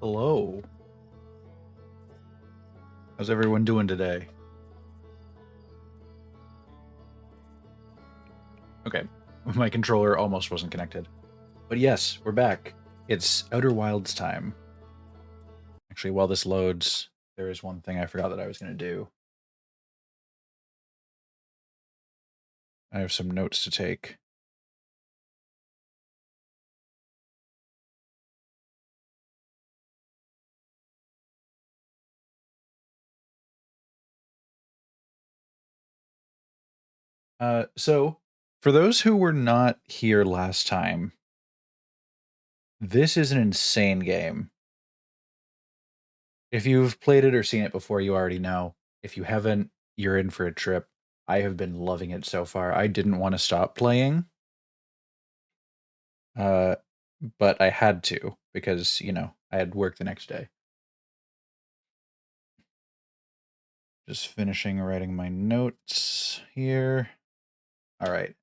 Hello. How's everyone doing today? Okay, my controller almost wasn't connected. But yes, we're back. It's Outer Wilds time. Actually, while this loads, there is one thing I forgot that I was going to do. I have some notes to take. So, for those who were not here last time, this is an insane game. If you've played it or seen it before, you already know. If you haven't, you're in for a trip. I have been loving it so far. I didn't want to stop playing. Uh, but I had to because, I had work the next day. Just finishing writing my notes here. All right.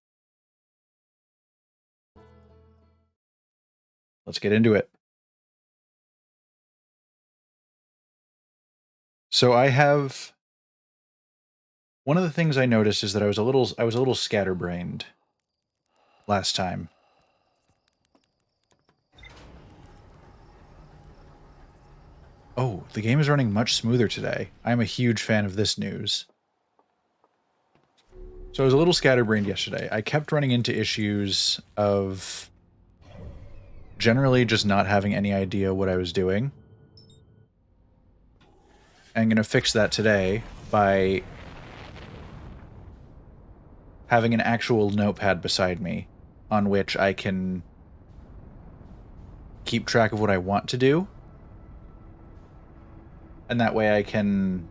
Let's get into it. So I have one of the things I noticed is that I was a little scatterbrained last time. Oh, the game is running much smoother today. I'm a huge fan of this news. So I was a little scatterbrained yesterday. I kept running into issues of generally just not having any idea what I was doing. I'm going to fix that today by having an actual notepad beside me on which I can keep track of what I want to do. And that way I can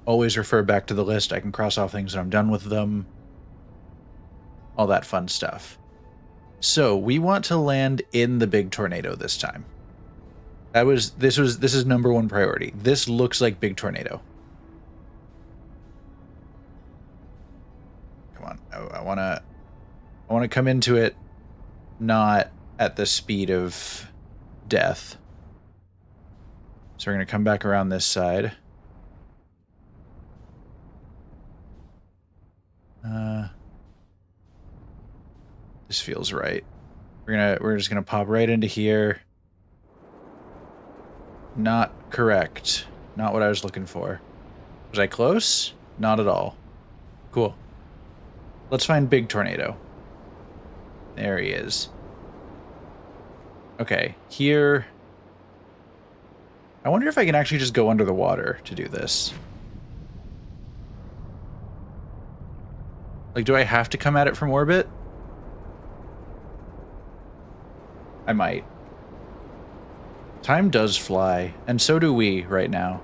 always refer back to the list. I can cross off things when I'm done with them. All that fun stuff. So we want to land in the big tornado this time. This is number one priority. This looks like big tornado. Come on. I wanna come into it not at the speed of death. So we're gonna come back around this side. This feels right. We're just gonna pop right into here. Not correct. Not what I was looking for. Was I close? Not at all. Cool. Let's find big tornado. There he is. Okay, here. I wonder if I can actually just go under the water to do this. Like, do I have to come at it from orbit? I might. Time does fly, and so do we right now.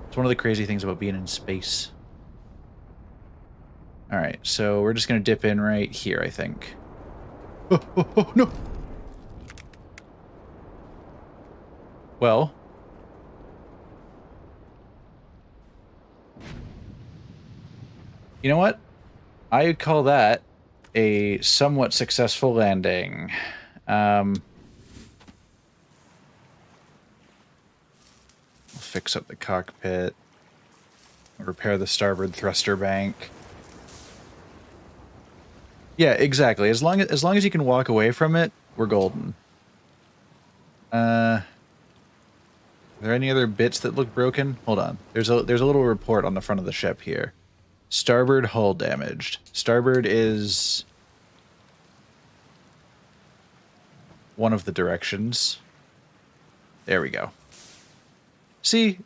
It's one of the crazy things about being in space. Alright, so we're just going to dip in right here, I think. Oh, no! Well. You know what? I call that a somewhat successful landing. We'll fix up the cockpit. Repair the starboard thruster bank. Yeah, exactly. As long as you can walk away from it, we're golden. Are there any other bits that look broken? Hold on. There's a little report on the front of the ship here. Starboard hull damaged. Starboard is one of the directions. There we go. See?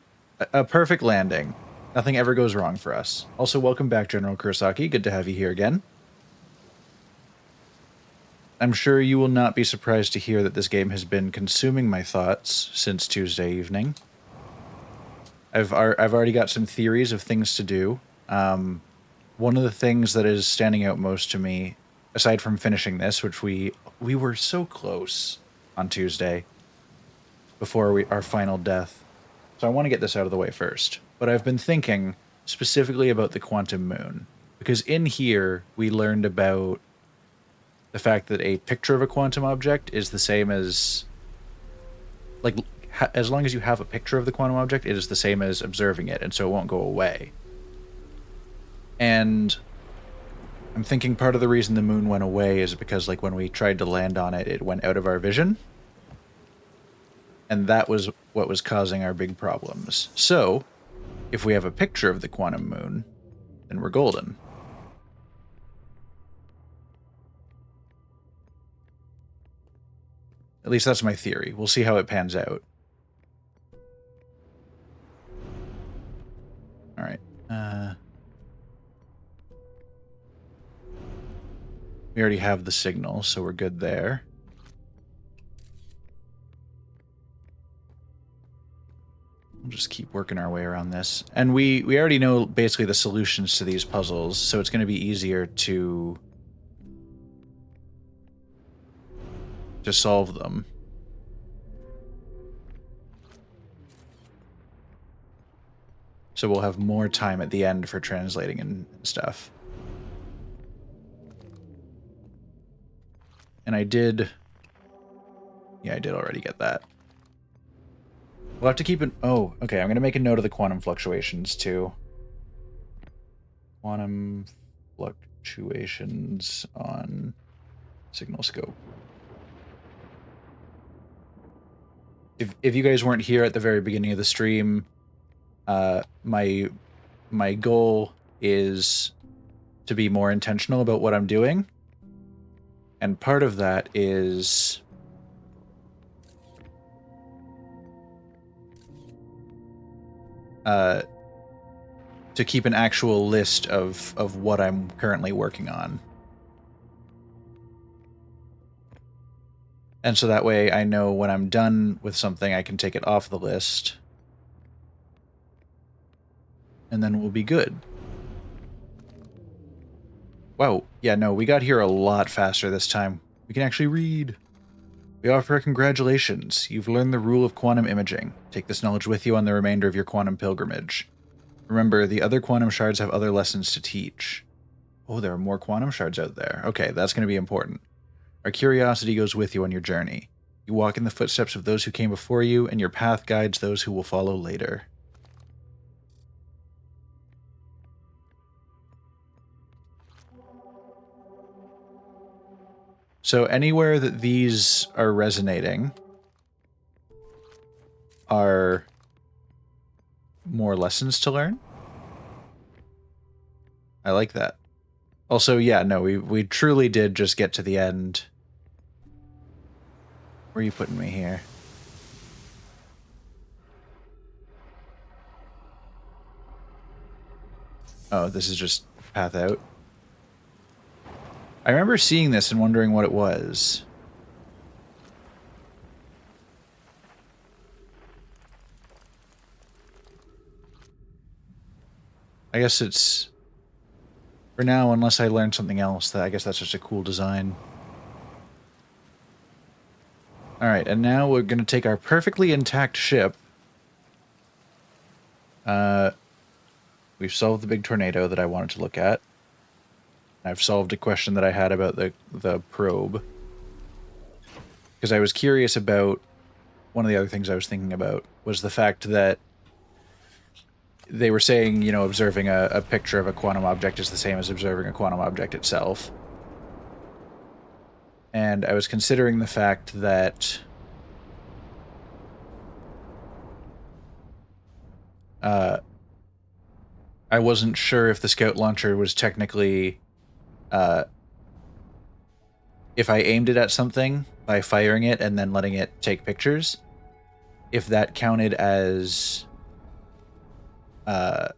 A perfect landing. Nothing ever goes wrong for us. Also, welcome back, General Kurosaki. Good to have you here again. I'm sure you will not be surprised to hear that this game has been consuming my thoughts since Tuesday evening. I've already got some theories of things to do. One of the things that is standing out most to me, aside from finishing this, which we were so close on Tuesday before our final death. So I want to get this out of the way first. But I've been thinking specifically about the quantum moon, because in here we learned about the fact that a picture of a quantum object is the same as like, as long as you have a picture of the quantum object, it is the same as observing it, and so it won't go away. And I'm thinking part of the reason the moon went away is because, like, when we tried to land on it, it went out of our vision. And that was what was causing our big problems. So, if we have a picture of the quantum moon, then we're golden. At least that's my theory. We'll see how it pans out. All right. We already have the signal, so we're good there. We'll just keep working our way around this. And we already know basically the solutions to these puzzles, so it's going to be easier to solve them. So we'll have more time at the end for translating and stuff. And I did... Yeah, I did already get that. We'll have to keep an... Oh, okay, I'm going to make a note of the quantum fluctuations, too. Quantum fluctuations on signal scope. If you guys weren't here at the very beginning of the stream, my goal is to be more intentional about what I'm doing. And part of that is to keep an actual list of what I'm currently working on. And so that way I know when I'm done with something, I can take it off the list. And then we'll be good. Wow, yeah, no, we got here a lot faster this time. We can actually read. We offer our congratulations. You've learned the rule of quantum imaging. Take this knowledge with you on the remainder of your quantum pilgrimage. Remember, the other quantum shards have other lessons to teach. Oh, there are more quantum shards out there. Okay, that's going to be important. Our curiosity goes with you on your journey. You walk in the footsteps of those who came before you, and your path guides those who will follow later. So anywhere that these are resonating are more lessons to learn. I like that. Also, yeah, no, we truly did just get to the end. Where are you putting me here? Oh, this is just path out. I remember seeing this and wondering what it was. I guess it's... For now, unless I learn something else, I guess that's just a cool design. Alright, and now we're going to take our perfectly intact ship. We've solved the big tornado that I wanted to look at. I've solved a question that I had about the probe. Because I was curious about... One of the other things I was thinking about was the fact that they were saying, you know, observing a picture of a quantum object is the same as observing a quantum object itself. And I was considering the fact that I wasn't sure if the Scout launcher was technically... if I aimed it at something by firing it and then letting it take pictures, if that counted as... why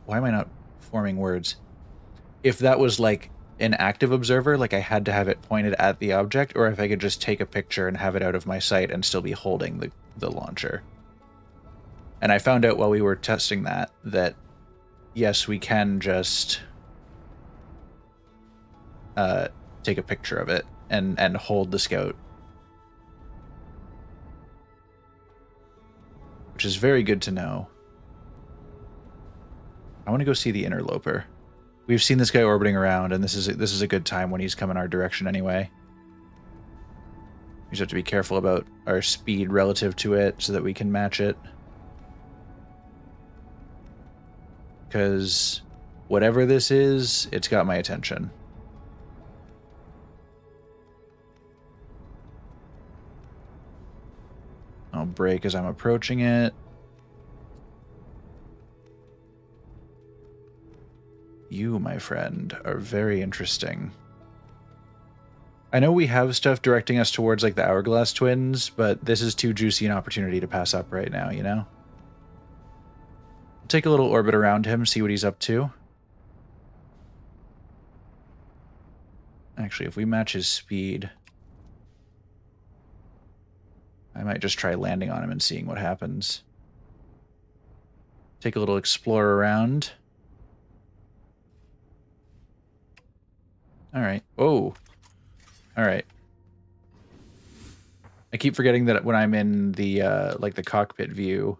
am I not forming words? If that was like an active observer, like I had to have it pointed at the object, or if I could just take a picture and have it out of my sight and still be holding the launcher. And I found out while we were testing that yes, we can just take a picture of it and hold the Scout. Which is very good to know. I want to go see the Interloper. We've seen this guy orbiting around, and this is a good time when he's coming our direction anyway. We just have to be careful about our speed relative to it so that we can match it. Because whatever this is, it's got my attention. I'll brake as I'm approaching it. You, my friend, are very interesting. I know we have stuff directing us towards, like, the Hourglass Twins, but this is too juicy an opportunity to pass up right now, you know? We'll take a little orbit around him, see what he's up to. Actually, if we match his speed, I might just try landing on him and seeing what happens. Take a little explore around. Alright. Oh. Alright. I keep forgetting that when I'm in the, like, the cockpit view,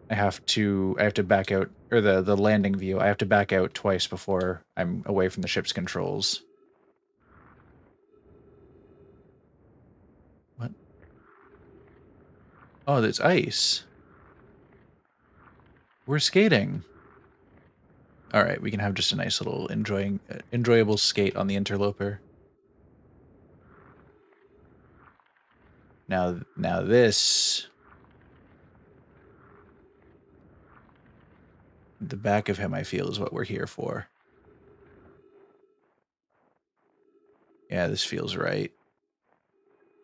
I have to back out, or the landing view, I have to back out twice before I'm away from the ship's controls. What? Oh, there's ice. We're skating. All right, we can have just a nice little enjoyable skate on the Interloper. Now this, the back of him, I feel, is what we're here for. Yeah, this feels right.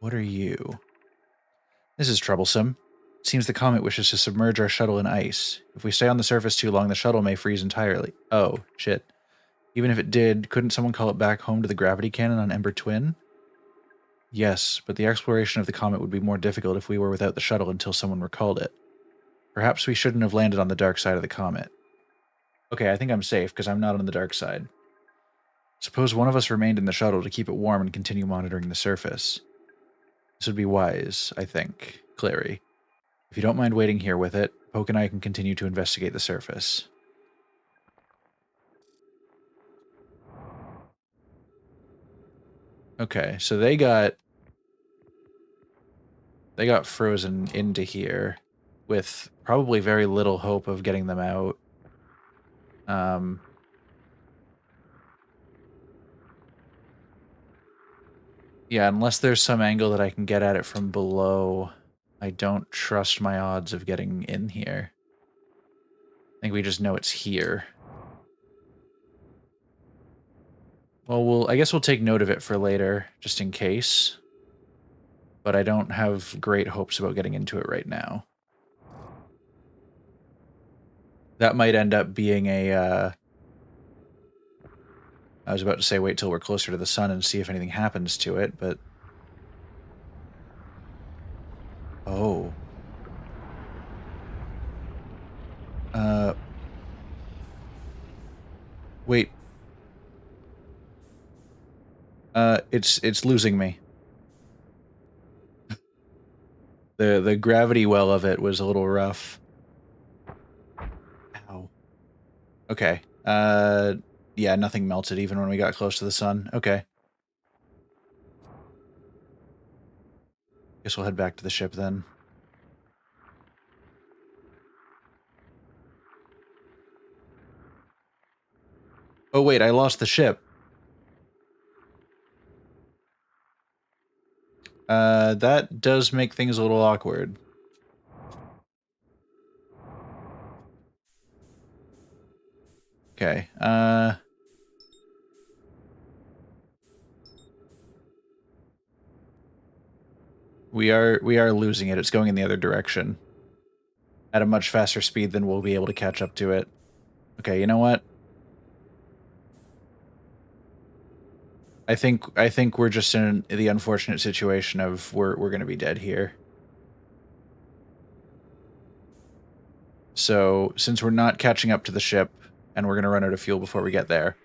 What are you? This is troublesome. It seems the comet wishes to submerge our shuttle in ice. If we stay on the surface too long, the shuttle may freeze entirely. Oh, shit. Even if it did, couldn't someone call it back home to the gravity cannon on Ember Twin? Yes, but the exploration of the comet would be more difficult if we were without the shuttle until someone recalled it. Perhaps we shouldn't have landed on the dark side of the comet. Okay, I think I'm safe, because I'm not on the dark side. Suppose one of us remained in the shuttle to keep it warm and continue monitoring the surface. This would be wise, I think, Clary. If you don't mind waiting here with it, Poke and I can continue to investigate the surface. Okay, so they got frozen into here with probably very little hope of getting them out. Yeah, unless there's some angle that I can get at it from below, I don't trust my odds of getting in here. I think we just know it's here. Well, I guess we'll take note of it for later, just in case. But I don't have great hopes about getting into it right now. That might end up being a, I was about to say wait till we're closer to the sun and see if anything happens to it, but... Oh. Wait. It's losing me. The gravity well of it was a little rough. Ow. Okay. Yeah, nothing melted even when we got close to the sun. Okay. Guess we'll head back to the ship then. Oh wait, I lost the ship. That does make things a little awkward. Okay, we are losing it. It's going in the other direction. At a much faster speed than we'll be able to catch up to it. Okay, you know what? I think we're just in the unfortunate situation of we're gonna be dead here. So, since we're not catching up to the ship, and we're gonna run out of fuel before we get there,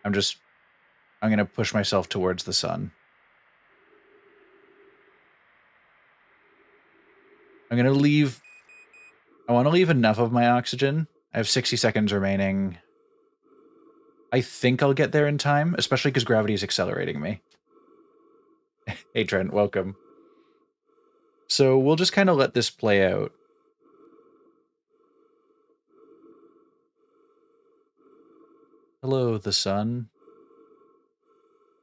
I'm gonna push myself towards the sun. I'm gonna leave... I want to leave enough of my oxygen. I have 60 seconds remaining. I think I'll get there in time, especially because gravity is accelerating me. Hey, Trent, welcome. So we'll just kind of let this play out. Hello, the sun.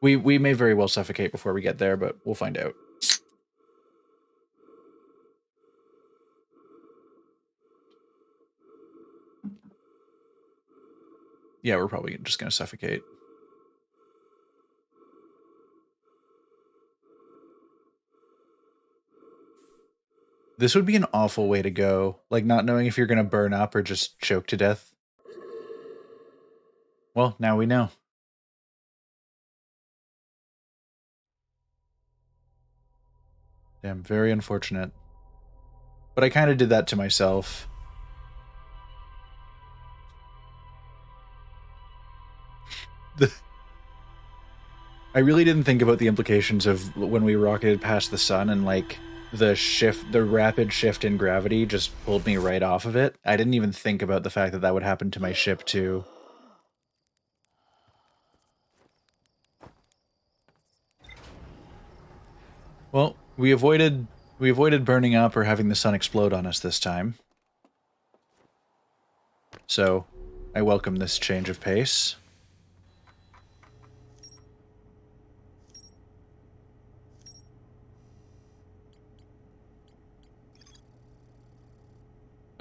We may very well suffocate before we get there, but we'll find out. Yeah, we're probably just going to suffocate. This would be an awful way to go, like not knowing if you're going to burn up or just choke to death. Well, now we know. Damn, very unfortunate. But I kind of did that to myself. I really didn't think about the implications of when we rocketed past the sun and like the rapid shift in gravity just pulled me right off of it. I didn't even think about the fact that that would happen to my ship too. Well, we avoided burning up or having the sun explode on us this time. So, I welcome this change of pace.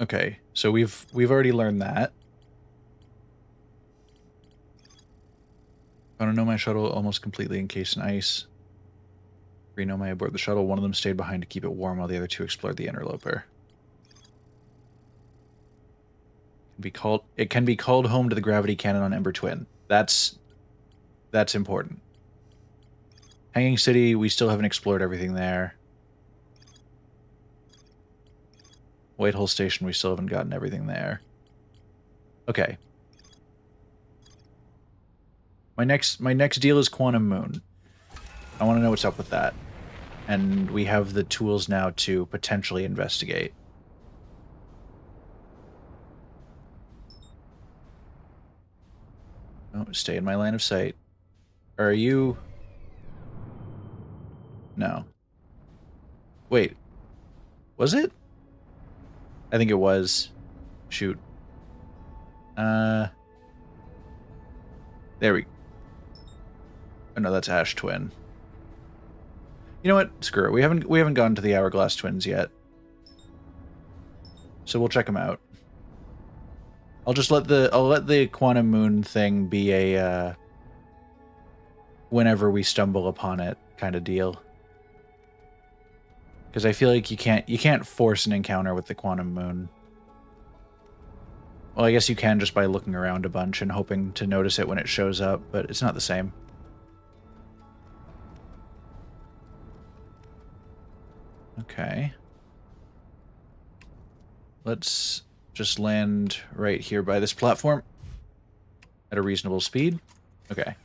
Okay, so we've already learned that. I don't know my shuttle almost completely encased in ice. Renomai aboard the shuttle. One of them stayed behind to keep it warm while the other two explored the interloper. It can be called home to the gravity cannon on Ember Twin. That's important. Hanging City, we still haven't explored everything there. Whitehole Station, we still haven't gotten everything there. Okay. My next deal is Quantum Moon. I want to know what's up with that. And we have the tools now to potentially investigate. Oh, stay in my line of sight. Are you... No. Wait. Was it? I think it was. Shoot. There we... Oh no, that's Ash Twin. You know what? Screw it. We haven't gone to the Hourglass Twins yet. So we'll check them out. I'll let the Quantum Moon thing be a whenever we stumble upon it kind of deal. Because I feel like you can't force an encounter with the Quantum Moon. Well, I guess you can just by looking around a bunch and hoping to notice it when it shows up, but it's not the same. Okay. Let's just land right here by this platform at a reasonable speed. Okay.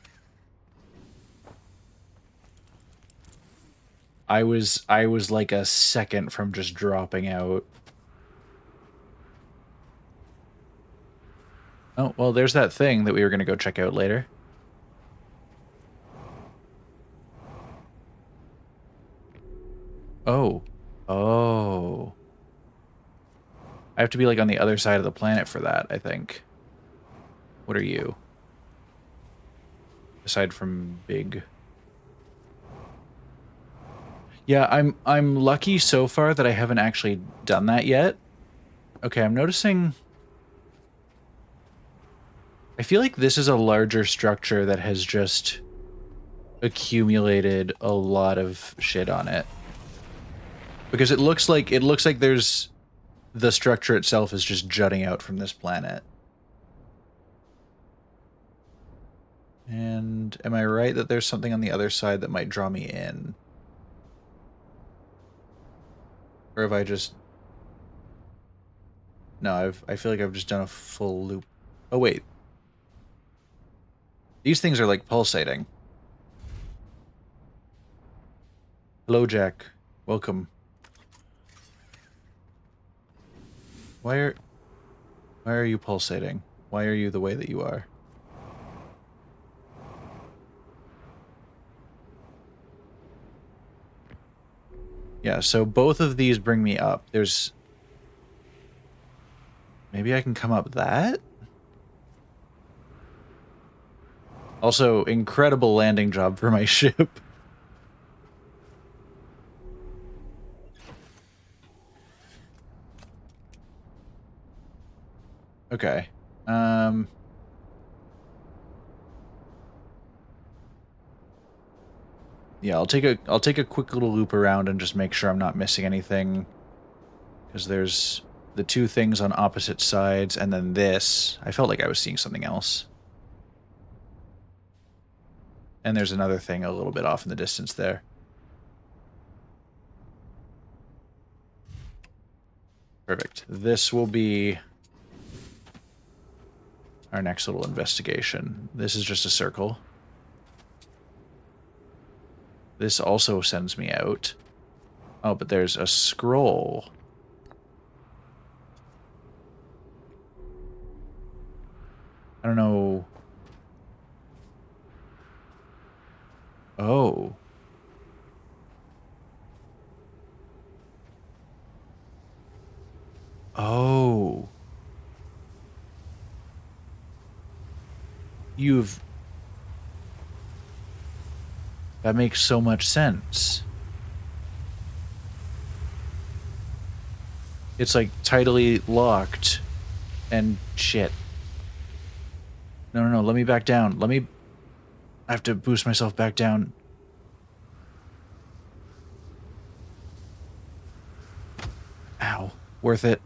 I was like a second from just dropping out. Oh, well, there's that thing that we were going to go check out later. Oh. Oh. I have to be like on the other side of the planet for that, I think. What are you? Aside from big. Yeah, I'm lucky so far that I haven't actually done that yet. Okay, I'm noticing... I feel like this is a larger structure that has just accumulated a lot of shit on it. Because it looks like there's... The structure itself is just jutting out from this planet. And am I right that there's something on the other side that might draw me in? Or have I just... No, I feel like I've just done a full loop. Oh, wait. These things are like pulsating. Hello, Jack. Welcome. Why are you pulsating? Why are you the way that you are? Yeah, so both of these bring me up. There's... Maybe I can come up that? Also, incredible landing job for my ship. Okay. Yeah, I'll take a quick little loop around and just make sure I'm not missing anything. Because there's the two things on opposite sides, and then this. I felt like I was seeing something else. And there's another thing a little bit off in the distance there. Perfect. This will be our next little investigation. This is just a circle. This also sends me out. Oh, but there's a scroll. I don't know. Oh. Oh. You've... That makes so much sense. It's like tidally locked and shit. No, no, no, let me back down. Let me... I have to boost myself back down. Ow. Worth it.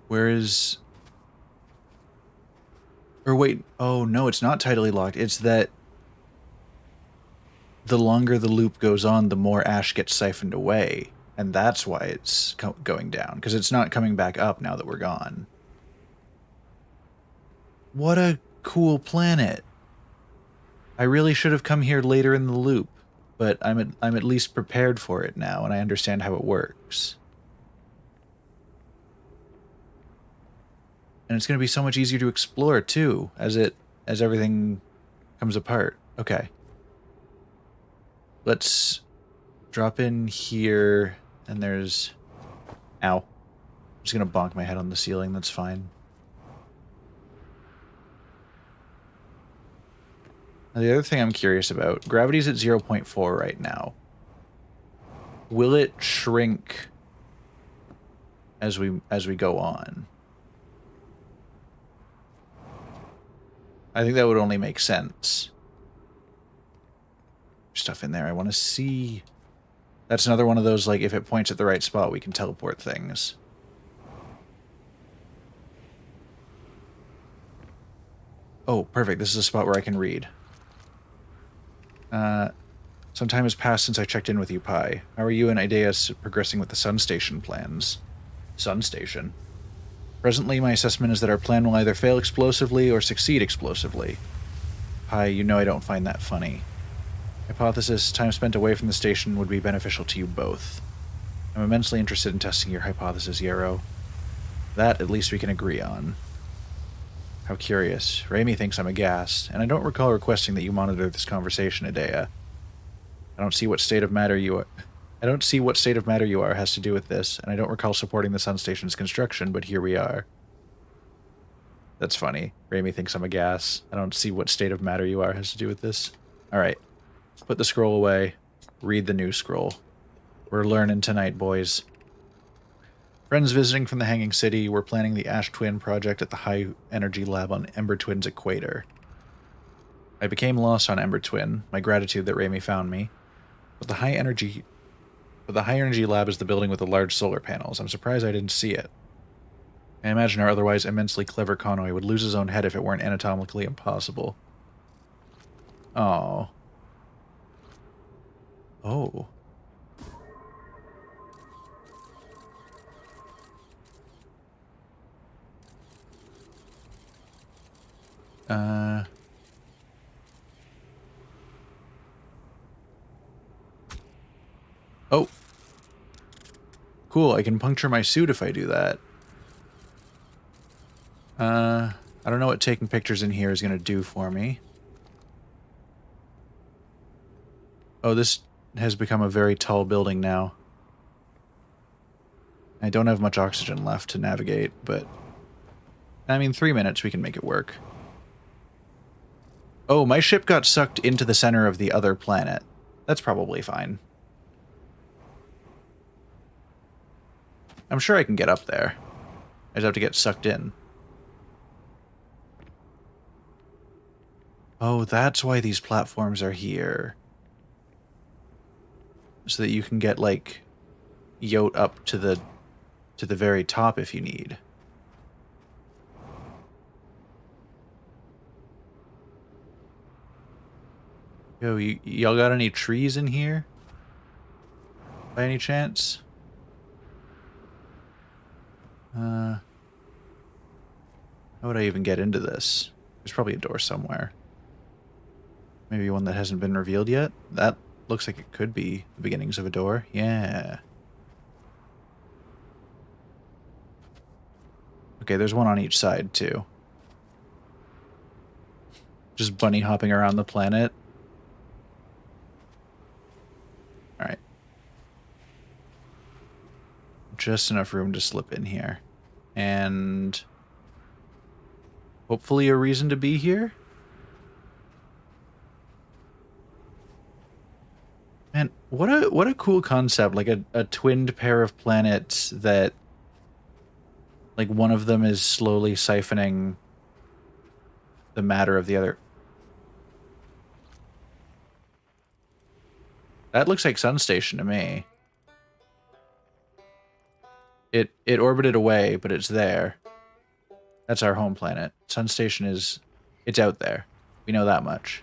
Where is... Or wait, oh no, it's not tidally locked. It's that the longer the loop goes on, the more ash gets siphoned away. And that's why it's going down, because it's not coming back up now that we're gone. What a cool planet. I really should have come here later in the loop, but I'm at least prepared for it now, and I understand how it works. And it's going to be so much easier to explore too, as everything comes apart. Okay. Let's drop in here, and there's... Ow. I'm just going to bonk my head on the ceiling, that's fine. Now, the other thing I'm curious about, gravity's at 0.4 right now. Will it shrink as we go on? I think that would only make sense. Stuff in there I want to see. That's another one of those, like, if it points at the right spot, we can teleport things. Oh, perfect. This is a spot where I can read. Some time has passed since I checked in with you, Pi. How are you and Ideas progressing with the Sun Station plans? Sun Station? Presently, my assessment is that our plan will either fail explosively or succeed explosively. Pi, you know I don't find that funny. Hypothesis, time spent away from the station would be beneficial to you both. I'm immensely interested in testing your hypothesis, Yarrow. That, at least, we can agree on. How curious. Raimi thinks I'm aghast, and I don't recall requesting that you monitor this conversation, Idea. I don't see what state of matter you are... I don't see what state of matter you are has to do with this, and I don't recall supporting the Sun Station's construction, but here we are. That's funny. Raimi thinks I'm aghast. I don't see what state of matter you are has to do with this. Alright. Put the scroll away. Read the new scroll. We're learning tonight, boys. Friends visiting from the Hanging City, we're planning the Ash Twin project at the High Energy Lab on Ember Twin's equator. I became lost on Ember Twin, my gratitude that Raimi found me. But the High Energy Lab is the building with the large solar panels. I'm surprised I didn't see it. I imagine our otherwise immensely clever Conway would lose his own head if it weren't anatomically impossible. Oh. Oh. Oh. Cool, I can puncture my suit if I do that. I don't know what taking pictures in here is going to do for me. Oh, this has become a very tall building now. I don't have much oxygen left to navigate, but... I mean, 3 minutes, we can make it work. Oh, my ship got sucked into the center of the other planet. That's probably fine. I'm sure I can get up there. I just have to get sucked in. Oh, that's why these platforms are here. So that you can get, like, yacht up to the very top if you need. Yo, y'all got any trees in here? By any chance? How would I even get into this? There's probably a door somewhere. Maybe one that hasn't been revealed yet? That looks like it could be the beginnings of a door. Yeah. Okay, there's one on each side, too. Just bunny hopping around the planet. Alright. Just enough room to slip in here. And... hopefully a reason to be here? Man, what a cool concept, like a twinned pair of planets that, like, one of them is slowly siphoning the matter of the other. That looks like Sun Station to me. It orbited away, but it's there. That's our home planet. Sun Station is... it's out there. We know that much.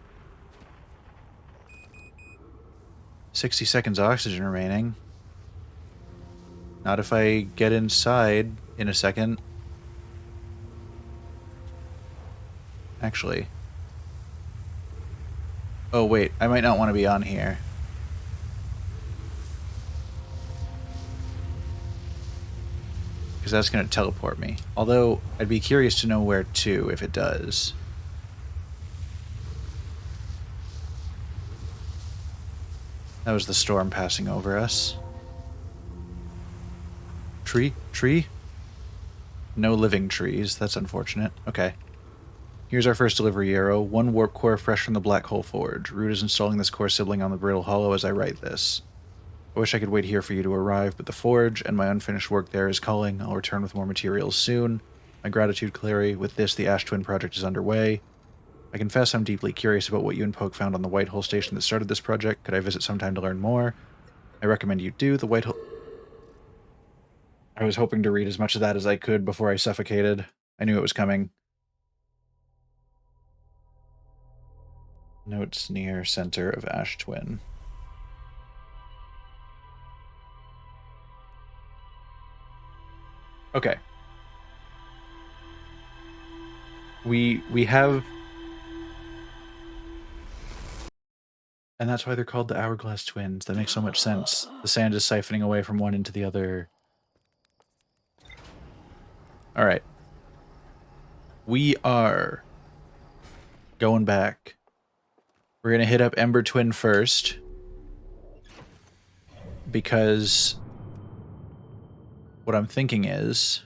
60 seconds oxygen remaining. Not if I get inside in a second. Actually. Oh, wait. I might not want to be on here. Because that's going to teleport me. Although, I'd be curious to know where to if it does. That was the storm passing over us. Tree? Tree? No living trees. That's unfortunate. Okay. Here's our first delivery arrow. 1 warp core fresh from the Black Hole Forge. Root is installing this core sibling on the Brittle Hollow as I write this. I wish I could wait here for you to arrive, but the Forge and my unfinished work there is calling. I'll return with more materials soon. My gratitude, Clary. With this, the Ash Twin project is underway. I confess I'm deeply curious about what you and Poke found on the White Hole station that started this project. Could I visit sometime to learn more? I recommend you do. The White Hole... I was hoping to read as much of that as I could before I suffocated. I knew it was coming. Notes near center of Ash Twin. Okay. We have... and that's why they're called the Hourglass Twins. That makes so much sense. The sand is siphoning away from one into the other. Alright. We are going back. We're going to hit up Ember Twin first. Because what I'm thinking is...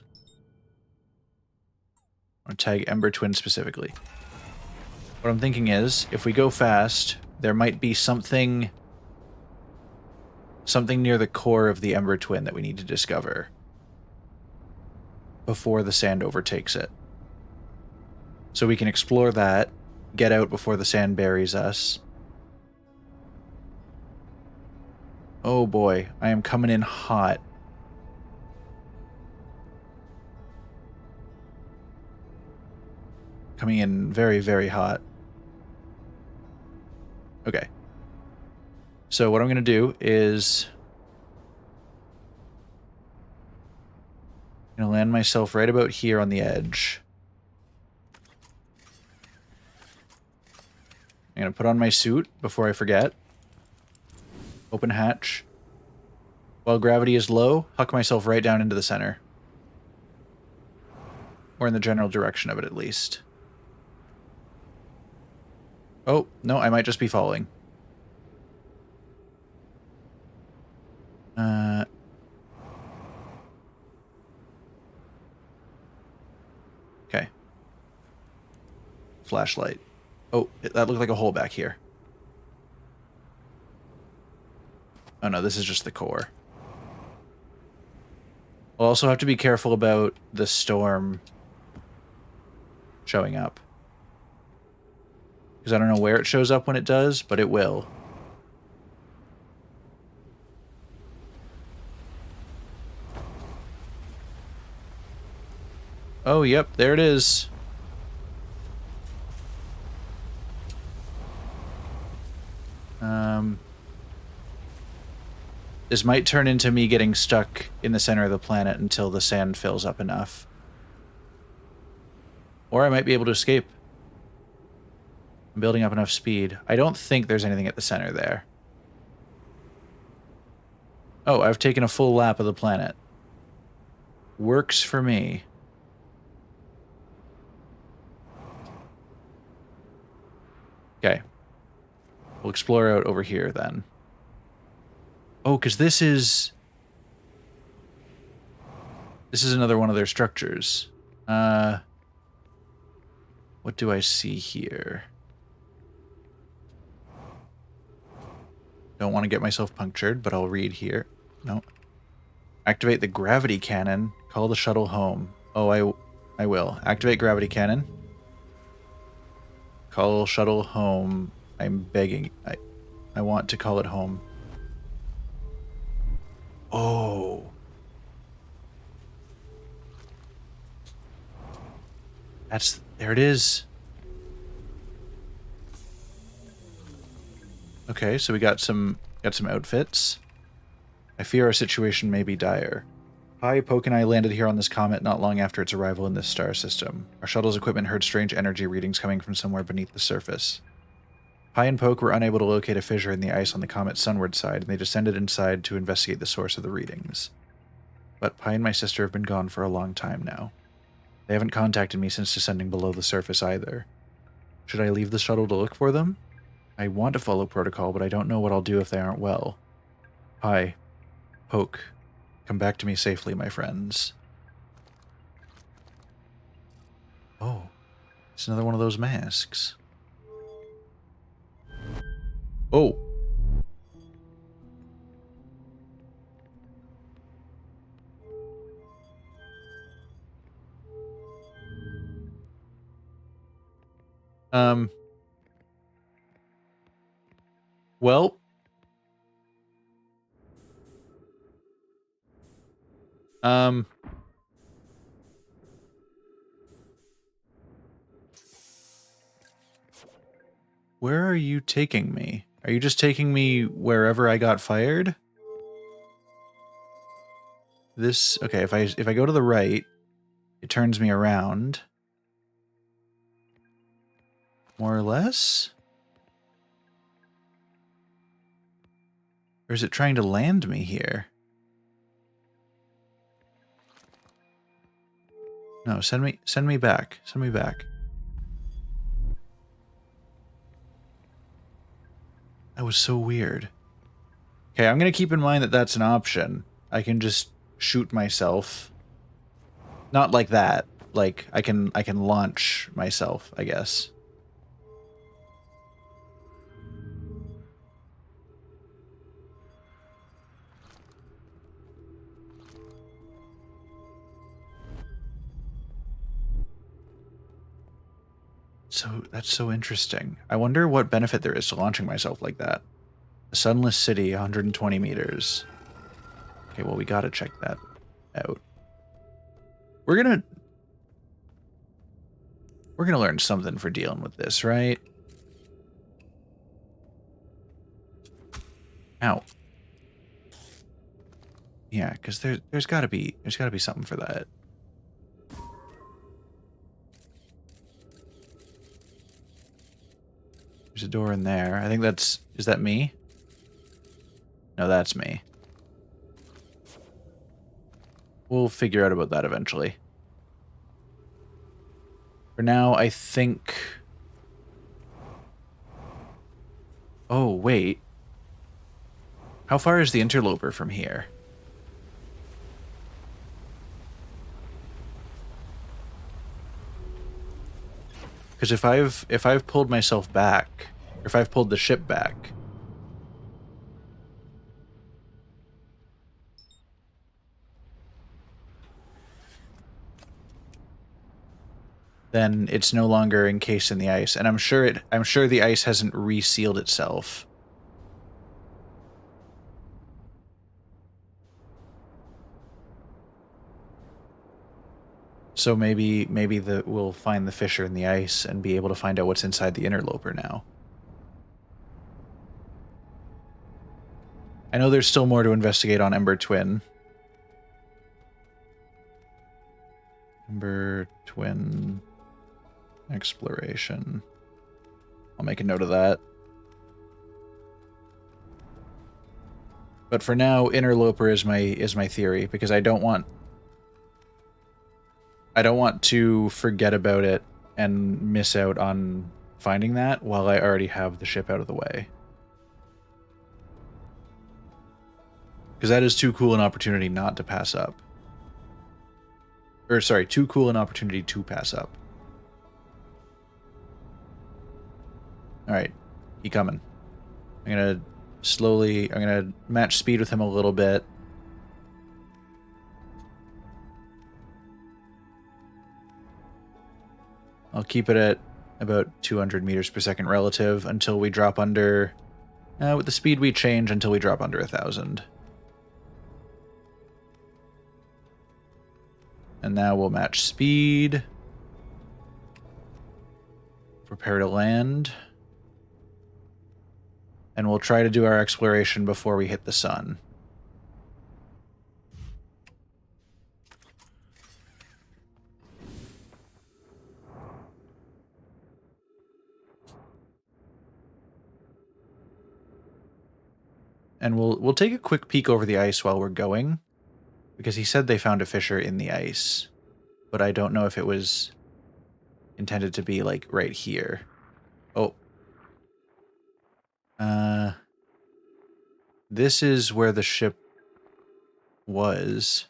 I'm going to tag Ember Twin specifically. What I'm thinking is, if we go fast, there might be something near the core of the Ember Twin that we need to discover before the sand overtakes it. So we can explore that, get out before the sand buries us. Oh boy, I am coming in hot. Coming in very, very hot. Okay. So what I'm going to do is... I'm going to land myself right about here on the edge. I'm going to put on my suit before I forget. Open hatch. While gravity is low, huck myself right down into the center. Or in the general direction of it, at least. Oh, no, I might just be falling. Okay. Flashlight. Oh, that looked like a hole back here. Oh no, this is just the core. We'll also have to be careful about the storm showing up. Because I don't know where it shows up when it does, but it will. Oh, yep, there it is. This might turn into me getting stuck in the center of the planet until the sand fills up enough. Or I might be able to escape. I'm building up enough speed. I don't think there's anything at the center there. Oh, I've taken a full lap of the planet. Works for me. Okay. We'll explore out over here then. Oh, because this is another one of their structures. What do I see here? Don't want to get myself punctured, but I'll read here. No. Activate the gravity cannon. Call the shuttle home. Oh, I will. Activate gravity cannon. Call shuttle home. I'm begging. I want to call it home. Oh. There it is. Okay, so we got some outfits. I fear our situation may be dire. Pi, Poke, and I landed here on this comet not long after its arrival in this star system. Our shuttle's equipment heard strange energy readings coming from somewhere beneath the surface. Pi and Poke were unable to locate a fissure in the ice on the comet's sunward side, and they descended inside to investigate the source of the readings. But Pi and my sister have been gone for a long time now. They haven't contacted me since descending below the surface either. Should I leave the shuttle to look for them? I want to follow protocol, but I don't know what I'll do if they aren't well. Pi, Poke, come back to me safely, my friends. Oh, it's another one of those masks. Oh. Well. Where are you taking me? Are you just taking me wherever I got fired? This, okay, if I go to the right, it turns me around. More or less? Or is it trying to land me here? No, send me back. Send me back. That was so weird. Okay, I'm gonna keep in mind that that's an option. I can just shoot myself. Not like that. Like I can launch myself, I guess. So that's so interesting. I wonder what benefit there is to launching myself like that. A sunless city, 120 meters. Okay, well, we gotta check that out. We're gonna learn something for dealing with this, right? Ow. Yeah, because there's gotta be something for that. There's a door in there. I think that's... Is that me? No, that's me. We'll figure out about that eventually. For now, I think... Oh, wait. How far is the interloper from here? Because if I've pulled myself back, or if I've pulled the ship back, then it's no longer encased in the ice, and I'm sure the ice hasn't resealed itself. So maybe we'll find the fissure in the ice and be able to find out what's inside the interloper now. I know there's still more to investigate on Ember Twin. Ember Twin exploration. I'll make a note of that. But for now, interloper is my theory, because I don't want to forget about it and miss out on finding that while I already have the ship out of the way. Because that is too cool an opportunity not to pass up. Or, sorry, too cool an opportunity to pass up. Alright, he coming. I'm gonna match speed with him a little bit. I'll keep it at about 200 meters per second relative until we drop under... with the speed we change until we drop under 1,000. And now we'll match speed. Prepare to land. And we'll try to do our exploration before we hit the sun. And we'll take a quick peek over the ice while we're going, because he said they found a fissure in the ice, but I don't know if it was intended to be like right here. Oh. This is where the ship was.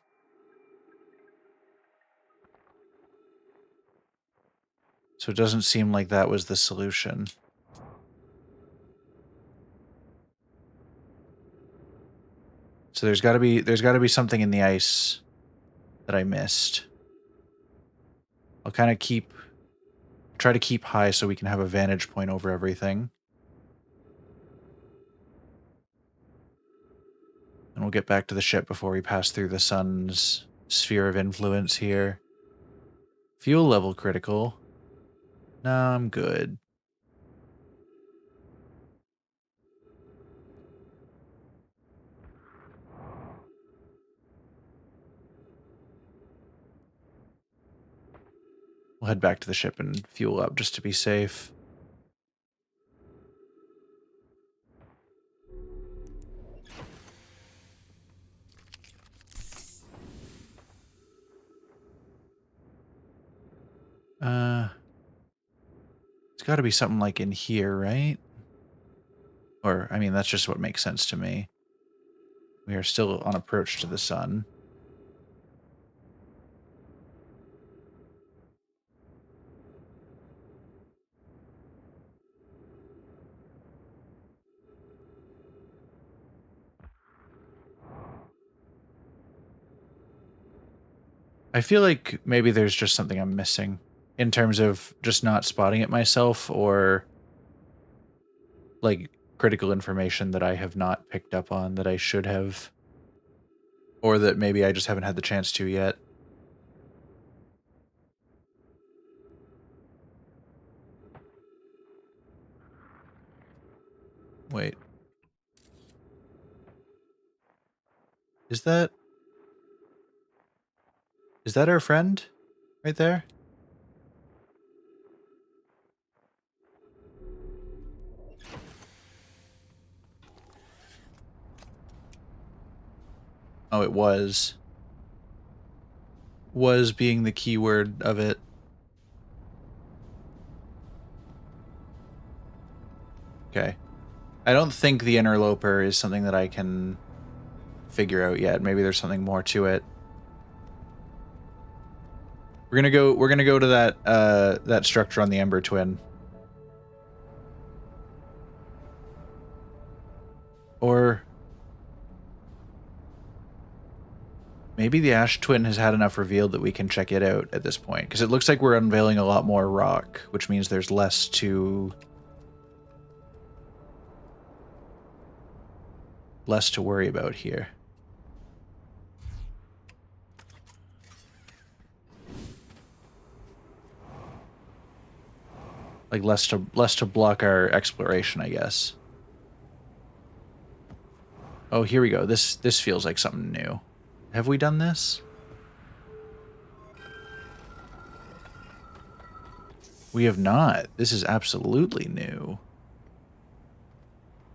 So it doesn't seem like that was the solution. So there's got to be something in the ice that I missed. I'll kind of try to keep high so we can have a vantage point over everything. And we'll get back to the ship before we pass through the sun's sphere of influence here. Fuel level critical. No, I'm good. We'll head back to the ship and fuel up just to be safe. It's got to be something like in here, right? Or, I mean, that's just what makes sense to me. We are still on approach to the sun. I feel like maybe there's just something I'm missing in terms of just not spotting it myself, or like critical information that I have not picked up on that I should have, or that maybe I just haven't had the chance to yet. Wait. Is that our friend right there? Oh, it was. Was being the keyword of it. Okay. I don't think the interloper is something that I can figure out yet. Maybe there's something more to it. We're gonna go to that structure on the Ember Twin. Or maybe the Ash Twin has had enough revealed that we can check it out at this point. Because it looks like we're unveiling a lot more rock, which means there's less to worry about here. Like less to block our exploration, I guess. Oh, here we go. This feels like something new. Have we done this? We have not. This is absolutely new.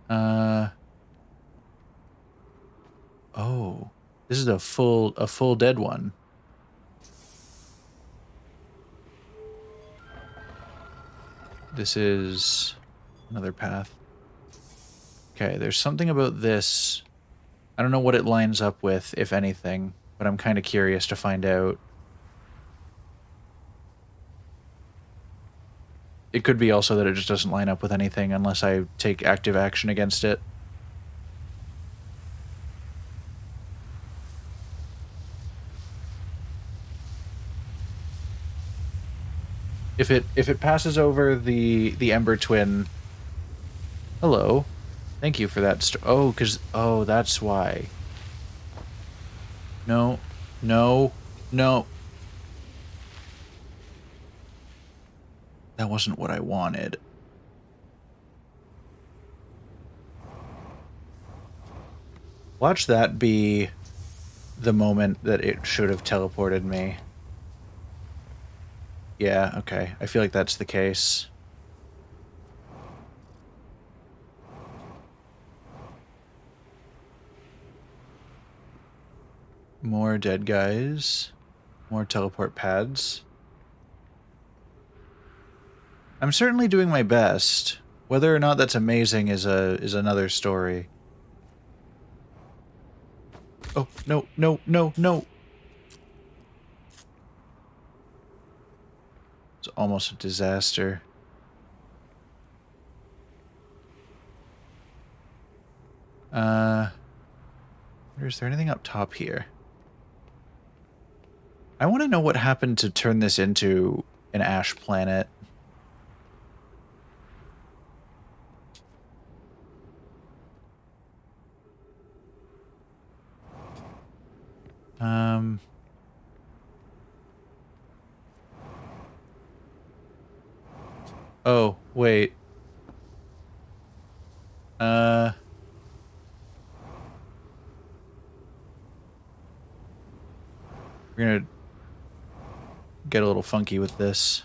Oh. This is a full dead one. This is another path. Okay, there's something about this. I don't know what it lines up with, if anything, but I'm kind of curious to find out. It could be also that it just doesn't line up with anything unless I take active action against it. If it passes over the Ember Twin. Hello. Thank you for that. Oh, that's why. No. No. No. That wasn't what I wanted. Watch that be the moment that it should have teleported me. Yeah, okay. I feel like that's the case. More dead guys. More teleport pads. I'm certainly doing my best. Whether or not that's amazing is another story. Oh, no, no, no, no. It's almost a disaster. Is there anything up top here? I want to know what happened to turn this into an ash planet. Oh, wait. We're gonna get a little funky with this.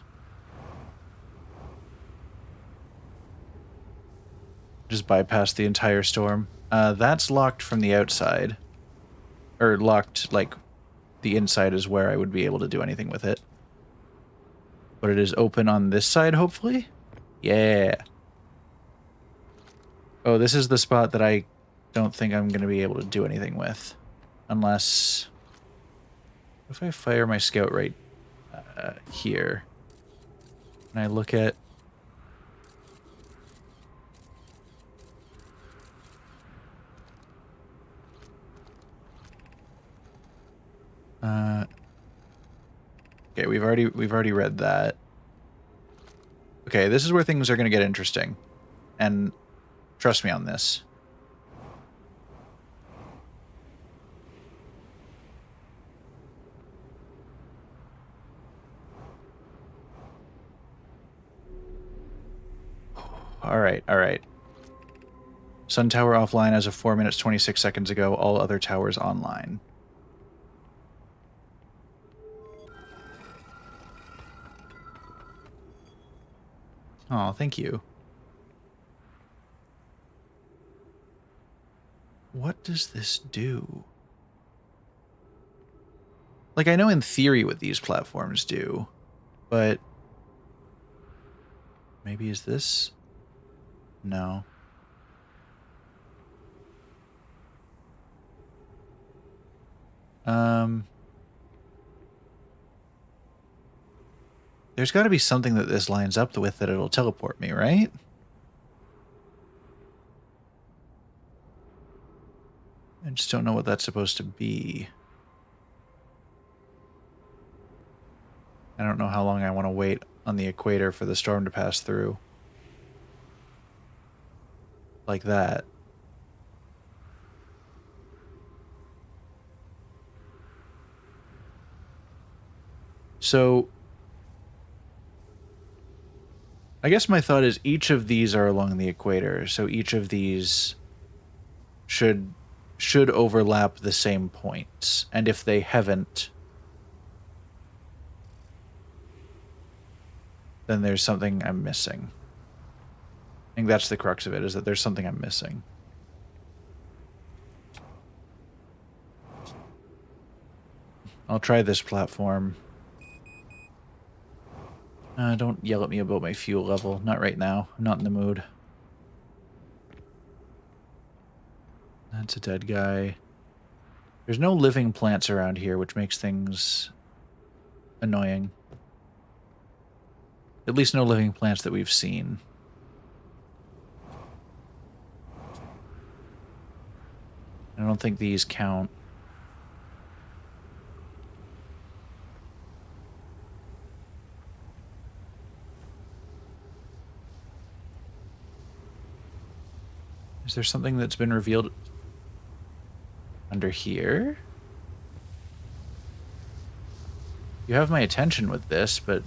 Just bypass the entire storm. That's locked from the outside. Or locked, like, the inside is where I would be able to do anything with it. But it is open on this side, hopefully? Yeah. Oh, this is the spot that I don't think I'm going to be able to do anything with. Unless... If I fire my scout right here, and I look at... Okay, we've already read that. Okay, this is where things are going to get interesting. And trust me on this. Alright, alright. Sun tower offline as of 4 minutes 26 seconds ago. All other towers online. Oh, thank you. What does this do? Like, I know in theory what these platforms do, but... Maybe is this... No. There's got to be something that this lines up with that it'll teleport me, right? I just don't know what that's supposed to be. I don't know how long I want to wait on the equator for the storm to pass through. Like that. So I guess my thought is each of these are along the equator, so each of these should overlap the same points. And if they haven't, then there's something I'm missing. I think that's the crux of it, is that there's something I'm missing. I'll try this platform. Don't yell at me about my fuel level. Not right now. I'm not in the mood. That's a dead guy. There's no living plants around here, which makes things annoying. At least no living plants that we've seen. I don't think these count. Is there something that's been revealed under here? You have my attention with this, but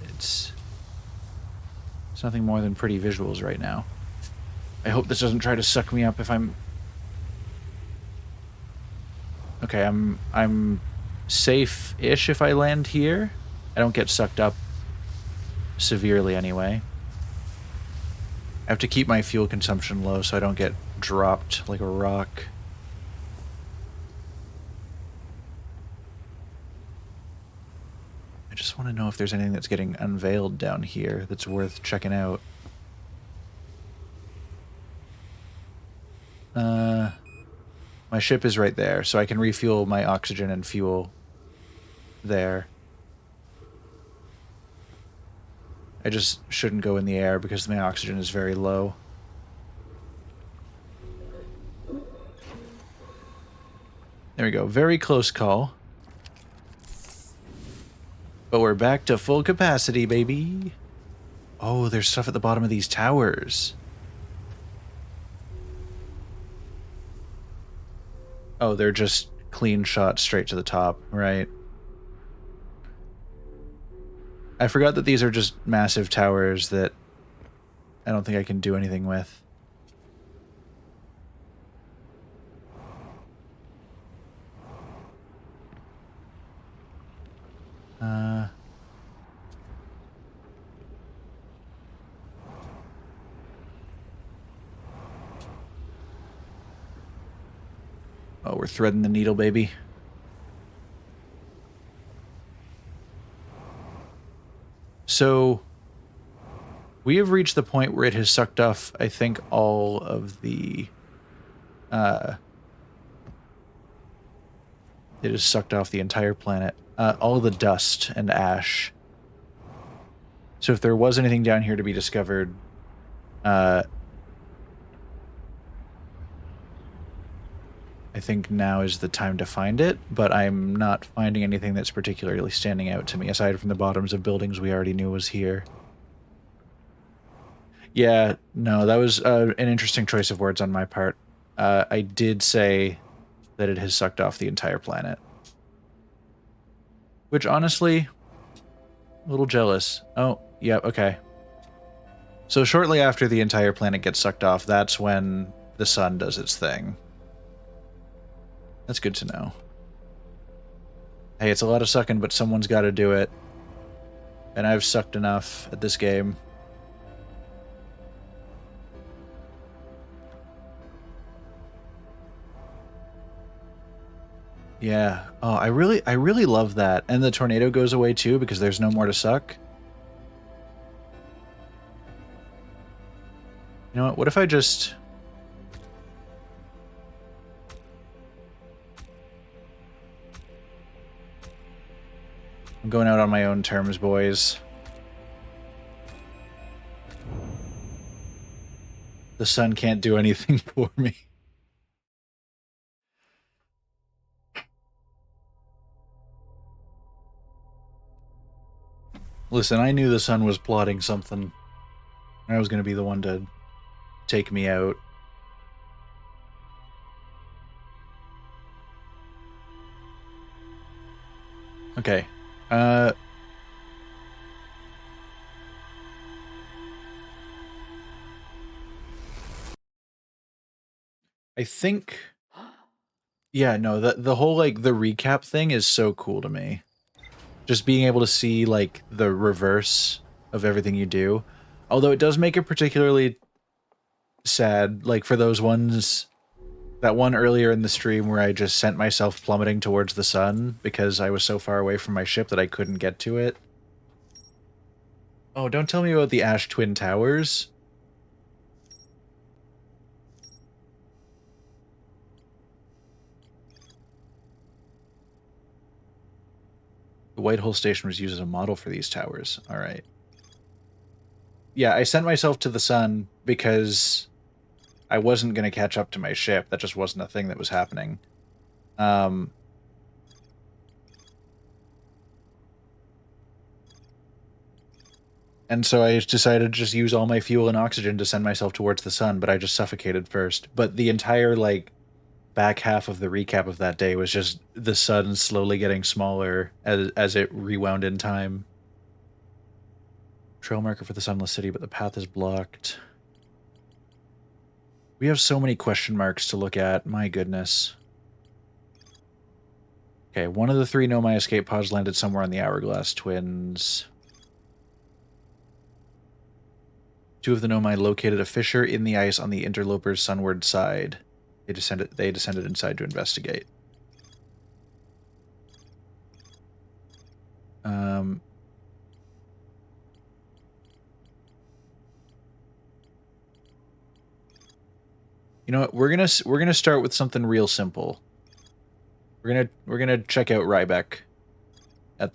it's nothing more than pretty visuals right now. I hope this doesn't try to suck me up if I'm... Okay, I'm safe-ish if I land here. I don't get sucked up severely anyway. I have to keep my fuel consumption low so I don't get dropped like a rock. I just want to know if there's anything that's getting unveiled down here that's worth checking out. My ship is right there, so I can refuel my oxygen and fuel there. I just shouldn't go in the air because my oxygen is very low. There we go. Very close call. But we're back to full capacity, baby. Oh, there's stuff at the bottom of these towers. Oh, they're just clean shots straight to the top, right? I forgot that these are just massive towers that I don't think I can do anything with. Oh, we're threading the needle, baby. So we have reached the point where it has sucked off, I think, all of the... it has sucked off the entire planet. All the dust and ash. So if there was anything down here to be discovered... I think now is the time to find it, but I'm not finding anything that's particularly standing out to me, aside from the bottoms of buildings we already knew was here. Yeah, no, that was an interesting choice of words on my part. I did say that it has sucked off the entire planet. Which, honestly, a little jealous. Oh, yeah, okay. So shortly after the entire planet gets sucked off, that's when the sun does its thing. That's good to know. Hey, it's a lot of sucking, but someone's got to do it. And I've sucked enough at this game. Yeah. Oh, I really love that. And the tornado goes away too because there's no more to suck. You know what? What if I just... I'm going out on my own terms, boys. The sun can't do anything for me. Listen, I knew the sun was plotting something. I was going to be the one to take me out. Okay. I think... Yeah, no, the whole, like, the recap thing is so cool to me. Just being able to see, like, the reverse of everything you do. Although it does make it particularly sad, like, for those ones... That one earlier in the stream where I just sent myself plummeting towards the sun because I was so far away from my ship that I couldn't get to it. Oh, don't tell me about the Ash Twin Towers. The Whitehole Station was used as a model for these towers. Alright. Yeah, I sent myself to the sun because I wasn't going to catch up to my ship. That just wasn't a thing that was happening. And so I decided to just use all my fuel and oxygen to send myself towards the sun, but I just suffocated first. But the entire, like, back half of the recap of that day was just the sun slowly getting smaller as it rewound in time. Trail marker for the Sunless City, but the path is blocked. We have so many question marks to look at. My goodness. Okay, one of the 3 Nomai escape pods landed somewhere on the Hourglass Twins. 2 of the Nomai located a fissure in the ice on the interloper's sunward side. They descended inside to investigate. You know what? We're gonna start with something real simple. We're gonna check out Rybeck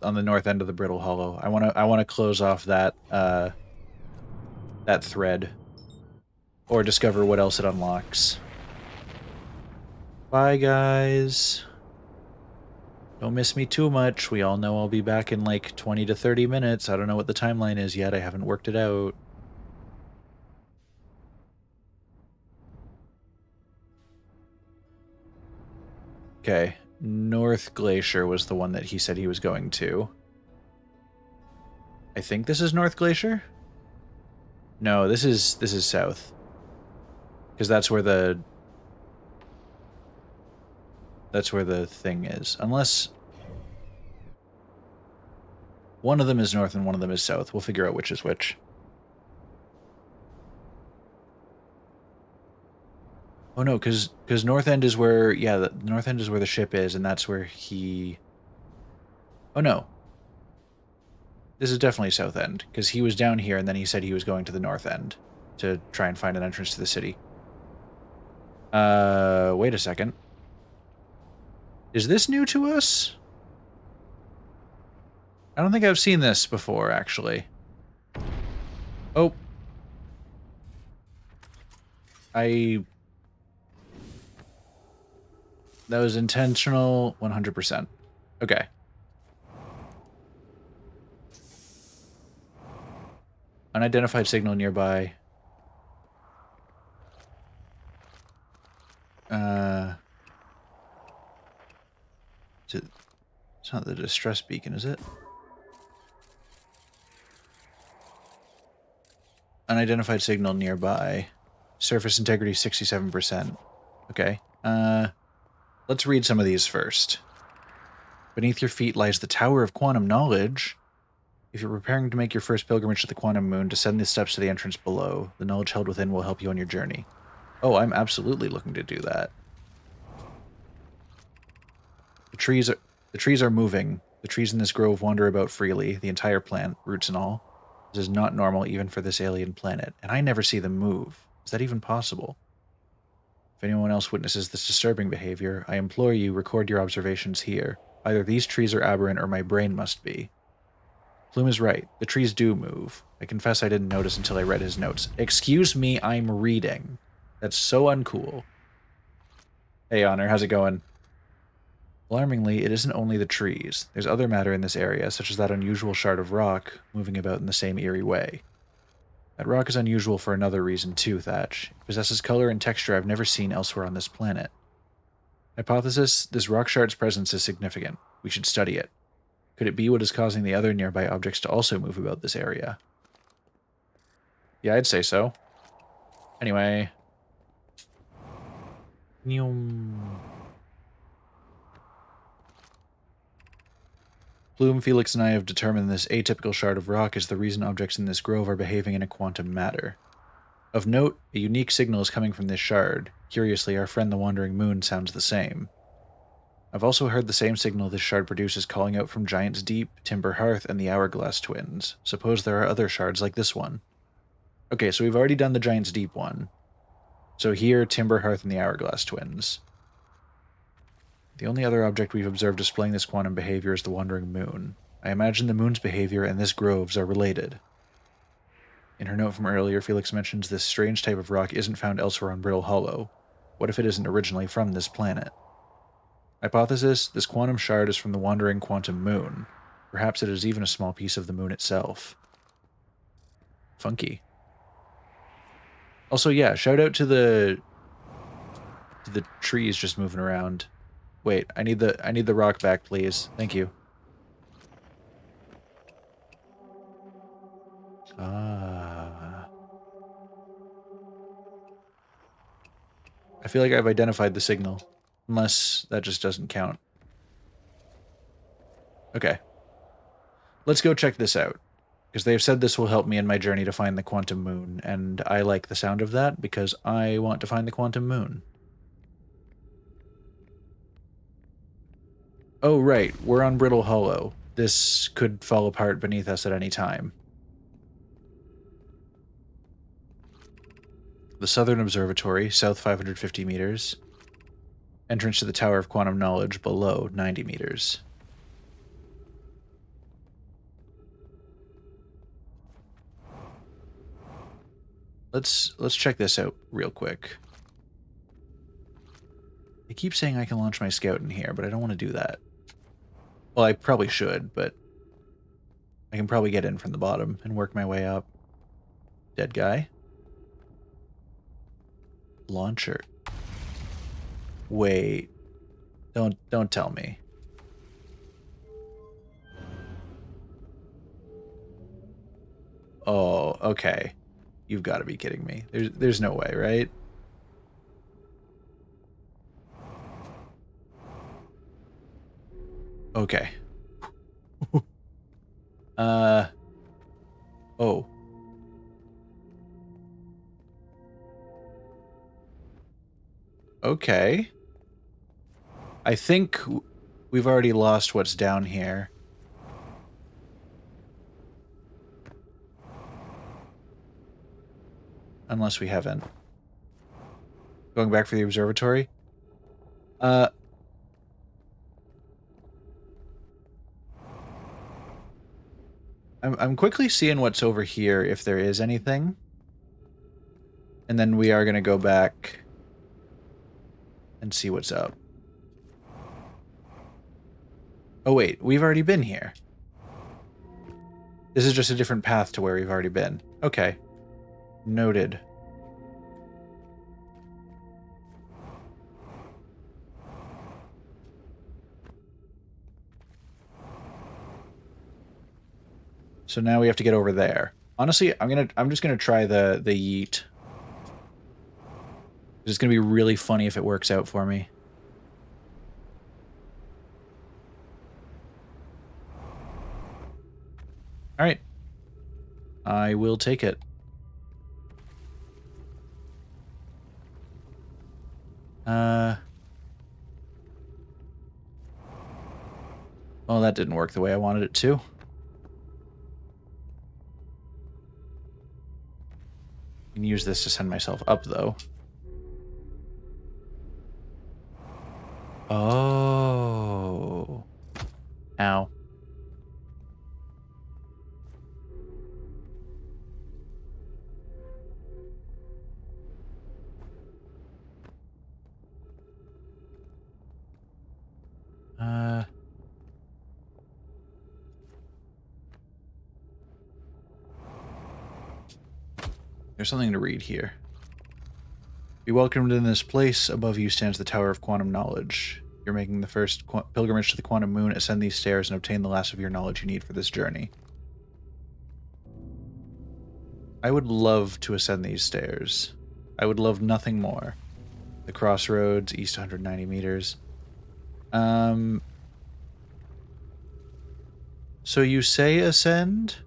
on the north end of the Brittle Hollow. I wanna close off that that thread, or discover what else it unlocks. Bye, guys. Don't miss me too much. We all know I'll be back in like 20 to 30 minutes. I don't know what the timeline is yet. I haven't worked it out. Okay. North Glacier was the one that he said he was going to. I think this is North Glacier? No, this is south. Because that's where the thing is. Unless one of them is north and one of them is south. We'll figure out which is which. Oh no, because North End is where, yeah, the North End is where the ship is, and that's where he... Oh no. This is definitely South End, because he was down here and then he said he was going to the North End to try and find an entrance to the city. Wait a second. Is this new to us? I don't think I've seen this before, actually. Oh. That was intentional, 100%. Okay. Unidentified signal nearby. It's not the distress beacon, is it? Unidentified signal nearby. Surface integrity 67%. Okay. Let's read some of these first. Beneath your feet lies the Tower of Quantum Knowledge. If you're preparing to make your first pilgrimage to the Quantum Moon, descend the steps to the entrance below. The knowledge held within will help you on your journey. Oh, I'm absolutely looking to do that. The trees are moving. The trees in this grove wander about freely, the entire plant, roots and all. This is not normal even for this alien planet, and I never see them move. Is that even possible? If anyone else witnesses this disturbing behavior, I implore you record your observations here. Either these trees are aberrant or my brain must be. Plume is right. The trees do move. I confess I didn't notice until I read his notes. Excuse me, I'm reading. That's so uncool. Hey, Honor, how's it going? Alarmingly, it isn't only the trees. There's other matter in this area, such as that unusual shard of rock, moving about in the same eerie way. That rock is unusual for another reason too, Thatch. It possesses color and texture I've never seen elsewhere on this planet. Hypothesis, this rock shard's presence is significant. We should study it. Could it be what is causing the other nearby objects to also move about this area? Yeah, I'd say so. Anyway. Bloom, Felix, and I have determined this atypical shard of rock is the reason objects in this grove are behaving in a quantum matter. Of note, a unique signal is coming from this shard. Curiously, our friend the Wandering Moon sounds the same. I've also heard the same signal this shard produces calling out from Giant's Deep, Timber Hearth, and the Hourglass Twins. Suppose there are other shards like this one. Okay, so we've already done the Giant's Deep one. So here, Timber Hearth and the Hourglass Twins. The only other object we've observed displaying this quantum behavior is the Wandering Moon. I imagine the moon's behavior and this grove's are related. In her note from earlier, Felix mentions this strange type of rock isn't found elsewhere on Brittle Hollow. What if it isn't originally from this planet? Hypothesis, this quantum shard is from the wandering quantum moon. Perhaps it is even a small piece of the moon itself. Funky. Also, yeah, shout out to the trees just moving around. Wait, I need the rock back, please. Thank you. Ah. I feel like I've identified the signal. Unless that just doesn't count. Okay. Let's go check this out. Because they've said this will help me in my journey to find the quantum moon, and I like the sound of that because I want to find the quantum moon. Oh, right. We're on Brittle Hollow. This could fall apart beneath us at any time. The Southern Observatory, south 550 meters. Entrance to the Tower of Quantum Knowledge, below 90 meters. Let's check this out real quick. They keep saying I can launch my scout in here, but I don't want to do that. Well, I probably should, but I can probably get in from the bottom and work my way up. Dead guy. Launcher. Wait. Don't tell me. Oh, okay. You've got to be kidding me. There's no way, right? Okay. Oh. Okay. I think we've already lost what's down here. Unless we haven't. Going back for the observatory? I'm quickly seeing what's over here, if there is anything. And then we are going to go back and see what's up. Oh wait, we've already been here. This is just a different path to where we've already been. Okay. Noted. So now we have to get over there. Honestly, I'm just gonna try the yeet. It's gonna be really funny if it works out for me. Alright. I will take it. Well, that didn't work the way I wanted it to. can use this to send myself up, though. Oh. Ow. There's something to read here. Be welcomed in this place. Above you stands the Tower of Quantum Knowledge. You're making the first pilgrimage to the Quantum Moon. Ascend these stairs and obtain the last of your knowledge you need for this journey. I would love to ascend these stairs. I would love nothing more. The crossroads, east 190 meters. So you say ascend?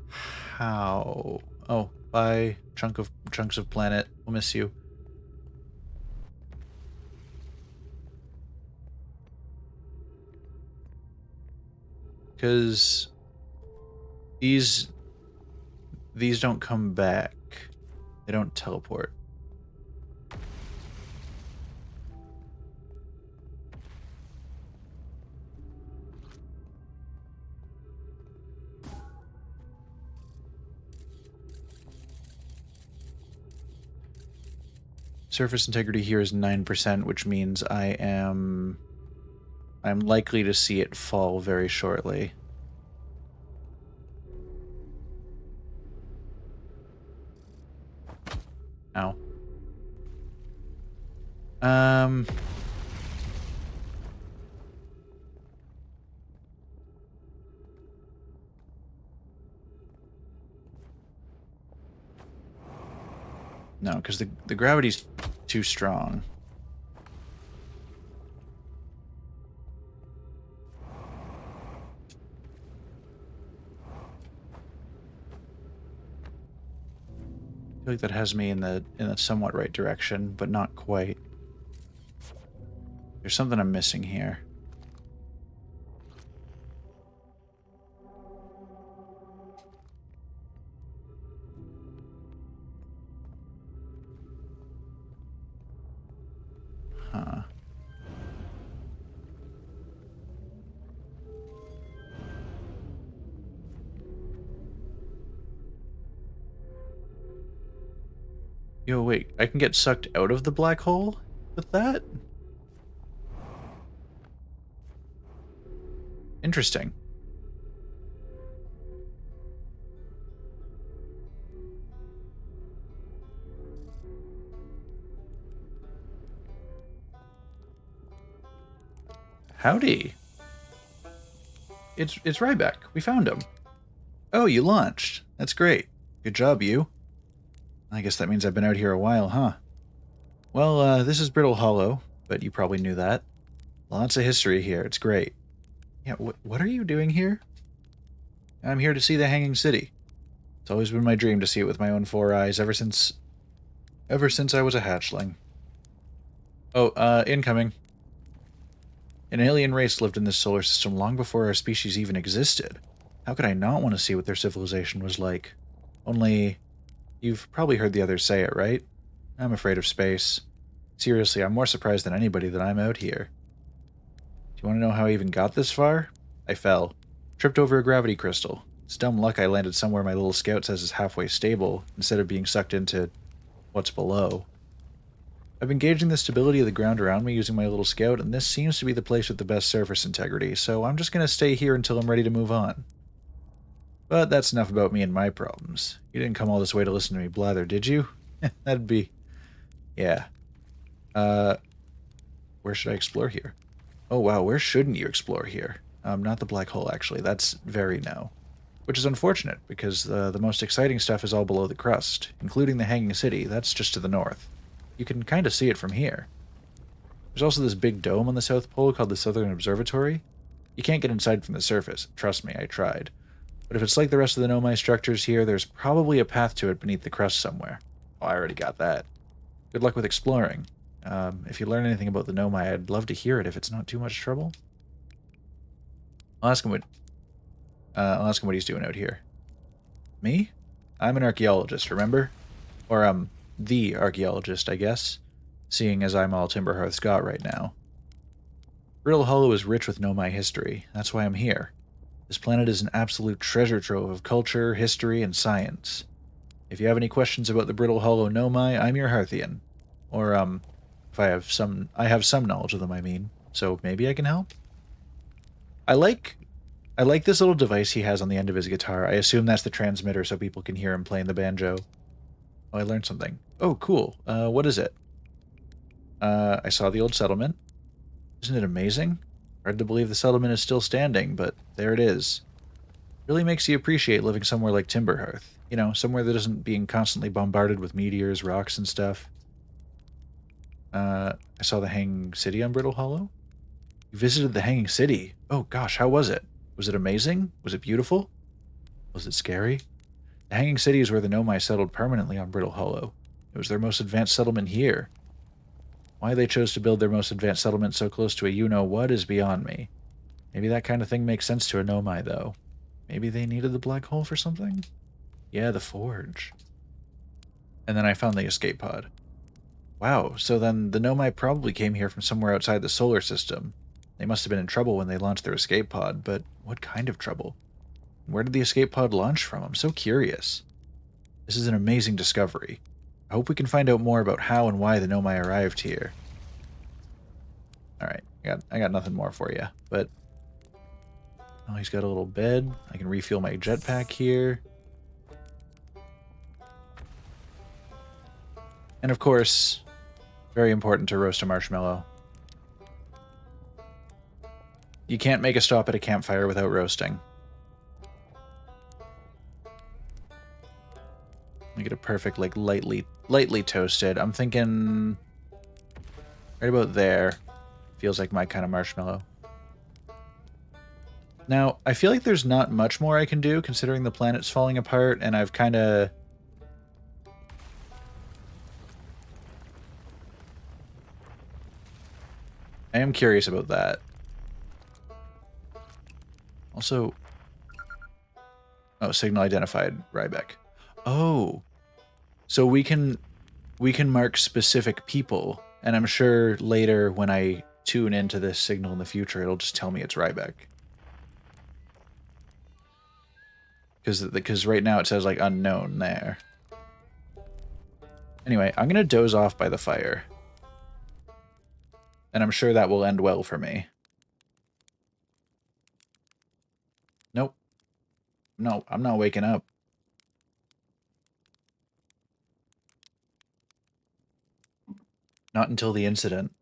How? Oh, bye, chunks of planet. We'll miss you. Because these don't come back. They don't teleport. Surface integrity here is 9%, which means I'm likely to see it fall very shortly. Ow. No, because the gravity's too strong. I feel like that has me in the somewhat right direction, but not quite. There's something I'm missing here. Huh. Yo, wait, I can get sucked out of the black hole with that? Interesting. Howdy. It's Ryback. We found him. Oh, you launched. That's great. Good job, you. I guess that means I've been out here a while, huh? Well, this is Brittle Hollow, but you probably knew that. Lots of history here. It's great. Yeah, what are you doing here? I'm here to see the Hanging City. It's always been my dream to see it with my own 4 eyes ever since I was a hatchling. Oh, incoming. An alien race lived in this solar system long before our species even existed. How could I not want to see what their civilization was like? Only, you've probably heard the others say it, right? I'm afraid of space. Seriously, I'm more surprised than anybody that I'm out here. Do you want to know how I even got this far? I fell. Tripped over a gravity crystal. It's dumb luck I landed somewhere my little scout says is halfway stable, instead of being sucked into what's below. I've been gauging the stability of the ground around me using my little scout, and this seems to be the place with the best surface integrity, so I'm just going to stay here until I'm ready to move on. But that's enough about me and my problems. You didn't come all this way to listen to me blather, did you? That'd be... yeah. Where should I explore here? Oh wow, where shouldn't you explore here? Not the black hole, actually. That's very no. Which is unfortunate, because the most exciting stuff is all below the crust, including the Hanging City. That's just to the north. You can kind of see it from here. There's also this big dome on the South Pole called the Southern Observatory. You can't get inside from the surface. Trust me, I tried. But if it's like the rest of the Nomai structures here, there's probably a path to it beneath the crust somewhere. Oh, I already got that. Good luck with exploring. If you learn anything about the Nomai, I'd love to hear it if it's not too much trouble. I'll ask him what he's doing out here. Me? I'm an archaeologist, remember? Or, the archaeologist, I guess, seeing as I'm all Timberhearth's got right now. Brittle Hollow is rich with Nomai history. That's why I'm here. This planet is an absolute treasure trove of culture, history, and science. If you have any questions about the Brittle Hollow Nomai, I'm your Hearthian. Or, if I have some knowledge of them, I mean. So maybe I can help? I like, I like this little device he has on the end of his guitar. I assume that's the transmitter so people can hear him playing the banjo. Oh, I learned something. Oh, cool. What is it? I saw the old settlement. Isn't it amazing? Hard to believe the settlement is still standing, but there it is. Really makes you appreciate living somewhere like Timberhearth. You know, somewhere that isn't being constantly bombarded with meteors, rocks, and stuff. I saw the Hanging City on Brittle Hollow. You visited the Hanging City. Oh gosh, how was it? Was it amazing? Was it beautiful? Was it scary? The Hanging City is where the Nomai settled permanently on Brittle Hollow. It was their most advanced settlement here. Why they chose to build their most advanced settlement so close to a you-know-what is beyond me. Maybe that kind of thing makes sense to a Nomai, though. Maybe they needed the black hole for something? Yeah, the forge. And then I found the escape pod. Wow, so then the Nomai probably came here from somewhere outside the solar system. They must have been in trouble when they launched their escape pod, but what kind of trouble? Where did the escape pod launch from? I'm so curious. This is an amazing discovery. I hope we can find out more about how and why the Nomai arrived here. Alright, I got nothing more for you, but... Oh, he's got a little bed. I can refuel my jetpack here. And of course, very important to roast a marshmallow. You can't make a stop at a campfire without roasting. Make it a perfect, like, lightly toasted. I'm thinking right about there. Feels like my kind of marshmallow. Now, I feel like there's not much more I can do, considering the planet's falling apart, and I've kind of... I am curious about that. Also... Oh, signal identified, Rybeck. Oh! So we can mark specific people, and I'm sure later when I tune into this signal in the future, it'll just tell me it's Rybeck. Because right now it says, like, unknown there. Anyway, I'm gonna doze off by the fire. And I'm sure that will end well for me. Nope. No, I'm not waking up. Not until the incident.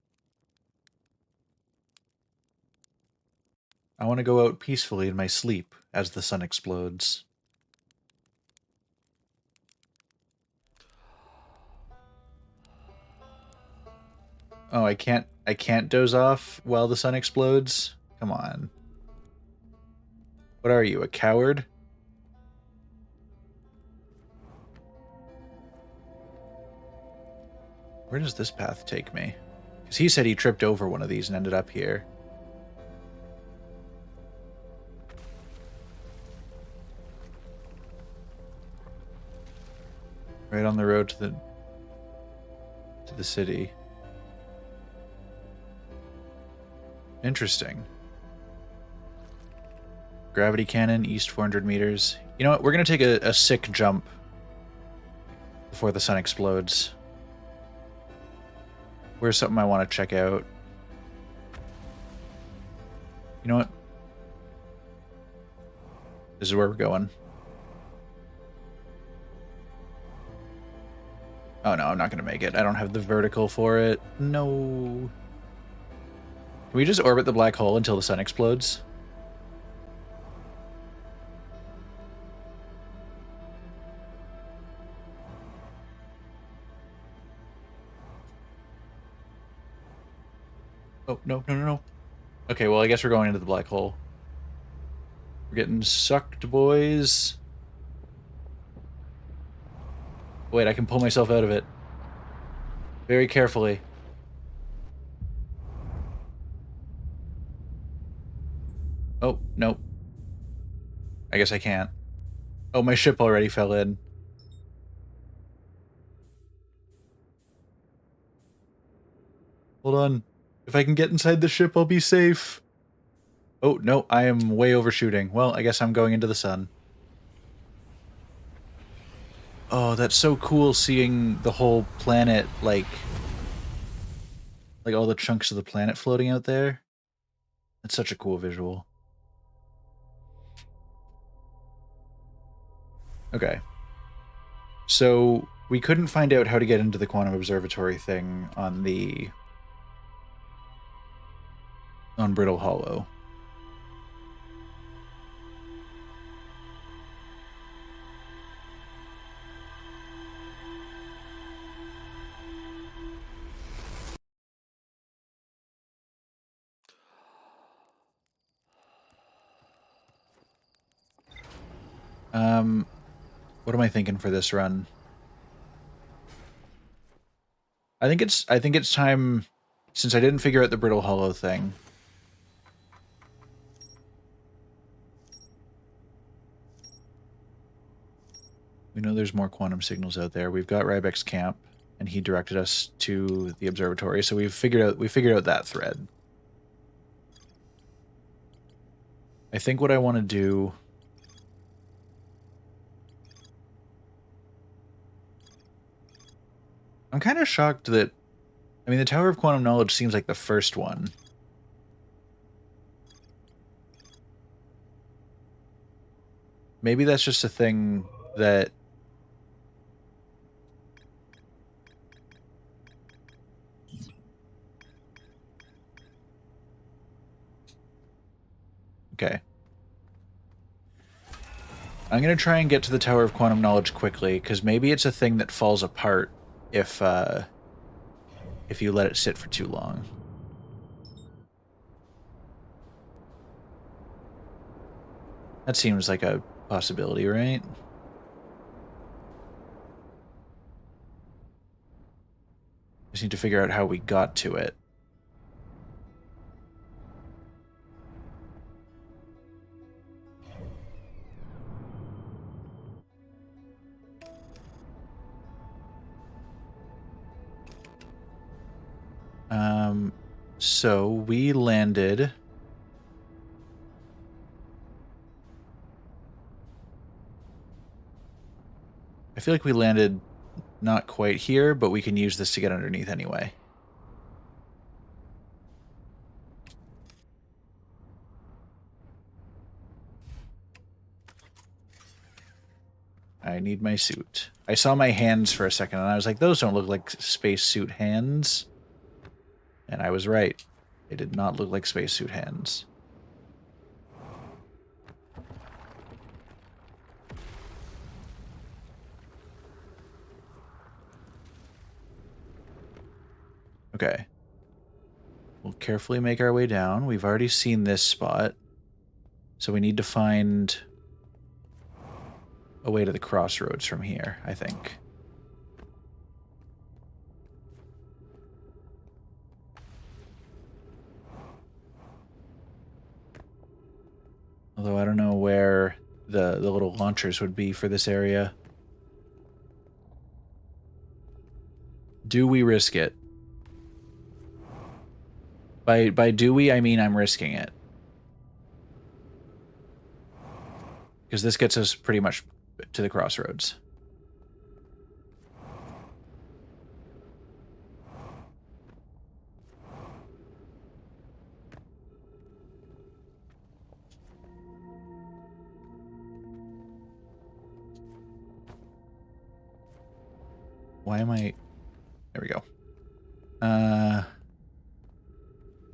I want to go out peacefully in my sleep as the sun explodes. Oh, I can't doze off while the sun explodes? Come on. What are you, a coward? Where does this path take me? Because he said he tripped over one of these and ended up here. Right on the road to the city. Interesting. Gravity cannon, east 400 meters. You know what? We're going to take a sick jump before the sun explodes. Where's something I want to check out? You know what? This is where we're going. Oh no, I'm not going to make it. I don't have the vertical for it. No. Can we just orbit the black hole until the sun explodes? Oh, no, no, no, no. Okay, well, I guess we're going into the black hole. We're getting sucked, boys. Wait, I can pull myself out of it. Very carefully. Oh, nope. I guess I can't. Oh, my ship already fell in. Hold on. If I can get inside the ship, I'll be safe. Oh, no, I am way overshooting. Well, I guess I'm going into the sun. Oh, that's so cool seeing the whole planet, like all the chunks of the planet floating out there. That's such a cool visual. Okay. So we couldn't find out how to get into the quantum observatory thing on Brittle Hollow. What am I thinking for this run? I think it's time, since I didn't figure out the Brittle Hollow thing. We know there's more quantum signals out there. We've got Rybek's camp, and he directed us to the observatory, so we figured out that thread. I think what I want to do, I'm kind of shocked that, I mean, the Tower of Quantum Knowledge seems like the first one. Maybe that's just a thing that... Okay. I'm going to try and get to the Tower of Quantum Knowledge quickly, because maybe it's a thing that falls apart if you let it sit for too long. That seems like a possibility, right? Just need to figure out how we got to it. So we landed... I feel like we landed not quite here, but we can use this to get underneath anyway. I need my suit. I saw my hands for a second, and I was like, those don't look like spacesuit hands. And I was right. They did not look like spacesuit hands. Okay. We'll carefully make our way down. We've already seen this spot. So we need to find a way to the crossroads from here, I think. Although I don't know where the little launchers would be for this area. Do we risk it? By do we, I mean I'm risking it. Because this gets us pretty much to the crossroads. Why am I... There we go.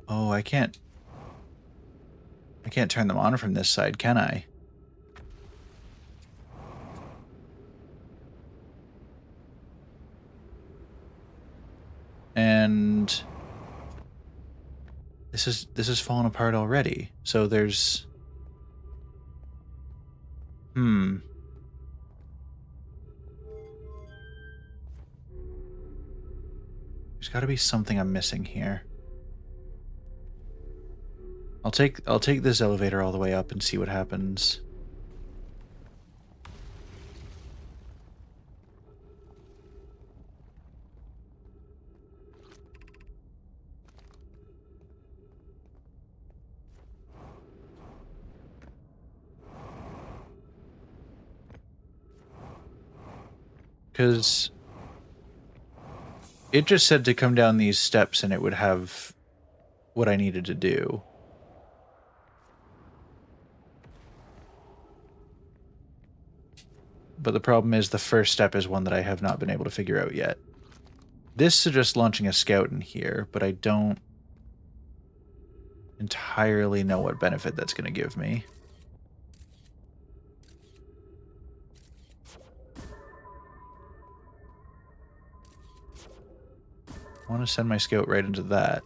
Oh, I can't turn them on from this side, can I? And this is falling apart already. So there's... There's got to be something I'm missing here. I'll take this elevator all the way up and see what happens. Because it just said to come down these steps and it would have what I needed to do. But the problem is the first step is one that I have not been able to figure out yet. This suggests launching a scout in here, but I don't entirely know what benefit that's going to give me. I want to send my scout right into that.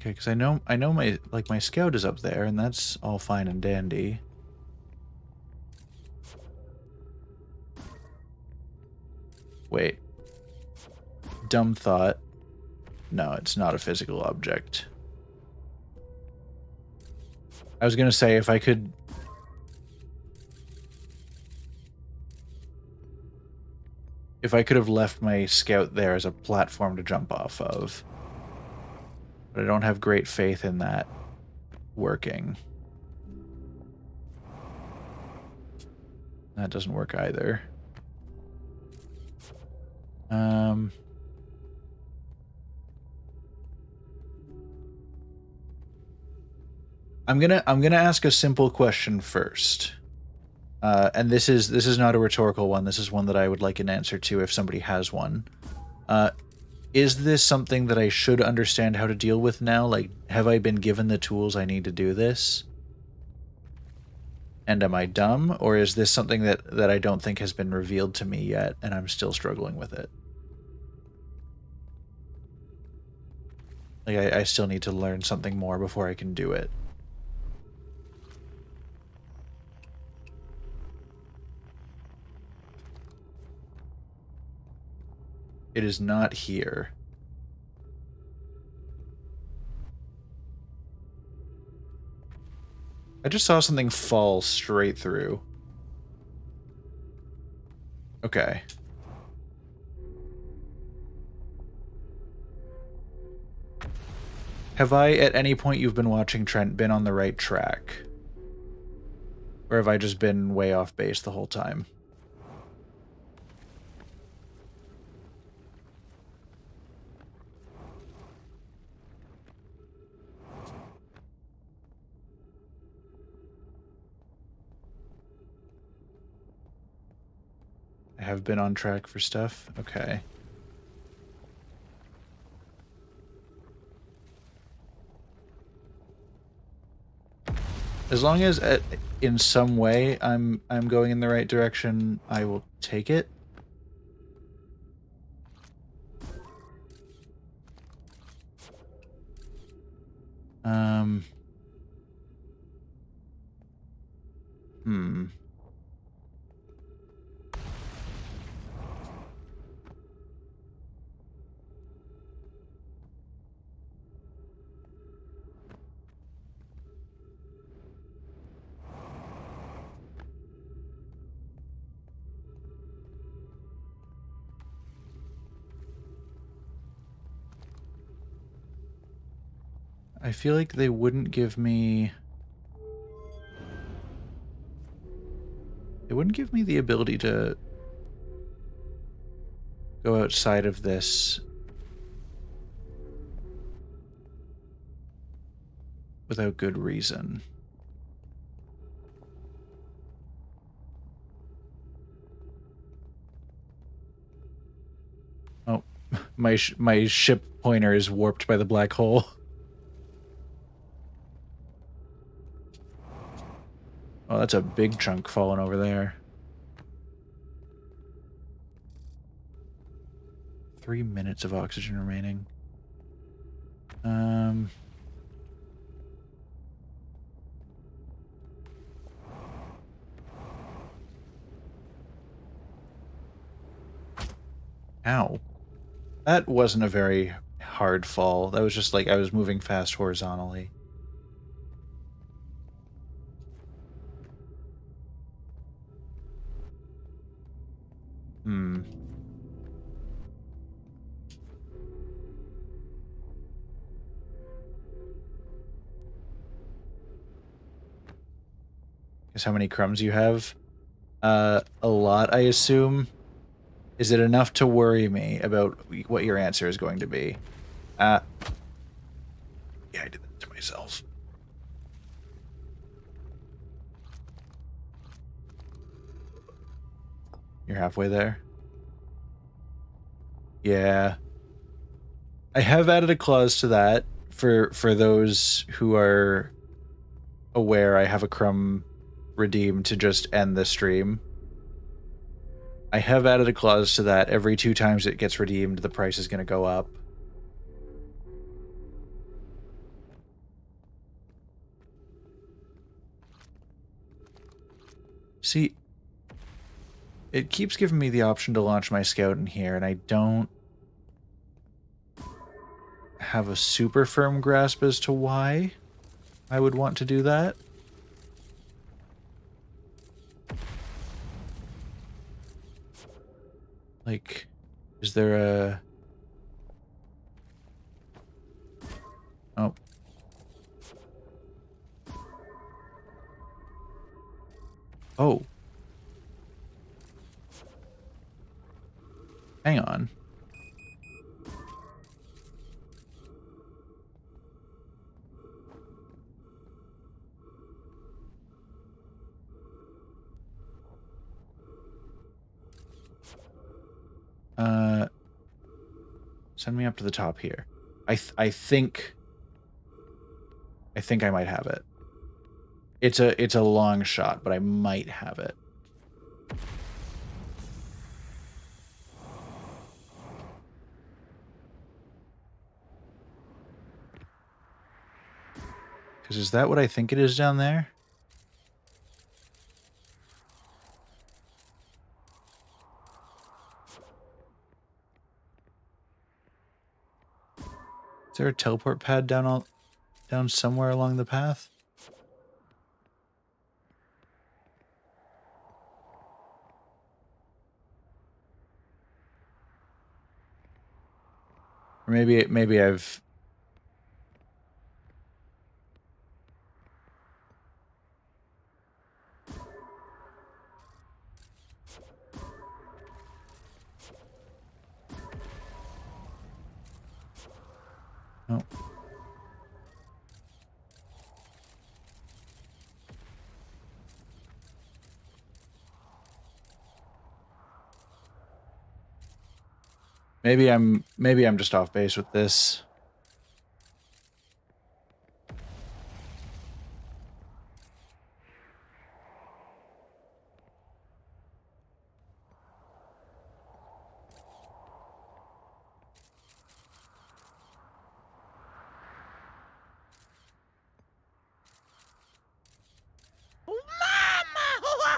Okay, because I know my scout is up there, and that's all fine and dandy. Wait. Dumb thought. No, it's not a physical object. I was gonna say if I could have left my scout there as a platform to jump off of. But I don't have great faith in that working. That doesn't work either. I'm gonna ask a simple question first. And this is not a rhetorical one. This is one that I would like an answer to if somebody has one. Is this something that I should understand how to deal with now? Like, have I been given the tools I need to do this? And am I dumb? Or is this something that I don't think has been revealed to me yet, and I'm still struggling with it? Like, I still need to learn something more before I can do it. It is not here. I just saw something fall straight through. Okay. Have I, at any point you've been watching Trent, been on the right track? Or have I just been way off base the whole time? I have been on track for stuff? Okay. As long as in some way I'm going in the right direction, I will take it. Hmm. I feel like they wouldn't give me... They wouldn't give me the ability to go outside of this without good reason. Oh, my ship pointer is warped by the black hole. Oh, that's a big chunk falling over there. 3 minutes of oxygen remaining. Ow. That wasn't a very hard fall. That was just like I was moving fast horizontally. Hmm. Guess how many crumbs you have? A lot, I assume. Is it enough to worry me about what your answer is going to be? Yeah, I did that to myself. You're halfway there? Yeah. I have added a clause to that for those who are aware I have a crumb redeemed to just end the stream. I have added a clause to that. Every 2 times it gets redeemed, the price is going to go up. See, it keeps giving me the option to launch my scout in here, and I don't have a super firm grasp as to why I would want to do that. Like, is there a... Oh. Oh. Hang on. Send me up to the top here. I think I might have it. It's a long shot, but I might have it. Because is that what I think it is down there? Is there a teleport pad down somewhere along the path? Or maybe I've... Oh. Maybe I'm just off base with this.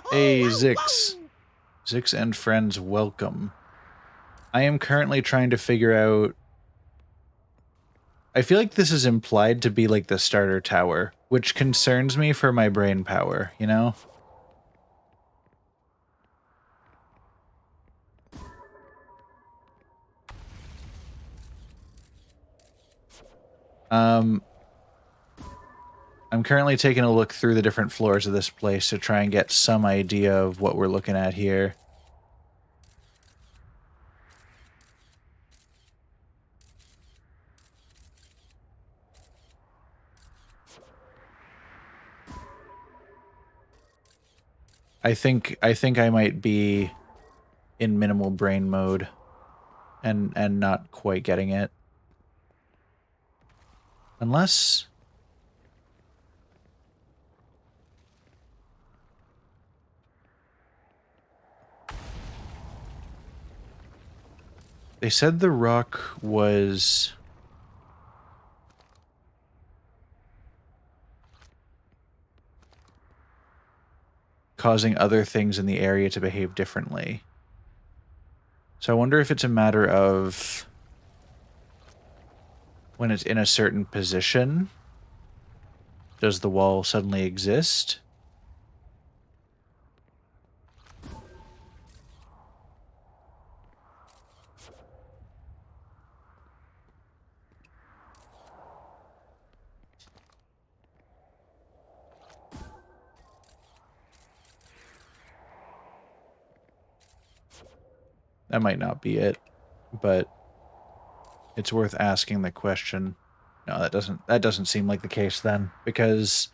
Hey, Zix. Zix and friends, welcome. I am currently trying to figure out... I feel like this is implied to be like the starter tower, which concerns me for my brain power, you know? I'm currently taking a look through the different floors of this place to try and get some idea of what we're looking at here. I think I might be in minimal brain mode and not quite getting it. Unless... They said the rock was... causing other things in the area to behave differently. So I wonder if it's a matter of... when it's in a certain position, does the wall suddenly exist? That might not be it, but it's worth asking the question. No, that doesn't seem like the case then, because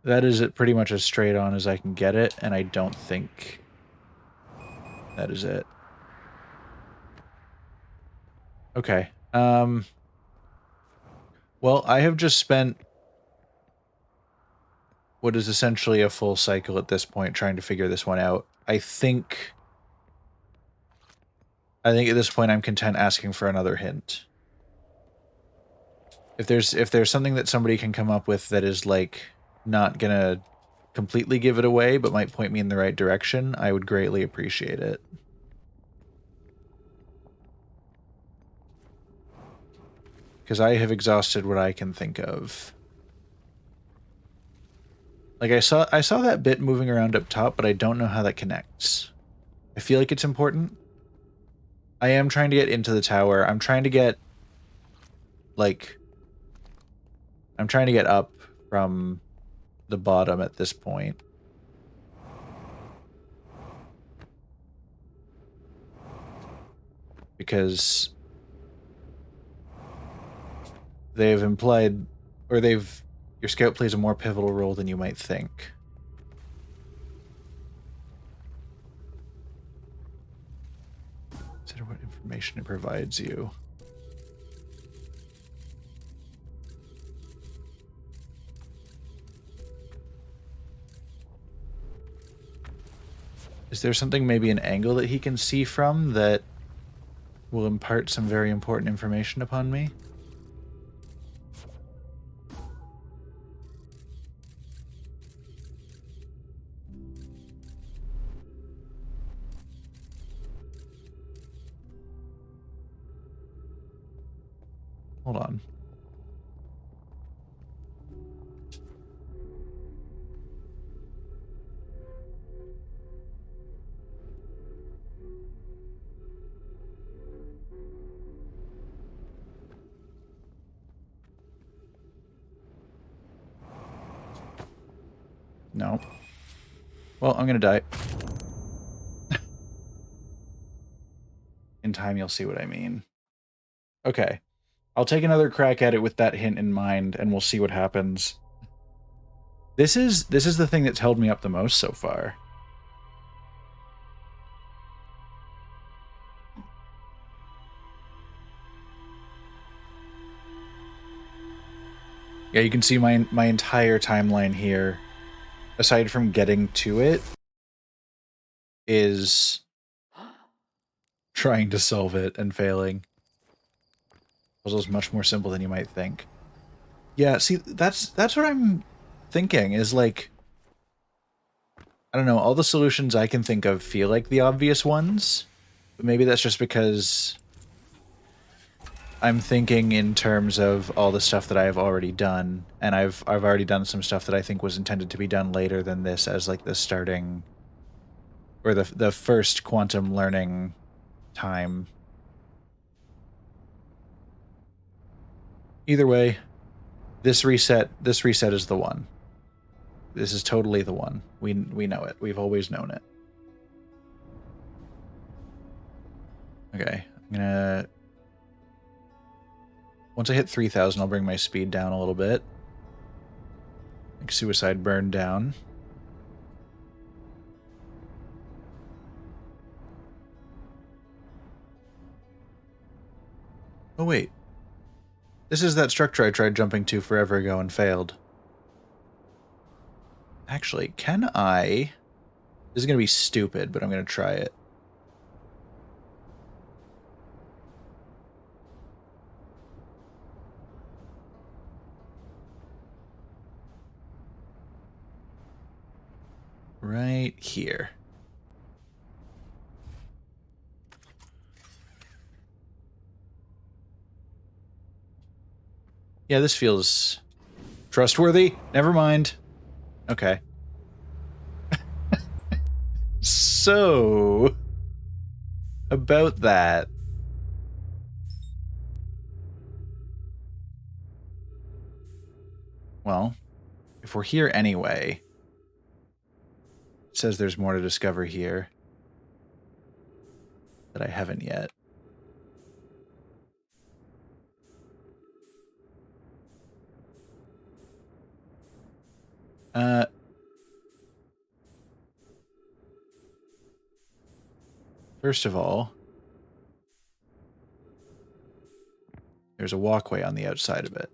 that is it pretty much as straight on as I can get it, and I don't think that is it. Okay. Well, I have just spent what is essentially a full cycle at this point trying to figure this one out. I think at this point I'm content asking for another hint. If there's something that somebody can come up with that is like not gonna completely give it away but might point me in the right direction, I would greatly appreciate it. Because I have exhausted what I can think of. Like I saw that bit moving around up top, but I don't know how that connects. I feel like it's important. I am trying to get into the tower. I'm trying to get up from the bottom at this point. Because they've implied, or your scout plays a more pivotal role than you might think. Consider what information it provides you. Is there something, maybe an angle that he can see from that will impart some very important information upon me? Hold on. No. Well, I'm gonna die. In time, you'll see what I mean. Okay. I'll take another crack at it with that hint in mind, and we'll see what happens. This is the thing that's held me up the most so far. Yeah, you can see my entire timeline here, aside from getting to it, is trying to solve it and failing. Puzzle's much more simple than you might think. Yeah, see, that's what I'm thinking, is like, I don't know, all the solutions I can think of feel like the obvious ones, but maybe that's just because I'm thinking in terms of all the stuff that I have already done, and I've already done some stuff that I think was intended to be done later than this as like the starting, or the first quantum learning time. Either way, this reset is the one. This is totally the one. We know it. We've always known it. Okay, I'm gonna... Once I hit 3,000, I'll bring my speed down a little bit. Make suicide burn down. Oh wait. This is that structure I tried jumping to forever ago and failed. Actually, can I... This is gonna be stupid, but I'm gonna try it. Right here. Yeah, this feels trustworthy. Never mind. Okay. So, about that. Well, if we're here anyway, it says there's more to discover here that I haven't yet. First of all, there's a walkway on the outside of it.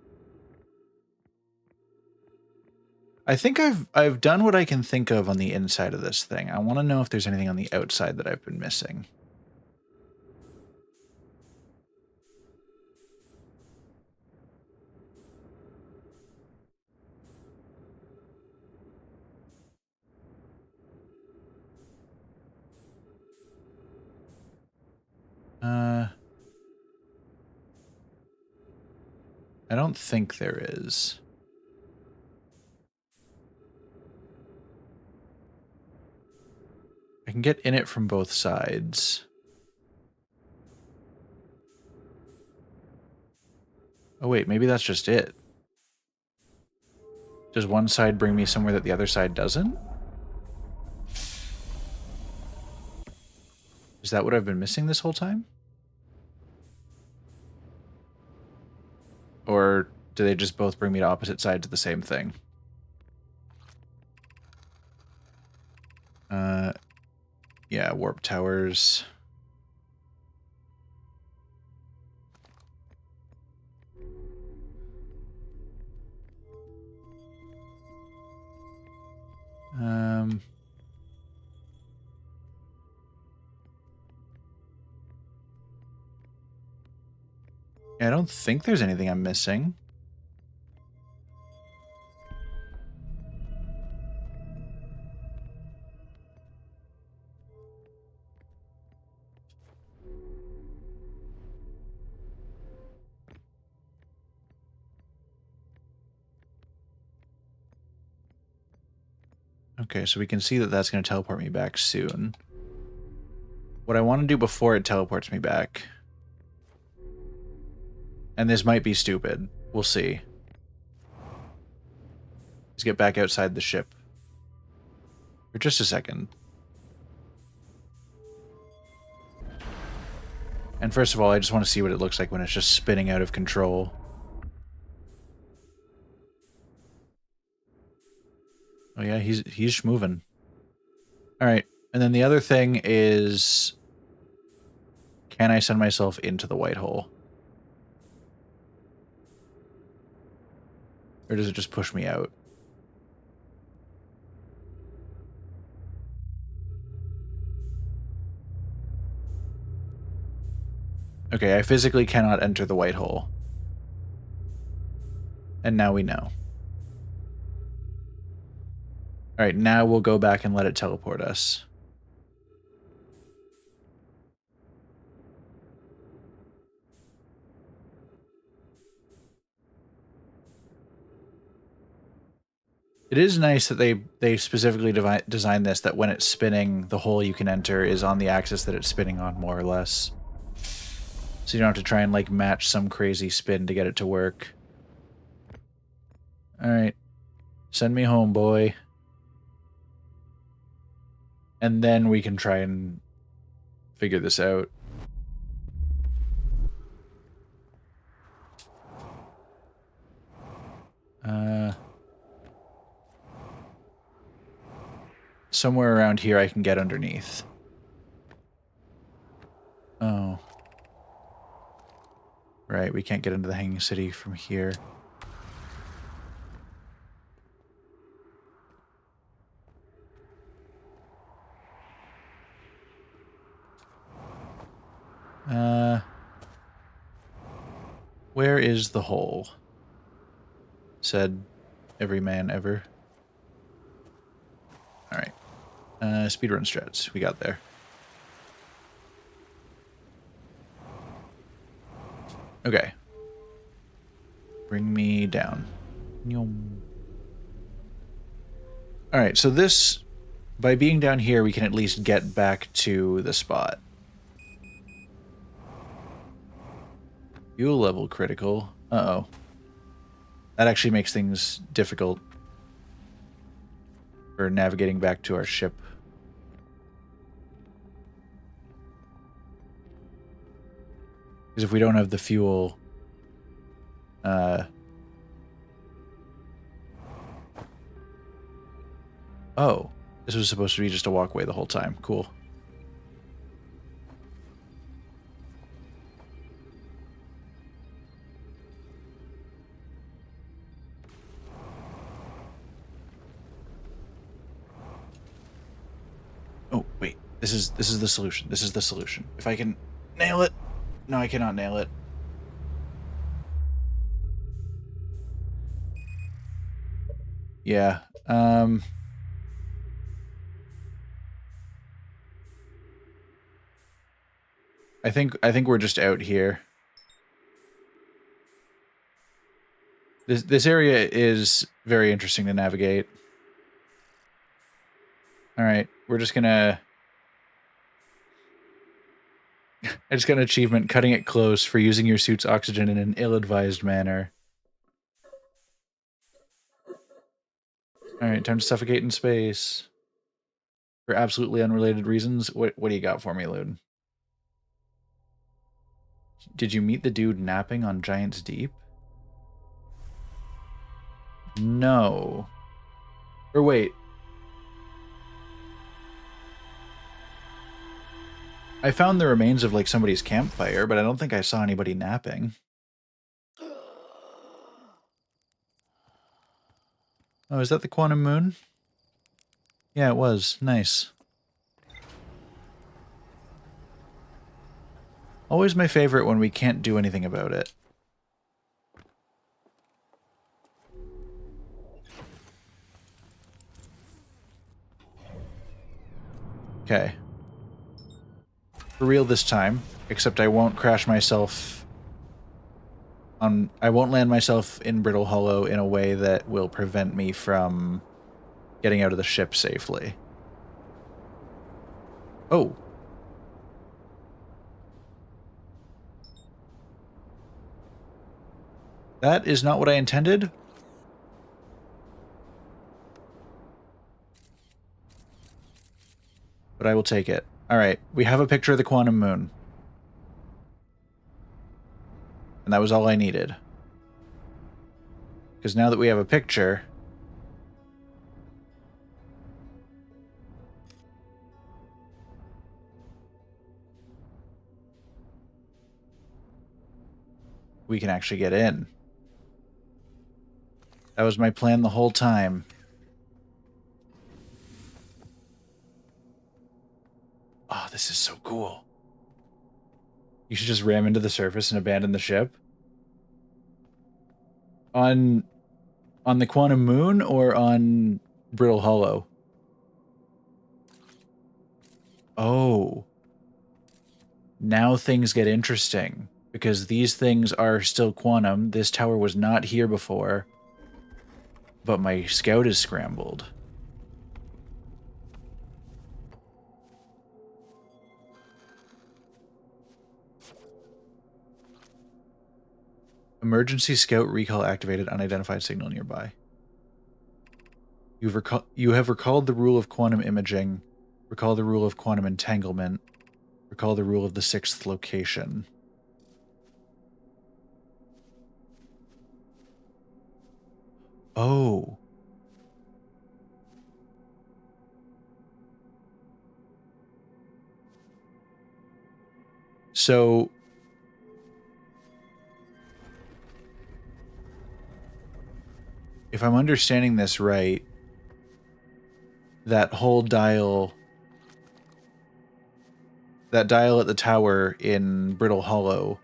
I think I've done what I can think of on the inside of this thing. I want to know if there's anything on the outside that I've been missing. I don't think there is. I can get in it from both sides. Oh wait, maybe that's just it. Does one side bring me somewhere that the other side doesn't? Is that what I've been missing this whole time? Or do they just both bring me to opposite sides of the same thing? Yeah, warp towers. I don't think there's anything I'm missing. Okay, so we can see that that's going to teleport me back soon. What I want to do before it teleports me back, and this might be stupid, we'll see, is get back outside the ship. For just a second. And first of all, I just want to see what it looks like when it's just spinning out of control. Oh yeah, he's moving. All right, and then the other thing is, can I send myself into the white hole? Or does it just push me out? Okay, I physically cannot enter the white hole. And now we know. Alright, now we'll go back and let it teleport us. It is nice that they specifically designed this, that when it's spinning, the hole you can enter is on the axis that it's spinning on, more or less. So you don't have to try and, like, match some crazy spin to get it to work. Alright. Send me home, boy. And then we can try and figure this out. Somewhere around here I can get underneath. Oh. Right, we can't get into the Hanging City from here. Where is the hole? Said every man ever. Alright. Speedrun strats. We got there. Okay. Bring me down. Yum. All right, so this, by being down here, we can at least get back to the spot. Fuel level critical. Uh-oh. That actually makes things difficult for navigating back to our ship. Because if we don't have the fuel... Oh. This was supposed to be just a walkway the whole time. Cool. Oh, wait. This is the solution. This is the solution. If I can nail it. No, I cannot nail it. Yeah. I think we're just out here. This area is very interesting to navigate. All right, we're just gonna... I just got an achievement, cutting it close for using your suit's oxygen in an ill-advised manner. All right, time to suffocate in space. For absolutely unrelated reasons. What do you got for me, Lune? Did you meet the dude napping on Giant's Deep? No. Or wait. I found the remains of, like, somebody's campfire, but I don't think I saw anybody napping. Oh, is that the quantum moon? Yeah, it was. Nice. Always my favorite when we can't do anything about it. Okay. For real this time, except I won't crash myself on... I won't land myself in Brittle Hollow in a way that will prevent me from getting out of the ship safely. Oh. That is not what I intended. But I will take it. Alright, we have a picture of the quantum moon. And that was all I needed. Because now that we have a picture... we can actually get in. That was my plan the whole time. Oh, this is so cool. You should just ram into the surface and abandon the ship? On the quantum moon or on Brittle Hollow? Oh. Now things get interesting. Because these things are still quantum. This tower was not here before. But my scout is scrambled. Emergency scout recall activated, unidentified signal nearby. You have recalled the rule of quantum imaging. Recall the rule of quantum entanglement. Recall the rule of the sixth location. Oh. So... if I'm understanding this right, that whole dial... that dial at the tower in Brittle Hollow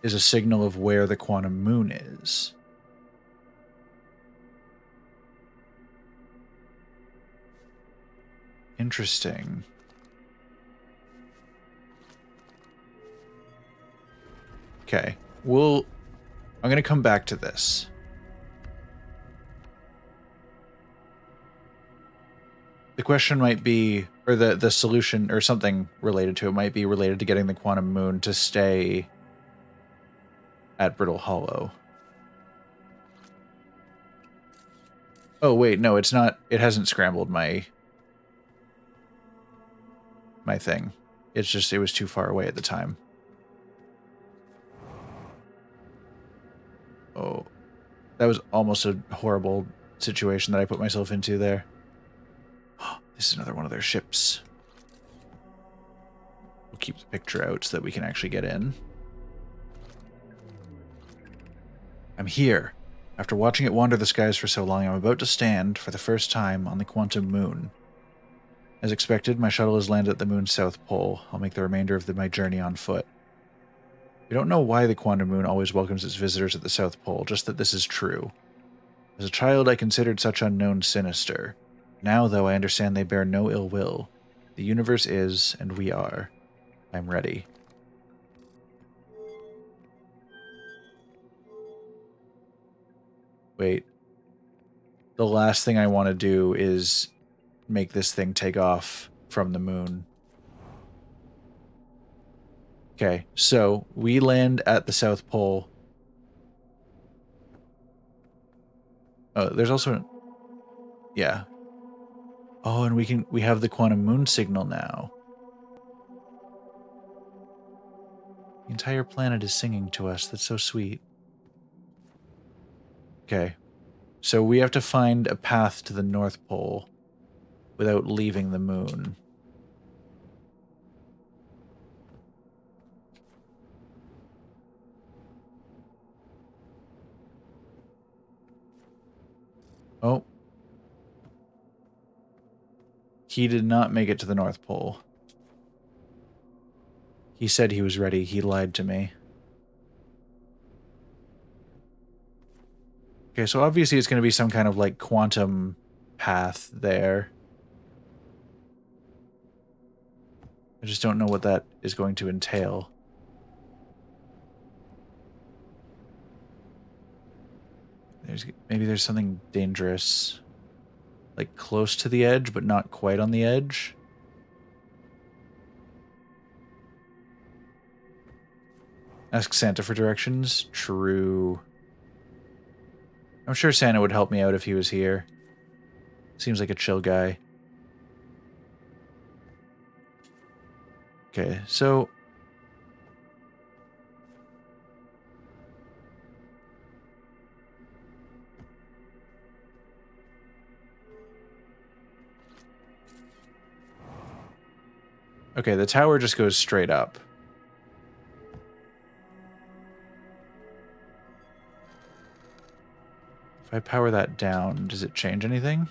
is a signal of where the quantum moon is. Interesting. Okay. I'm going to come back to this. The question might be, or the solution, or something related to it might be related to getting the quantum moon to stay at Brittle Hollow. Oh, wait, no, it's not. It hasn't scrambled my thing. It's just, it was too far away at the time. Oh, that was almost a horrible situation that I put myself into there. This is another one of their ships. We'll keep the picture out so that we can actually get in. I'm here. After watching it wander the skies for so long, I'm about to stand, for the first time, on the quantum moon. As expected, my shuttle has landed at the moon's south pole. I'll make the remainder of my journey on foot. We don't know why the quantum moon always welcomes its visitors at the south pole, just that this is true. As a child, I considered such unknowns sinister. Now, though, I understand they bear no ill will. The universe is, and we are. I'm ready. Wait. The last thing I want to do is make this thing take off from the moon. Okay, so we land at the South Pole. Oh, there's also... Yeah. Oh, and we have the quantum moon signal now. The entire planet is singing to us. That's so sweet. Okay. So we have to find a path to the North Pole without leaving the moon. Oh. He did not make it to the North Pole. He said he was ready. He lied to me. Okay, so obviously it's going to be some kind of, like, quantum path there. I just don't know what that is going to entail. Maybe there's something dangerous. Like, close to the edge, but not quite on the edge. Ask Santa for directions. True. I'm sure Santa would help me out if he was here. Seems like a chill guy. Okay, so... Okay, the tower just goes straight up. If I power that down, does it change anything?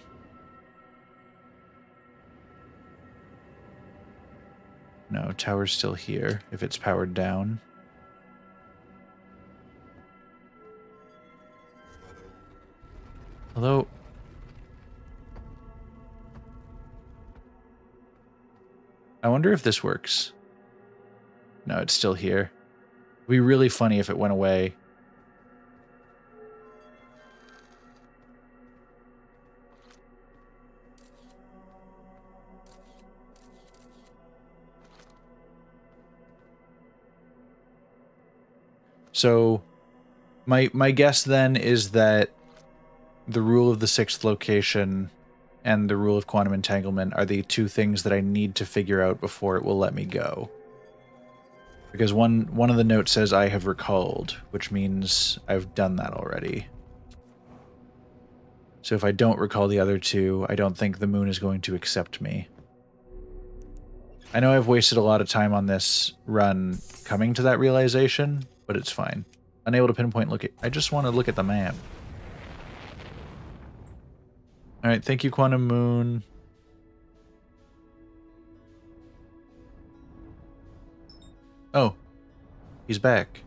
No, tower's still here, if it's powered down. Although... I wonder if this works. No, it's still here. It'd be really funny if it went away. So, my guess then is that the rule of the sixth location and the rule of quantum entanglement are the two things that I need to figure out before it will let me go. Because one of the notes says I have recalled, which means I've done that already. So if I don't recall the other two, I don't think the moon is going to accept me. I know I've wasted a lot of time on this run coming to that realization, but it's fine. Unable to pinpoint I just want to look at the map. Alright, thank you, Quantum Moon. Oh, he's back.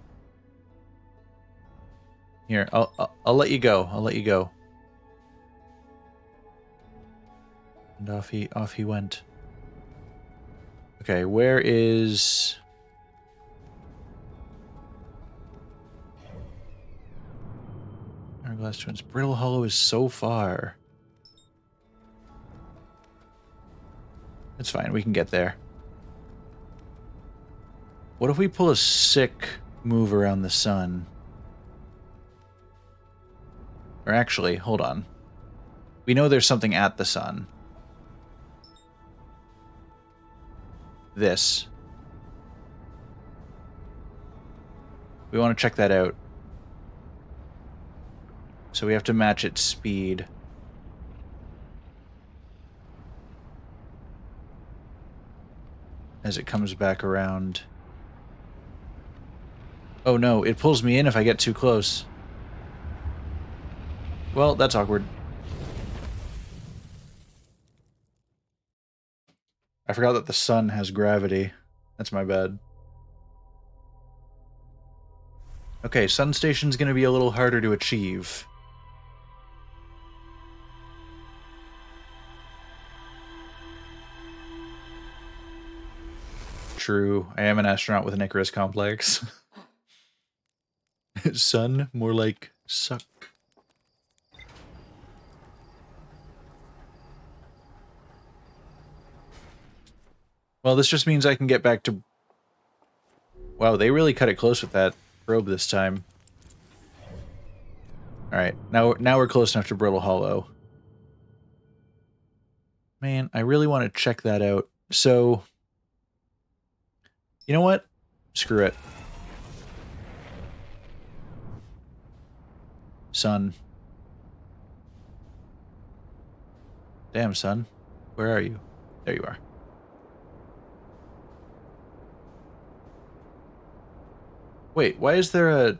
Here, I'll let you go. I'll let you go. And off he went. Okay, where is... Blast Twins. Brittle Hollow is so far. It's fine, we can get there. What if we pull a sick move around the sun? Or actually, hold on. We know there's something at the sun. This. We want to check that out. So we have to match its speed. As it comes back around. Oh no, it pulls me in if I get too close. Well, that's awkward. I forgot that the sun has gravity. That's my bad. Okay, sun station's gonna be a little harder to achieve. True, I am an astronaut with an Icarus complex. Sun, more like suck. Well, this just means I can get back to... Wow, they really cut it close with that probe this time. Alright, now we're close enough to Brittle Hollow. Man, I really want to check that out. So... You know what? Screw it. Sun. Damn, sun. Where are you? There you are. Wait, why is there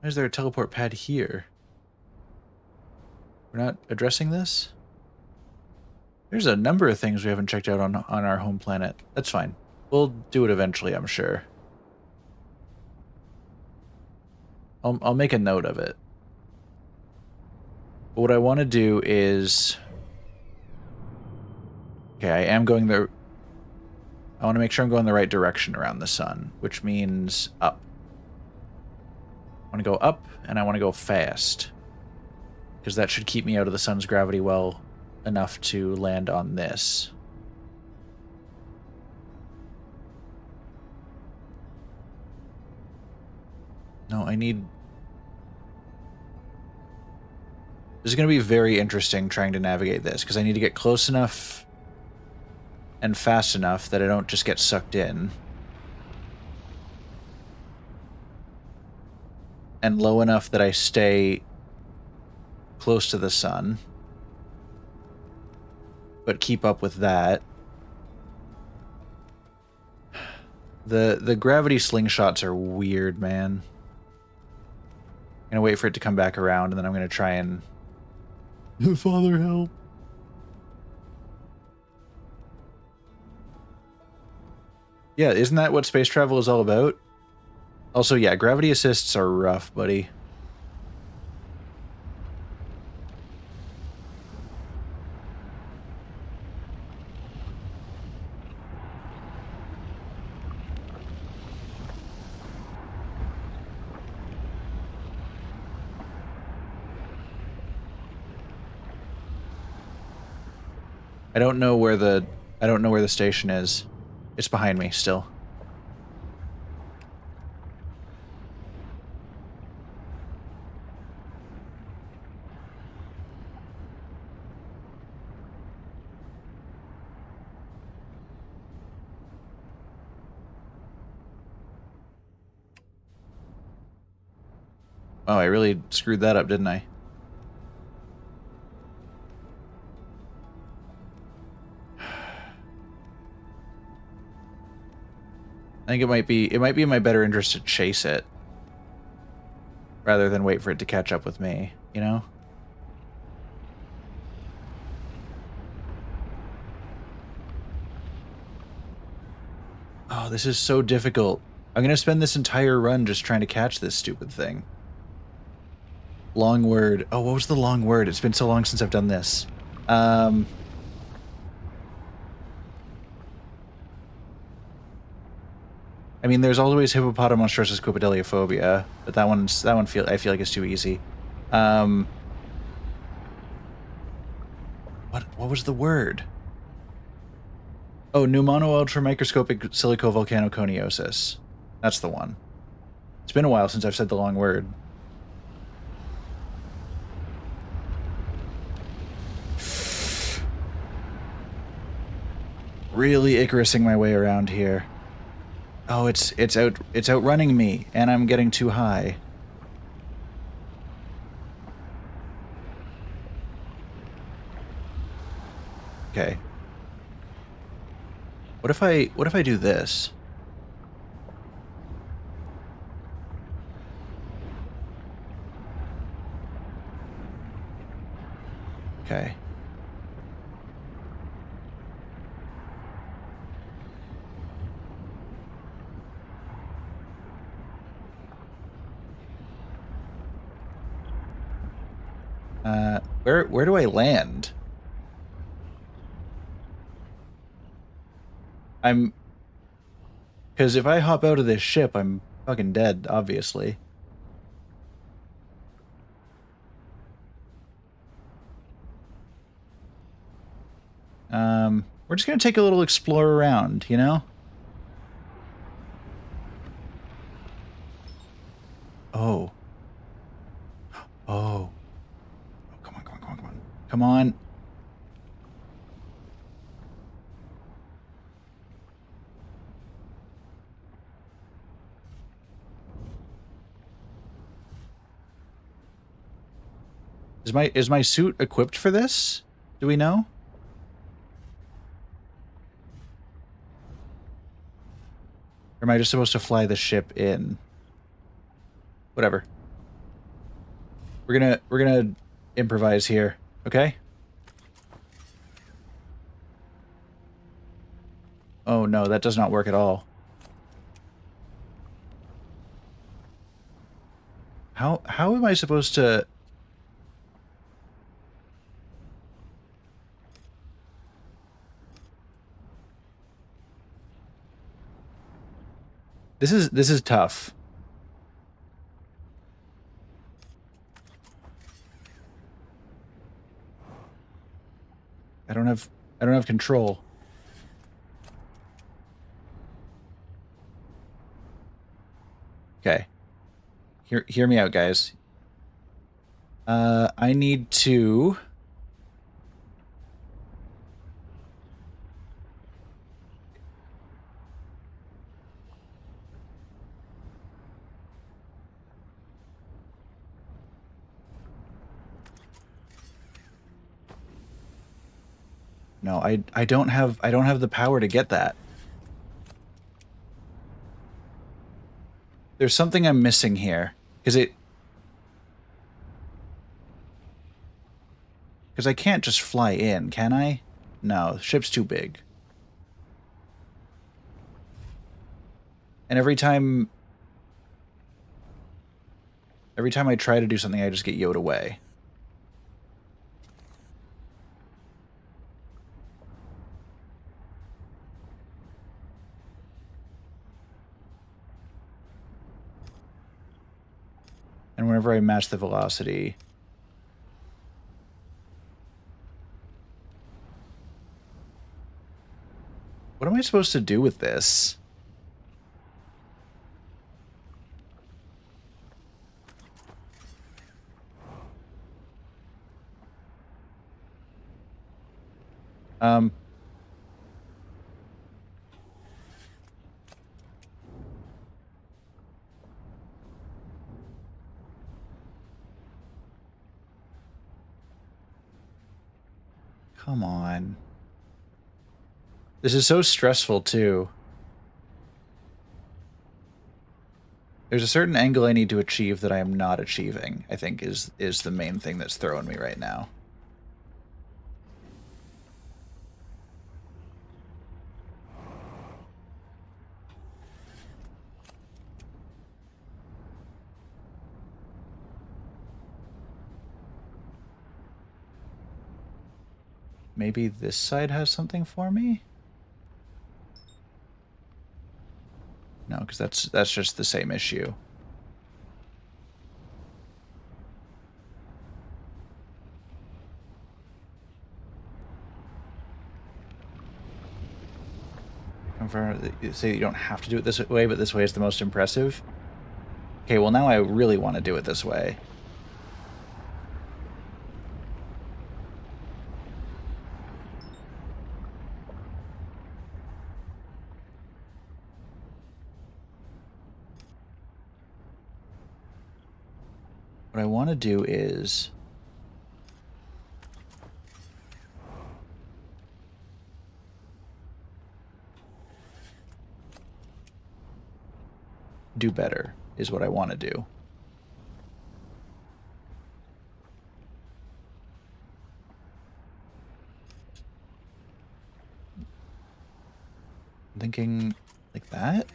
a teleport pad here? We're not addressing this? There's a number of things we haven't checked out on our home planet. That's fine. We'll do it eventually, I'm sure. I'll make a note of it. But what I want to do is... Okay, I am going the... I want to make sure I'm going the right direction around the sun, which means up. I want to go up, and I want to go fast. Because that should keep me out of the sun's gravity well enough to land on this. No, I need... This is going to be very interesting trying to navigate this, because I need to get close enough and fast enough that I don't just get sucked in. And low enough that I stay close to the sun. But keep up with that. The gravity slingshots are weird, man. I'm gonna wait for it to come back around, and then I'm gonna try and... Father, help. Yeah, isn't that what space travel is all about? Also, yeah, gravity assists are rough, buddy. I don't know where the station is. It's behind me still. Oh, I really screwed that up, didn't I? I think it might be in my better interest to chase it rather than wait for it to catch up with me, you know? Oh, this is so difficult. I'm gonna spend this entire run just trying to catch this stupid thing. Long word. Oh, what was the long word? It's been so long since I've done this. I mean, there's always Hippopotamonstrosis Copedeliophobia, but that one I feel like it's too easy. What was the word? Oh, pneumono-ultramicroscopic silicovolcanoconiosis. That's the one. It's been a while since I've said the long word. Really Icarusing my way around here. Oh, it's outrunning me, and I'm getting too high. Okay. What if I do this? Okay. Where do I land? Because if I hop out of this ship, I'm fucking dead, obviously. We're just gonna take a little explore around, you know? Oh. Oh. Oh, come on, come on, come on, come on. Come on. Is my suit equipped for this? Do we know? Or am I just supposed to fly the ship in? Whatever. We're gonna improvise here, okay? Oh no, that does not work at all. How am I supposed to... This is tough. I don't have control. Okay. Hear me out, guys. I need to... No, I don't have the power to get that. There's something I'm missing here. Because I can't just fly in, can I? No, the ship's too big. And every time I try to do something, I just get yoed away. And whenever I match the velocity... What am I supposed to do with this? Um... Come on. This is so stressful, too. There's a certain angle I need to achieve that I am not achieving, I think, is the main thing that's throwing me right now. Maybe this side has something for me? No, because that's just the same issue. Say you don't have to do it this way, but this way is the most impressive. Okay, well now I really want to do it this way. What I want to do is do better, is what I want to do. I'm thinking like that.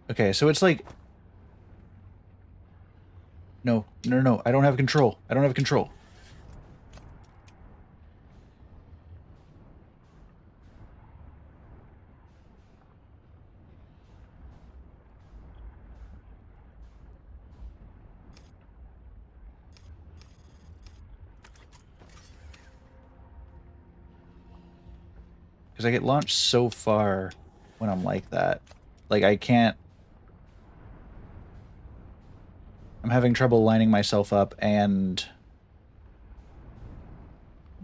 Okay, so it's like... No, no, no, I don't have control. I don't have control. Because I get launched so far when I'm like that. Like, I can't... I'm having trouble lining myself up and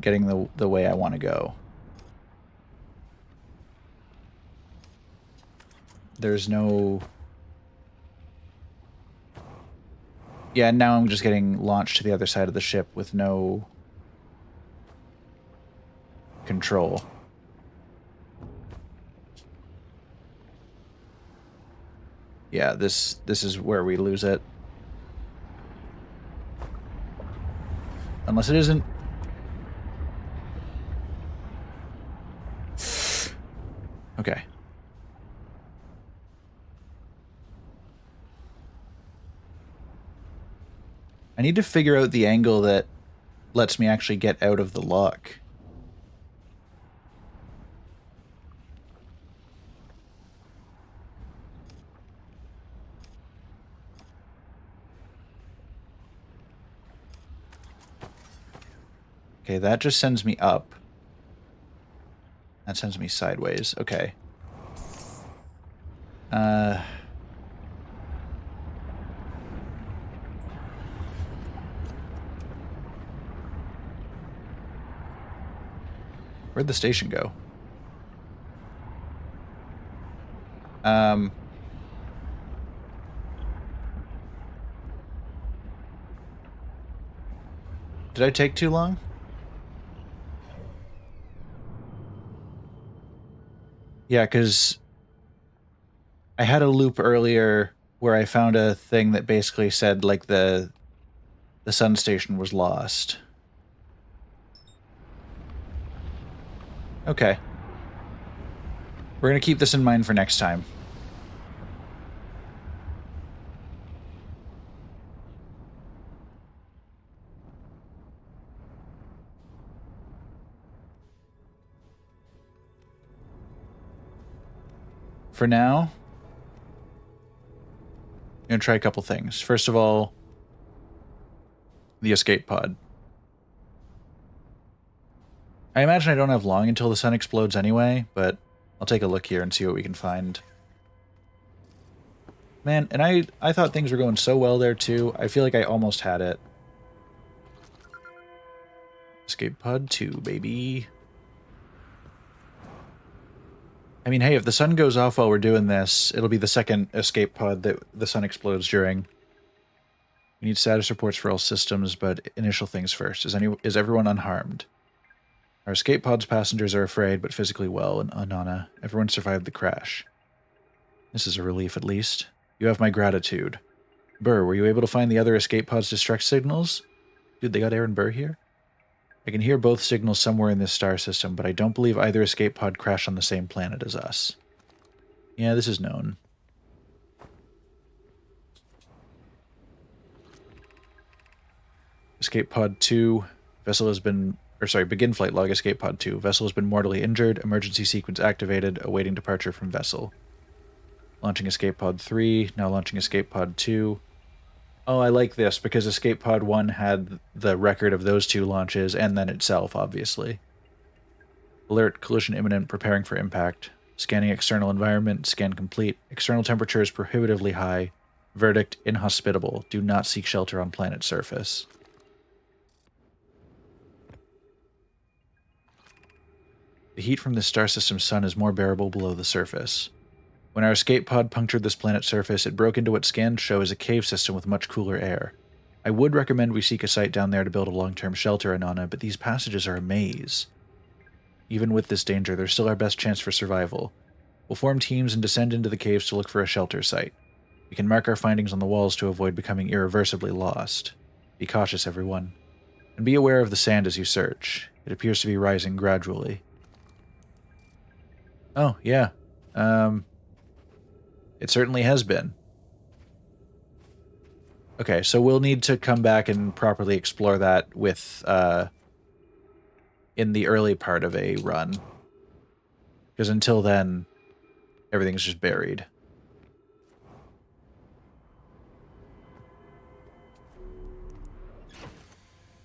getting the way I want to go. There's no... Yeah, now I'm just getting launched to the other side of the ship with no control. Yeah, this is where we lose it. Unless it isn't. Okay. I need to figure out the angle that lets me actually get out of the lock. Okay, that just sends me up. That sends me sideways. Okay. Where'd the station go? Did I take too long? Yeah, because I had a loop earlier where I found a thing that basically said, like, the sun station was lost. Okay. We're gonna keep this in mind for next time. For now, I'm gonna try a couple things. First of all, the escape pod. I imagine I don't have long until the sun explodes anyway, but I'll take a look here and see what we can find. Man, and I thought things were going so well there too. I feel like I almost had it. Escape pod 2, baby. I mean, hey, if the sun goes off while we're doing this, it'll be the second escape pod that the sun explodes during. We need status reports for all systems, but initial things first. Is everyone unharmed? Our escape pod's passengers are afraid, but physically well, and Anana. Everyone survived the crash. This is a relief, at least. You have my gratitude. Burr, were you able to find the other escape pod's distress signals? Dude, they got Aaron Burr here? I can hear both signals somewhere in this star system, but I don't believe either escape pod crashed on the same planet as us. Yeah, this is known. Escape pod 2. Vessel has been Begin flight log, escape pod 2. Vessel has been mortally injured. Emergency sequence activated. Awaiting departure from vessel. Launching escape pod 3. Now launching escape pod 2. Oh, I like this because escape pod 1 had the record of those 2 launches and then itself, obviously. Alert, collision imminent, preparing for impact. Scanning external environment, scan complete. External temperature is prohibitively high. Verdict, inhospitable. Do not seek shelter on planet surface. The heat from this star system's sun is more bearable below the surface. When our escape pod punctured this planet's surface, it broke into what scans show as a cave system with much cooler air. I would recommend we seek a site down there to build a long-term shelter, Anana, but these passages are a maze. Even with this danger, they're still our best chance for survival. We'll form teams and descend into the caves to look for a shelter site. We can mark our findings on the walls to avoid becoming irreversibly lost. Be cautious, everyone. And be aware of the sand as you search. It appears to be rising gradually. Oh, yeah. It certainly has been. Okay, so we'll need to come back and properly explore that with, in the early part of a run. Because until then, everything's just buried.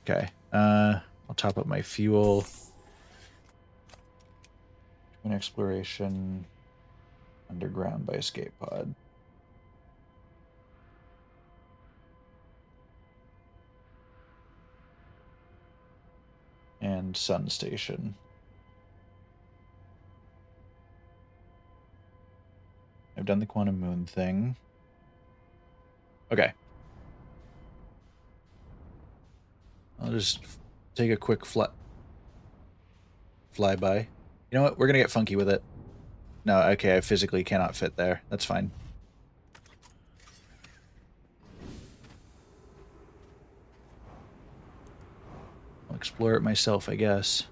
Okay, I'll top up my fuel. Twin exploration. Underground by escape pod. And sun station. I've done the quantum moon thing. Okay. I'll just take a quick flyby. You know what? We're gonna get funky with it. No, okay, I physically cannot fit there. That's fine. I'll explore it myself, I guess.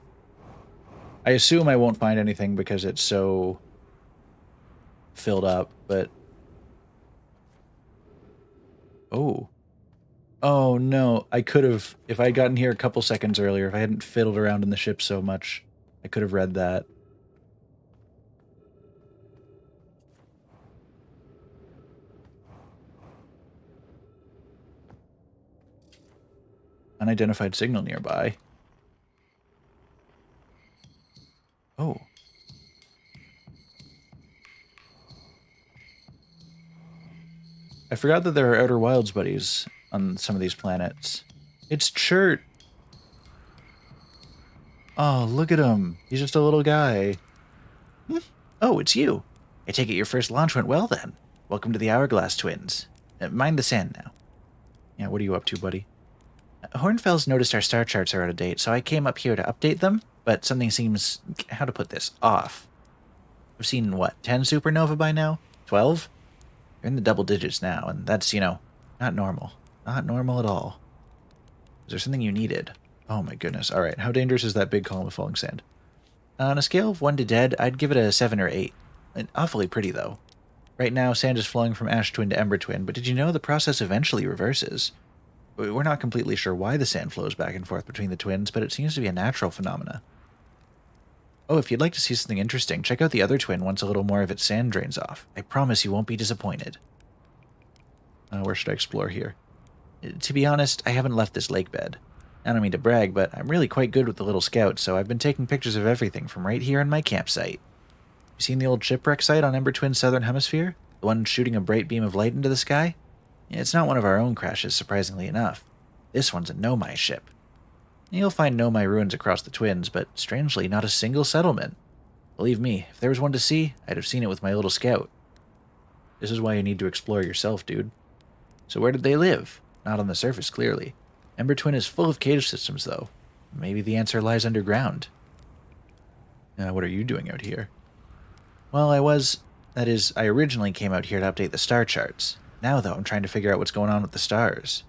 I assume I won't find anything because it's so filled up, but... Oh. Oh, no. I could have... If I'd gotten here a couple seconds earlier, if I hadn't fiddled around in the ship so much, I could have read that. Unidentified signal nearby. Oh. I forgot that there are Outer Wilds buddies on some of these planets. It's Chert! Oh, look at him. He's just a little guy. Oh, it's you. I take it your first launch went well, then. Welcome to the Hourglass Twins. Mind the sand now. Yeah, what are you up to, buddy? Hornfels noticed our star charts are out of date, so I came up here to update them, but something seems, how to put this, off. I've seen, what, 10 supernovae by now? 12? They're in the double digits now, and that's, you know, not normal. Not normal at all. Is there something you needed? Oh my goodness. Alright, how dangerous is that big column of falling sand? On a scale of 1 to dead, I'd give it a 7 or 8. Awfully pretty, though. Right now, sand is flowing from ash twin to ember twin, but did you know the process eventually reverses? We're not completely sure why the sand flows back and forth between the twins, but it seems to be a natural phenomena. Oh, if you'd like to see something interesting, check out the other twin once a little more of its sand drains off. I promise you won't be disappointed. Where should I explore here? To be honest, I haven't left this lake bed. I don't mean to brag, but I'm really quite good with the little scout, so I've been taking pictures of everything from right here in my campsite. You seen the old shipwreck site on Ember Twin's southern hemisphere? The one shooting a bright beam of light into the sky? It's not one of our own crashes, surprisingly enough. This one's a Nomai ship. You'll find Nomai ruins across the Twins, but strangely not a single settlement. Believe me, if there was one to see, I'd have seen it with my little scout. This is why you need to explore yourself, dude. So where did they live? Not on the surface, clearly. Ember Twin is full of cave systems, though. Maybe the answer lies underground. What are you doing out here? Well, I originally came out here to update the star charts. Now, though, I'm trying to figure out what's going on with the stars.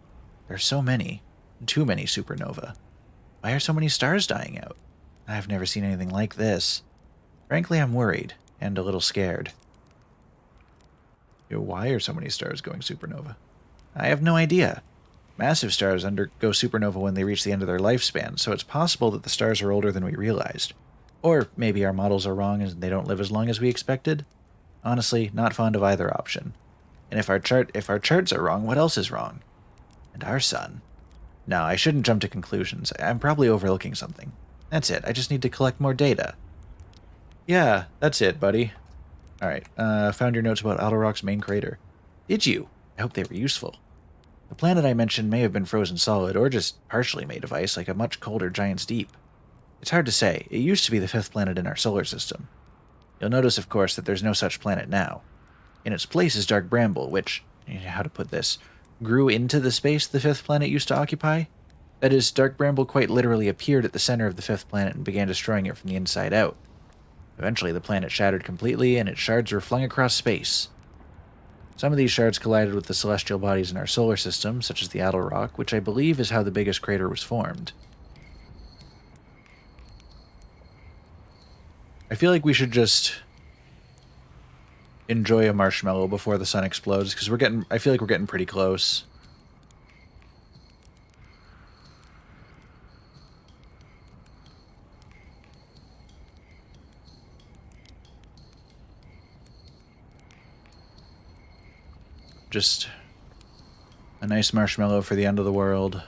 There are so many. Too many supernovae. Why are so many stars dying out? I've never seen anything like this. Frankly, I'm worried, and a little scared. Why are so many stars going supernova? I have no idea. Massive stars undergo supernova when they reach the end of their lifespan, so it's possible that the stars are older than we realized. Or maybe our models are wrong and they don't live as long as we expected. Honestly, not fond of either option. And if our charts are wrong, what else is wrong? And our sun. No, I shouldn't jump to conclusions. I'm probably overlooking something. That's it. I just need to collect more data. Yeah, that's it, buddy. Alright, found your notes about Alderock's main crater. Did you? I hope they were useful. The planet I mentioned may have been frozen solid, or just partially made of ice, like a much colder Giant's Deep. It's hard to say. It used to be the fifth planet in our solar system. You'll notice, of course, that there's no such planet now. In its place is dark bramble, which, how to put this, grew into the space the fifth planet used to occupy. That is, dark bramble quite literally appeared at the center of the fifth planet and began destroying it from the inside out. Eventually, the planet shattered completely, and its shards were flung across space. Some of these shards collided with the celestial bodies in our solar system, such as the Alderock, which I believe is how the biggest crater was formed. I feel like we should just enjoy a marshmallow before the sun explodes, because I feel like we're getting pretty close. Just a nice marshmallow for the end of the world.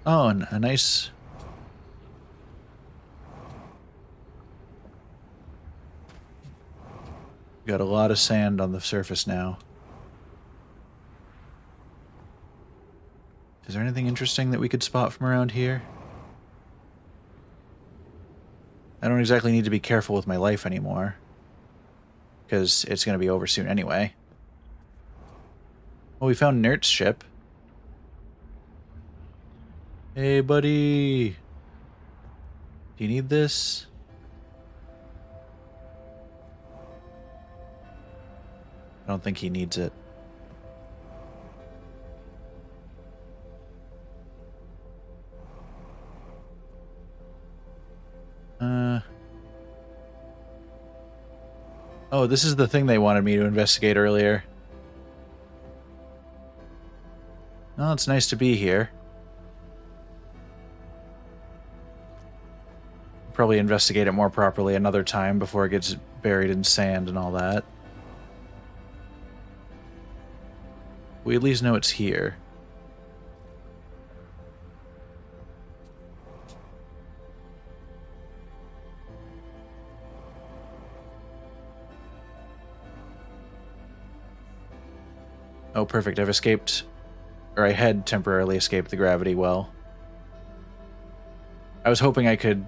Oh, and a nice... Got a lot of sand on the surface now. Is there anything interesting that we could spot from around here? I don't exactly need to be careful with my life anymore, because it's going to be over soon anyway. Well, we found Nert's ship. Hey, buddy! Do you need this? I don't think he needs it. Oh, this is the thing they wanted me to investigate earlier. Oh, it's nice to be here. Probably investigate it more properly another time before it gets buried in sand and all that. We at least know it's here. Oh, perfect. I've escaped, or I had temporarily escaped the gravity well. I was hoping I could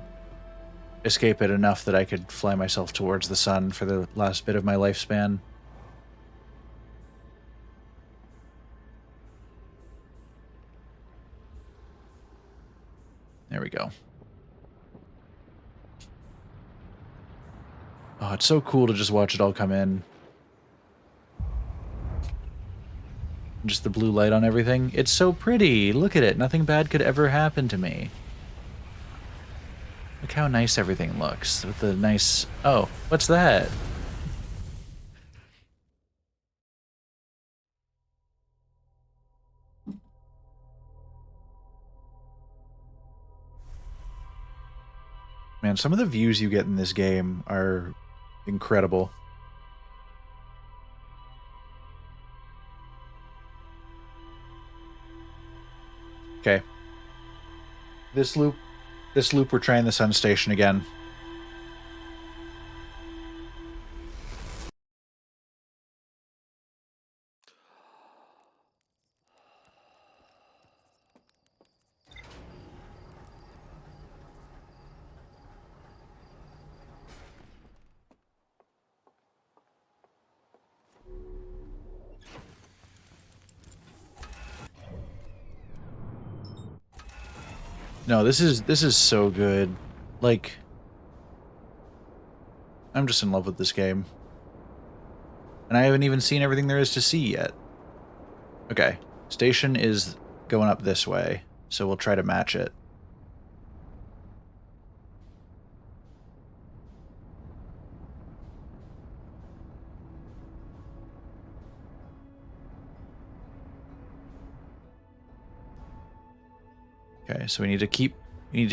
escape it enough that I could fly myself towards the sun for the last bit of my lifespan. There we go. Oh, it's so cool to just watch it all come in. Just the blue light on everything. It's so pretty. Look at it. Nothing bad could ever happen to me. Look how nice everything looks. With the nice... Oh, what's that? Man, some of the views you get in this game are incredible. Okay. This loop, we're trying the sun station again. No, this is so good. Like, I'm just in love with this game. And I haven't even seen everything there is to see yet. Okay, station is going up this way, so we'll try to match it. Okay, so we need to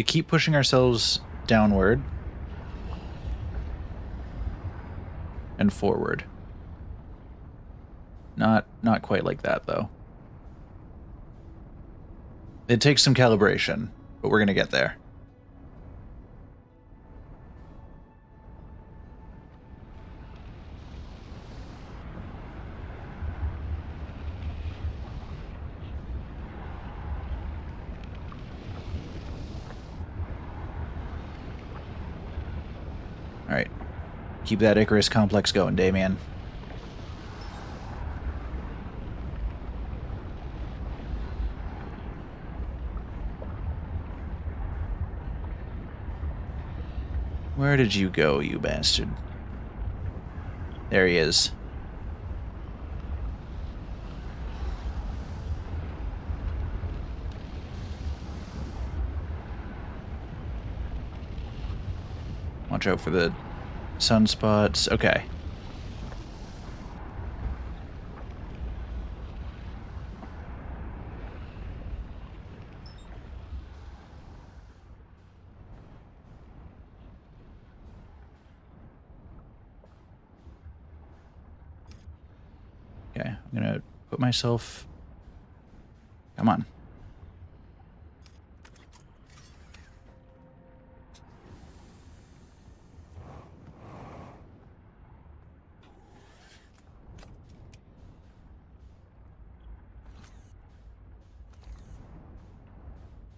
keep pushing ourselves downward and forward. Not quite like that though. It takes some calibration, but we're gonna get there. All right, keep that Icarus complex going, Damien. Where did you go, you bastard? There he is. Watch out for the sunspots. Okay. Okay, I'm gonna put myself... Come on.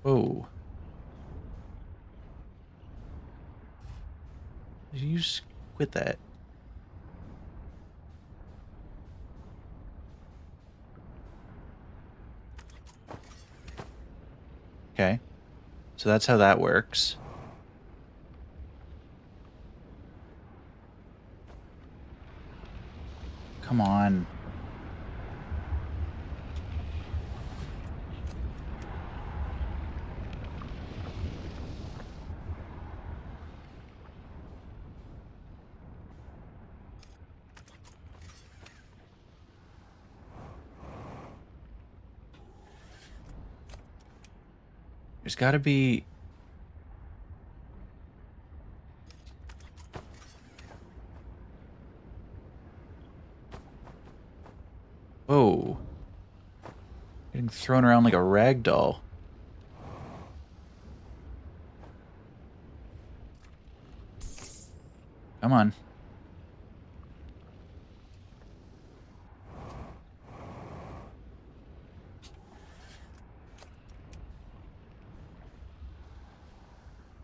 Oh. Did you just quit that? Okay. So that's how that works. Come on. There's gotta be... Whoa. Getting thrown around like a rag doll. Come on.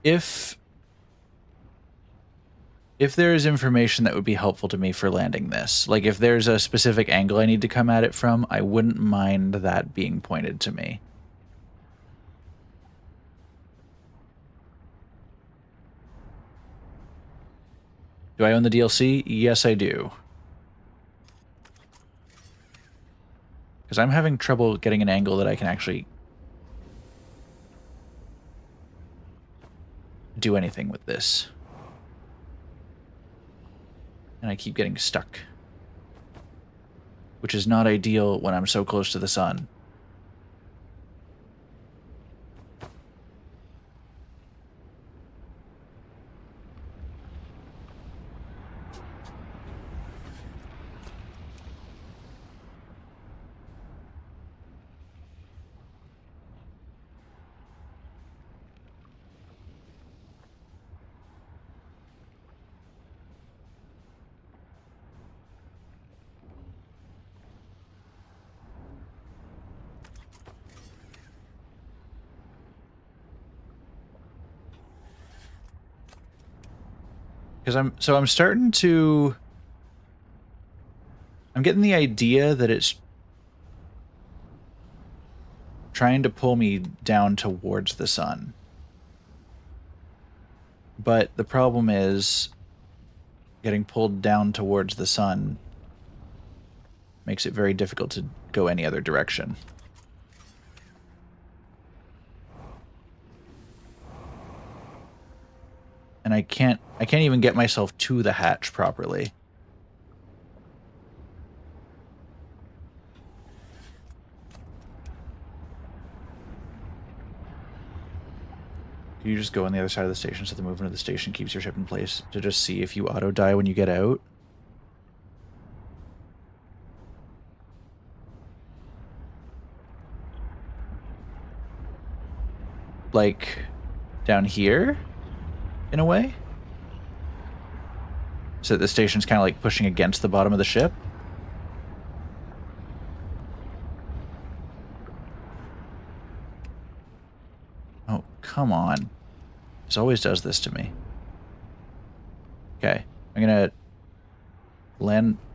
If there is information that would be helpful to me for landing this, like if there's a specific angle I need to come at it from, I wouldn't mind that being pointed to me. Do I own the DLC? Yes, I do. Because I'm having trouble getting an angle that I can actually do anything with this. And I keep getting stuck. Which is not ideal when I'm so close to the sun. Because I'm starting to... I'm getting the idea that it's trying to pull me down towards the sun. But the problem is getting pulled down towards the sun makes it very difficult to go any other direction. And I can't even get myself to the hatch properly. You just go on the other side of the station so the movement of the station keeps your ship in place to just see if you auto-die when you get out. Like, down here, in a way? So the station's kind of like pushing against the bottom of the ship? Oh, come on. This always does this to me. Okay, I'm gonna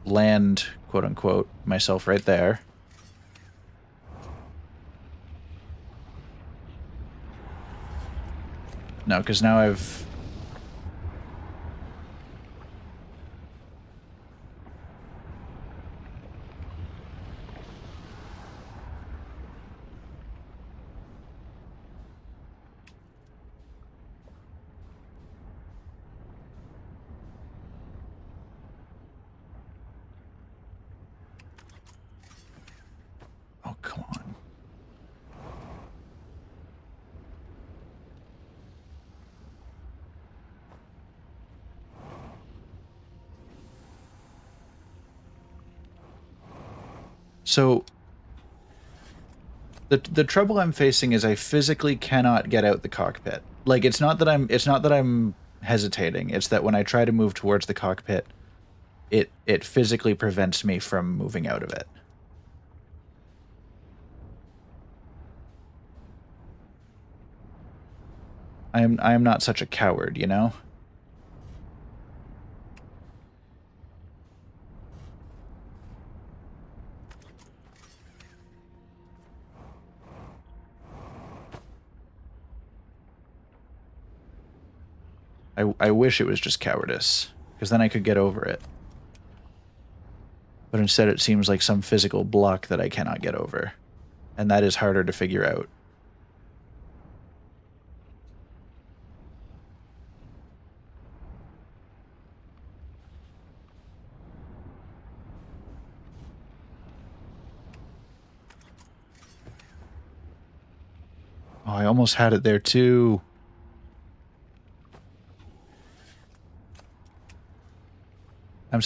land, quote unquote, myself right there. No, because now I've... Oh, come on. So the trouble I'm facing is I physically cannot get out the cockpit. Like, it's not that I'm hesitating. It's that when I try to move towards the cockpit, it physically prevents me from moving out of it. I am not such a coward, you know? I wish it was just cowardice, because then I could get over it. But instead it seems like some physical block that I cannot get over. And that is harder to figure out. Oh, I almost had it there too. I'm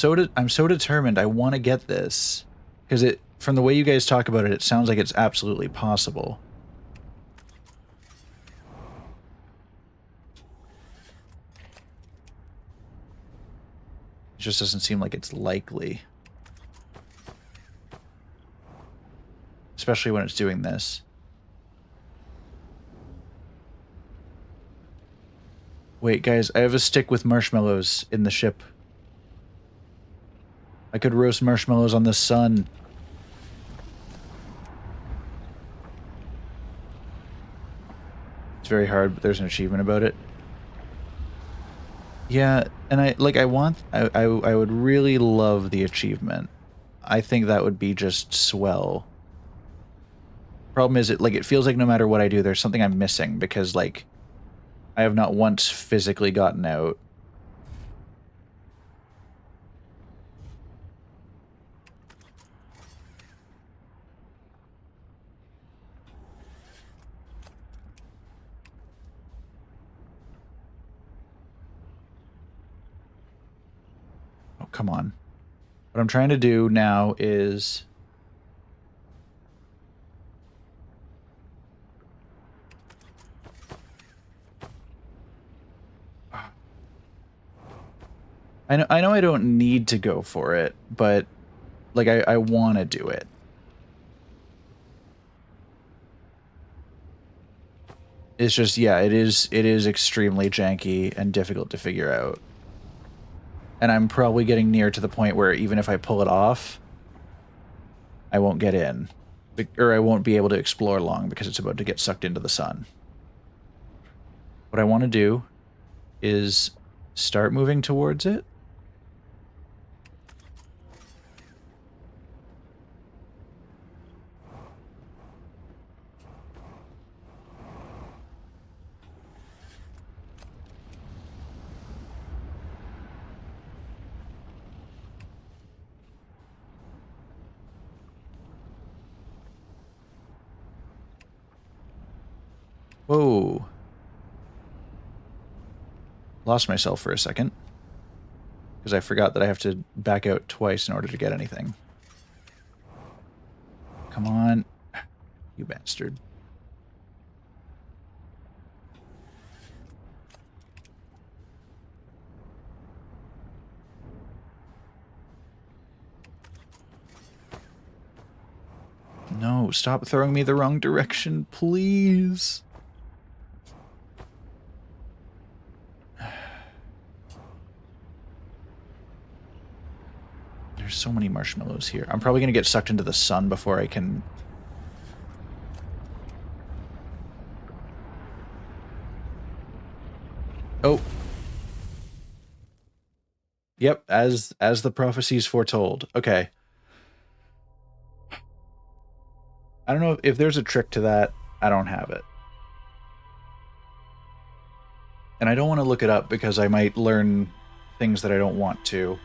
so determined. I want to get this, because from the way you guys talk about it, it sounds like it's absolutely possible. It just doesn't seem like it's likely, especially when it's doing this. Wait, guys, I have a stick with marshmallows in the ship. I could roast marshmallows on the sun. It's very hard, but there's an achievement about it. Yeah, and I would really love the achievement. I think that would be just swell. Problem is, it feels like no matter what I do, there's something I'm missing, because, like, I have not once physically gotten out. Oh, come on. What I'm trying to do now is... I know I don't need to go for it, but, like, I want to do it. It's just, yeah, it is extremely janky and difficult to figure out. And I'm probably getting near to the point where even if I pull it off, I won't get in. Or I won't be able to explore long because it's about to get sucked into the sun. What I want to do is start moving towards it. Whoa. Lost myself for a second. Because I forgot that I have to back out twice in order to get anything. Come on. You bastard. No, stop throwing me the wrong direction, please. There's so many marshmallows here. I'm probably going to get sucked into the sun before I can... Oh. Yep, as the prophecies foretold. Okay. I don't know if there's a trick to that. I don't have it. And I don't want to look it up because I might learn things that I don't want to.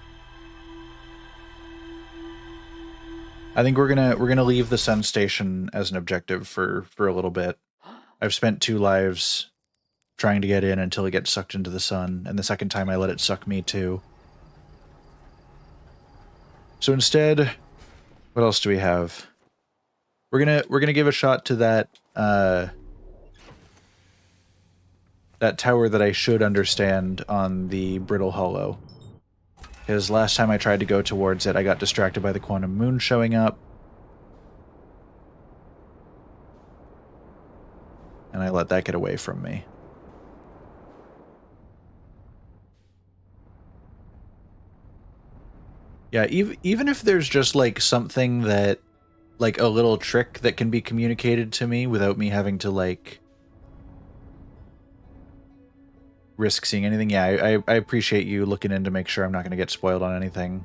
I think we're gonna leave the sun station as an objective for a little bit. I've spent 2 lives trying to get in until it gets sucked into the sun, and the second time I let it suck me too. So instead, what else do we have? We're gonna give a shot to that that tower that I should understand on the Brittle Hollow. Because last time I tried to go towards it, I got distracted by the quantum moon showing up. And I let that get away from me. Yeah, even if there's just, like, something that... like, a little trick that can be communicated to me without me having to, like... risk seeing anything. Yeah, I appreciate you looking in to make sure I'm not going to get spoiled on anything.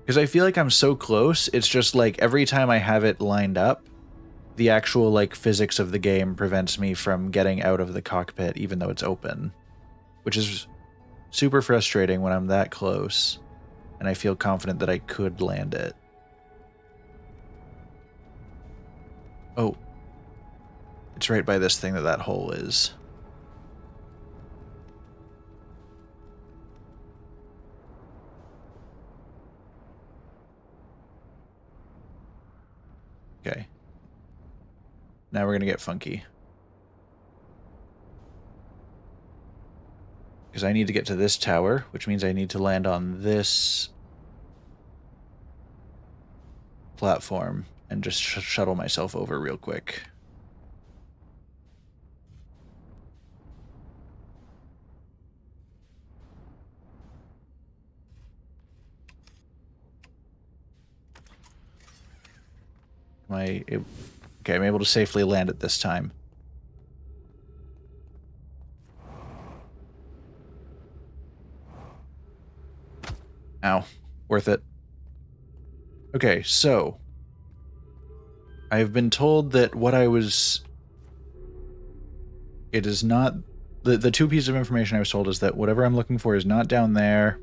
Because I feel like I'm so close, it's just, like, every time I have it lined up, the actual, like, physics of the game prevents me from getting out of the cockpit even though it's open. Which is super frustrating when I'm that close, and I feel confident that I could land it. Oh. It's right by this thing that hole is. Okay. Now we're gonna get funky. Because I need to get to this tower, which means I need to land on this platform and just shuttle myself over real quick. Okay, I'm able to safely land it this time. Ow. Worth it. Okay, so... I've been told that what I was... It is not... The 2 pieces of information I was told is that whatever I'm looking for is not down there,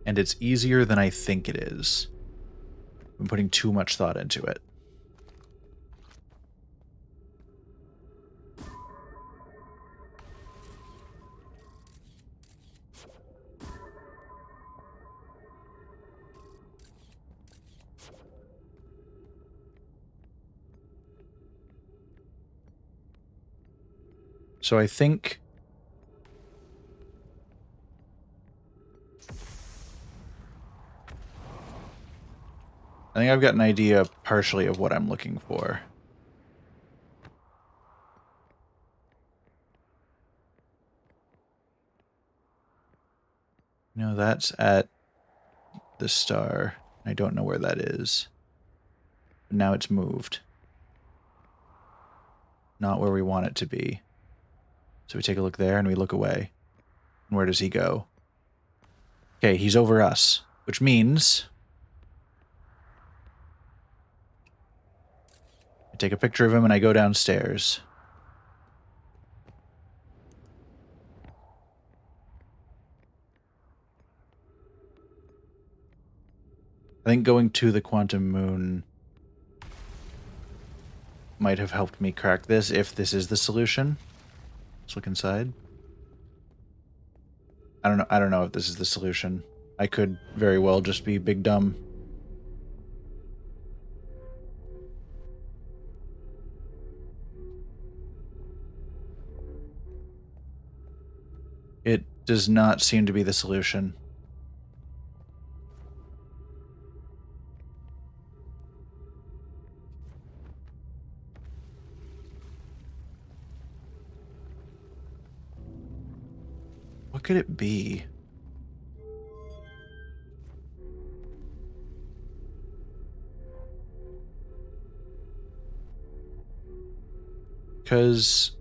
and it's easier than I think it is. I'm putting too much thought into it. So I think... I've got an idea partially of what I'm looking for. No, that's at the star. I don't know where that is. But now it's moved. Not where we want it to be. So we take a look there and we look away. And where does he go? Okay, he's over us. Which means... I take a picture of him and I go downstairs. I think going to the quantum moon might have helped me crack this, if this is the solution. Let's look inside. I don't know. I don't know if this is the solution. I could very well just be big dumb. It does not seem to be the solution. What could it be? Because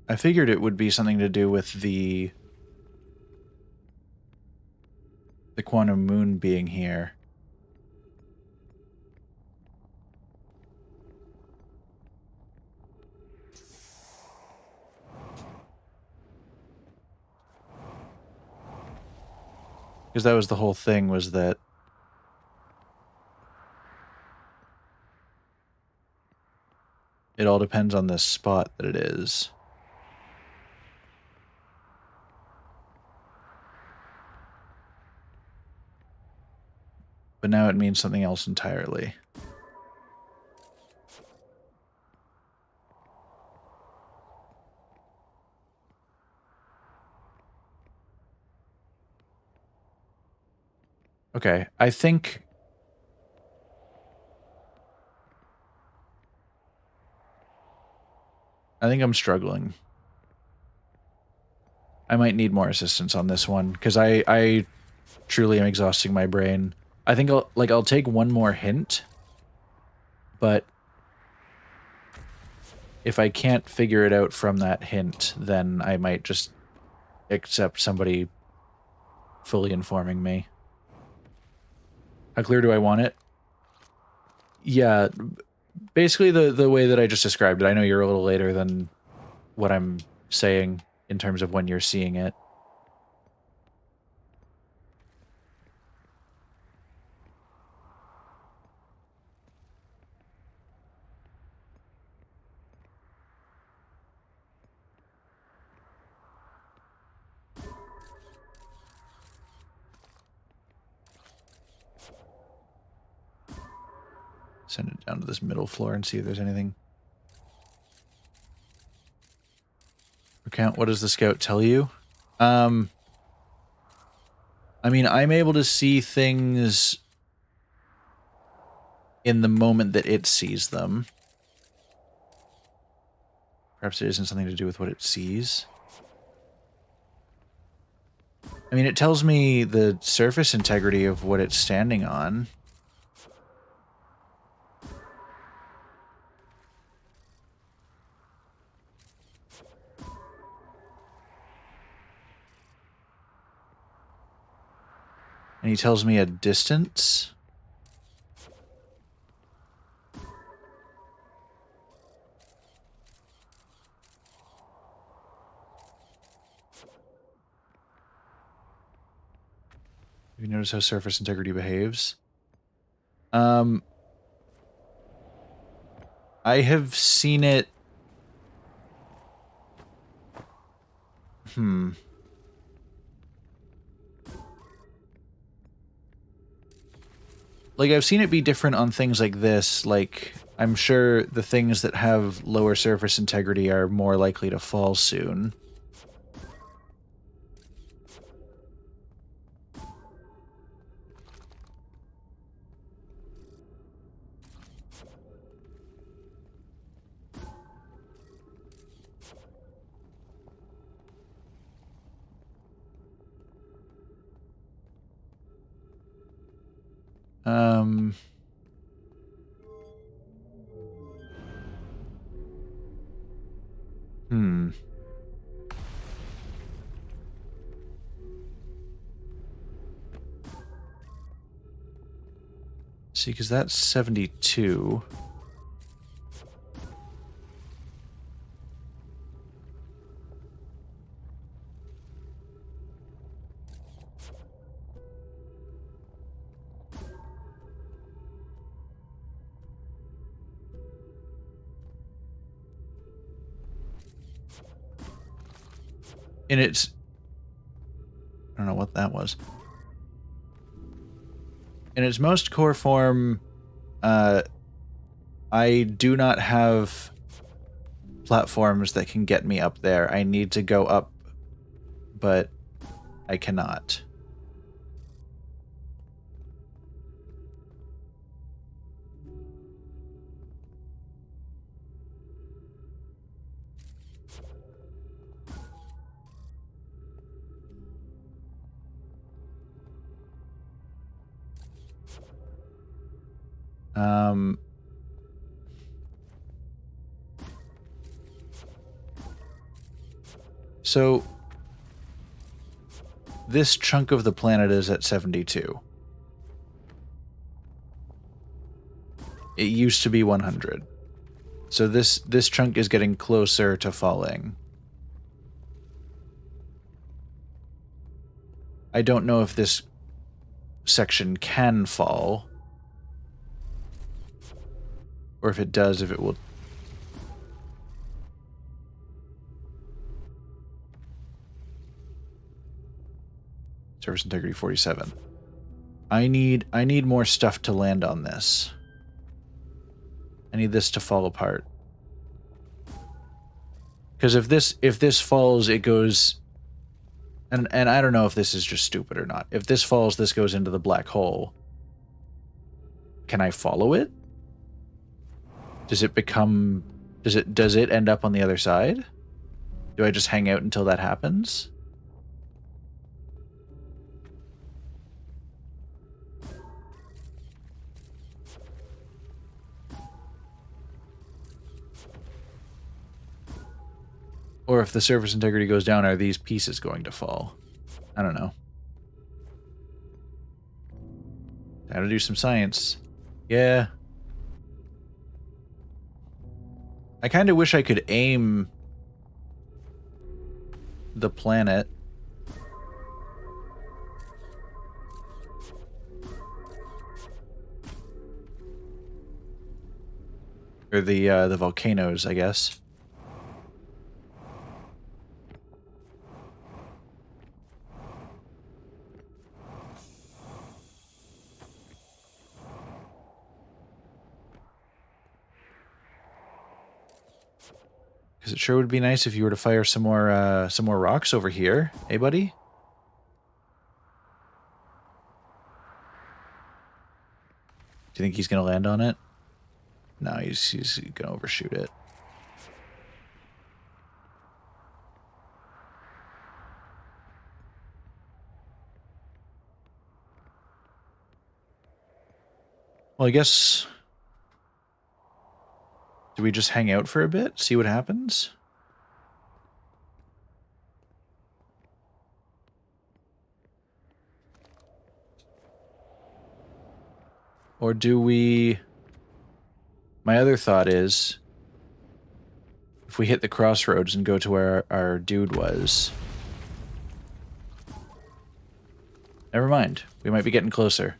I figured it would be something to do with the quantum moon being here. Because that was the whole thing, was that it all depends on this spot that it is. But now it means something else entirely. Okay, I think I'm struggling. I might need more assistance on this one, because I truly am exhausting my brain. I think I'll take one more hint, but if I can't figure it out from that hint, then I might just accept somebody fully informing me. How clear do I want it? Yeah, basically the way that I just described it. I know you're a little later than what I'm saying in terms of when you're seeing it. Send it down to this middle floor and see if there's anything. Recount, what does the scout tell you? I mean, I'm able to see things in the moment that it sees them. Perhaps it isn't something to do with what it sees. I mean, it tells me the surface integrity of what it's standing on. And he tells me a distance. You notice how surface integrity behaves? I have seen it. Like, I've seen it be different on things like this. Like, I'm sure the things that have lower surface integrity are more likely to fall soon. Um... Hmm. See, because that's 72. in its... I don't know what that was. In its most core form, I do not have platforms that can get me up there. I need to go up, but I cannot. So this chunk of the planet is at 72. It used to be 100. So this chunk is getting closer to falling. I don't know if this section can fall. Or if it does, if it will... Surface integrity 47. I need more stuff to land on this. I need this to fall apart. Because if this falls, it goes... And I don't know if this is just stupid or not. If this falls, this goes into the black hole. Can I follow it? Does it become... Does it end up on the other side? Do I just hang out until that happens? Or if the surface integrity goes down, are these pieces going to fall? I don't know. Time to do some science. Yeah. I kind of wish I could aim the planet. Or the volcanoes, I guess. Because it sure would be nice if you were to fire some more rocks over here. Hey, buddy? Do you think he's going to land on it? No, he's going to overshoot it. Well, I guess... Do we just hang out for a bit? See what happens? Or do we... My other thought is... If we hit the crossroads and go to where our dude was... Never mind. We might be getting closer.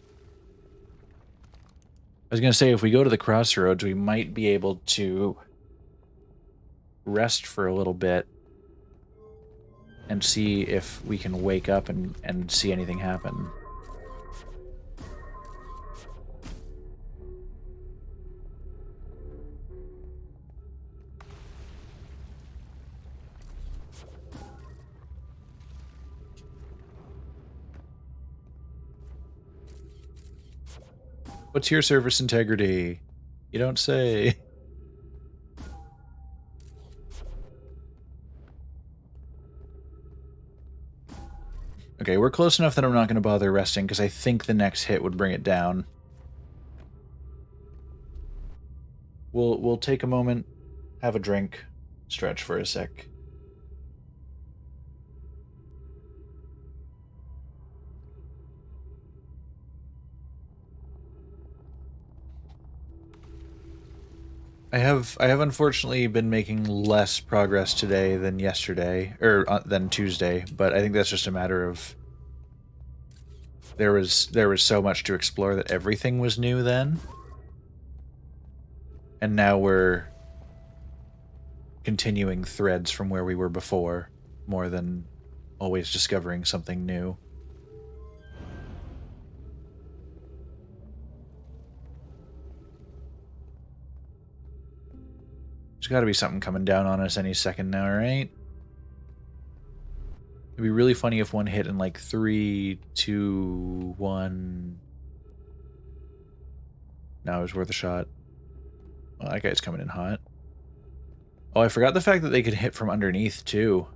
I was going to say, if we go to the crossroads, we might be able to rest for a little bit and see if we can wake up and see anything happen. What's your surface integrity? You don't say. Okay, we're close enough that I'm not going to bother resting, because I think the next hit would bring it down. We'll take a moment, have a drink, stretch for a sec. I have unfortunately been making less progress today than yesterday, or than Tuesday, but I think that's just a matter of there was so much to explore that everything was new then. And now we're continuing threads from where we were before, more than always discovering something new. There's got to be something coming down on us any second now, right? It'd be really funny if one hit in like 3, 2, 1. No, it was worth a shot. Well, that guy's coming in hot. Oh, I forgot the fact that they could hit from underneath, too.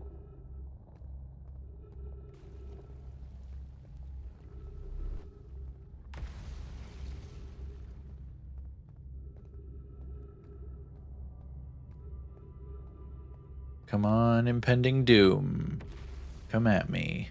Come on, impending doom. Come at me.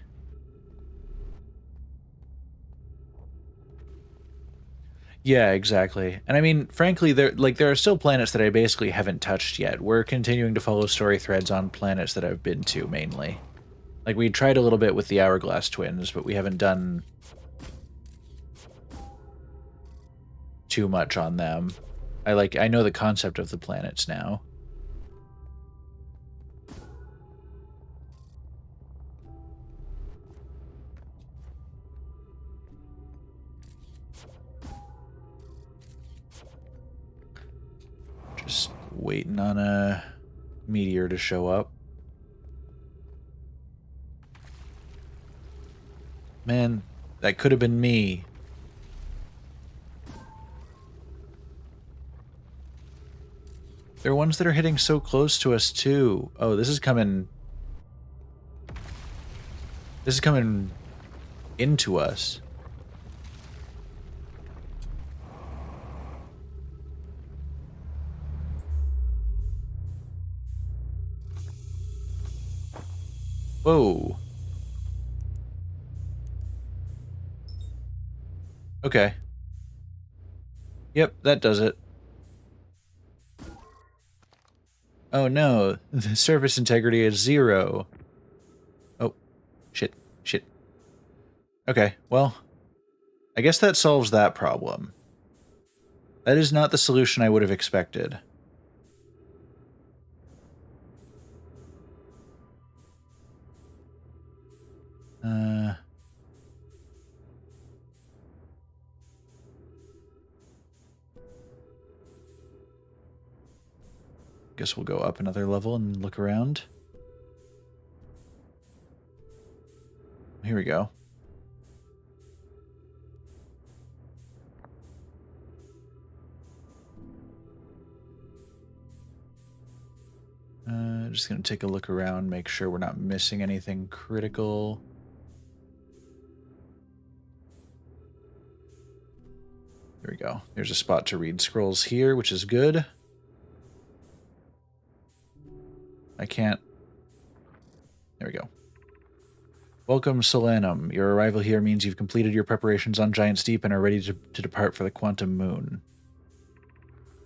Yeah, exactly. And I mean, frankly, there are still planets that I basically haven't touched yet. We're continuing to follow story threads on planets that I've been to, mainly. Like, we tried a little bit with the Hourglass Twins, but we haven't done too much on them. I know the concept of the planets now. Just waiting on a meteor to show up. Man, that could have been me. There are ones that are hitting so close to us, too. Oh, this is coming... This is coming into us. Whoa. Okay. Yep, that does it. Oh no, the surface integrity is 0. Oh, shit, shit. Okay, well, I guess that solves that problem. That is not the solution I would have expected. Guess we'll go up another level and look around. Here we go. Just gonna take a look around, make sure we're not missing anything critical. There we go. There's a spot to read scrolls here, which is good. I can't... There we go. Welcome, Solanum. Your arrival here means you've completed your preparations on Giant's Deep and are ready to depart for the Quantum Moon.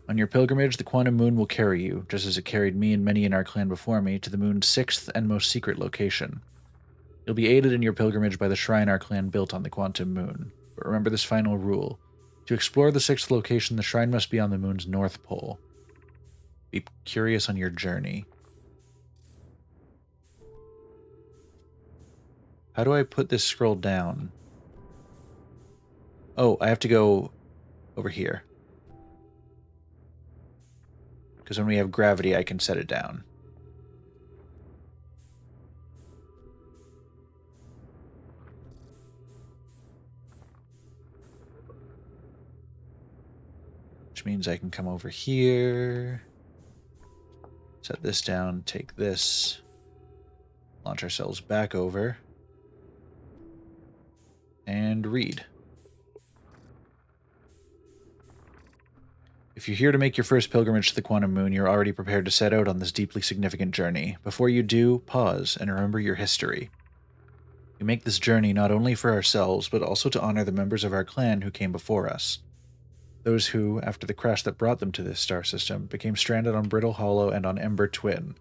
On your pilgrimage, the Quantum Moon will carry you, just as it carried me and many in our clan before me, to the moon's 6th and most secret location. You'll be aided in your pilgrimage by the shrine our clan built on the Quantum Moon. But remember this final rule. To explore the 6th location, the shrine must be on the moon's north pole. Be curious on your journey. How do I put this scroll down? Oh, I have to go over here. Because when we have gravity, I can set it down. Which means I can come over here, set this down, take this, launch ourselves back over, and read. If you're here to make your first pilgrimage to the Quantum Moon, you're already prepared to set out on this deeply significant journey. Before you do, pause and remember your history. We make this journey not only for ourselves, but also to honor the members of our clan who came before us. Those who, after the crash that brought them to this star system, became stranded on Brittle Hollow and on Ember Twin,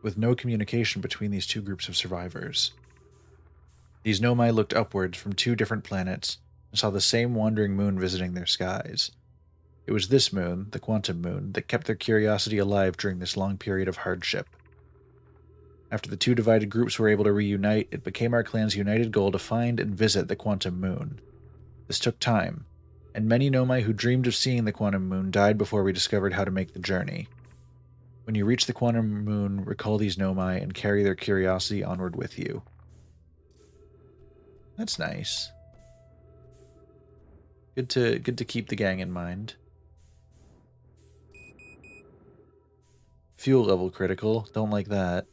with no communication between these two groups of survivors. These Nomai looked upwards from 2 different planets and saw the same wandering moon visiting their skies. It was this moon, the Quantum Moon, that kept their curiosity alive during this long period of hardship. After the two divided groups were able to reunite, it became our clan's united goal to find and visit the Quantum Moon. This took time, and many Nomai who dreamed of seeing the Quantum Moon died before we discovered how to make the journey. When you reach the Quantum Moon, recall these Nomai and carry their curiosity onward with you. That's nice. Good to keep the gang in mind. Fuel level critical. Don't like that.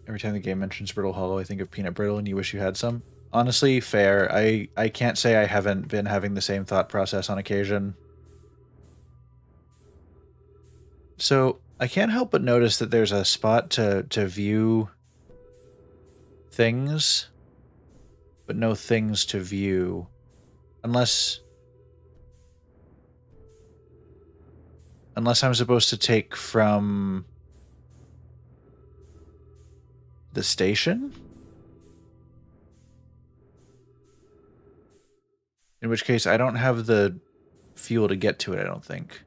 Every time the game mentions Brittle Hollow, I think of peanut brittle and you wish you had some. Honestly, fair. I can't say I haven't been having the same thought process on occasion. So I can't help but notice that there's a spot to view things, but no things to view. Unless I'm supposed to take from the station? In which case, I don't have the fuel to get to it, I don't think.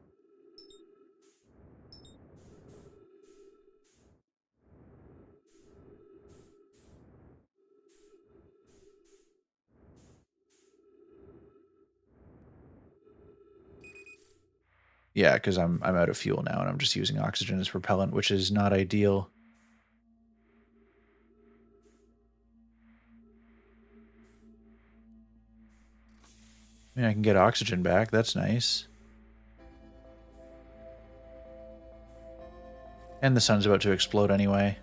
Yeah, because I'm out of fuel now, and I'm just using oxygen as propellant, which is not ideal. I mean, I can get oxygen back. That's nice. And the sun's about to explode anyway.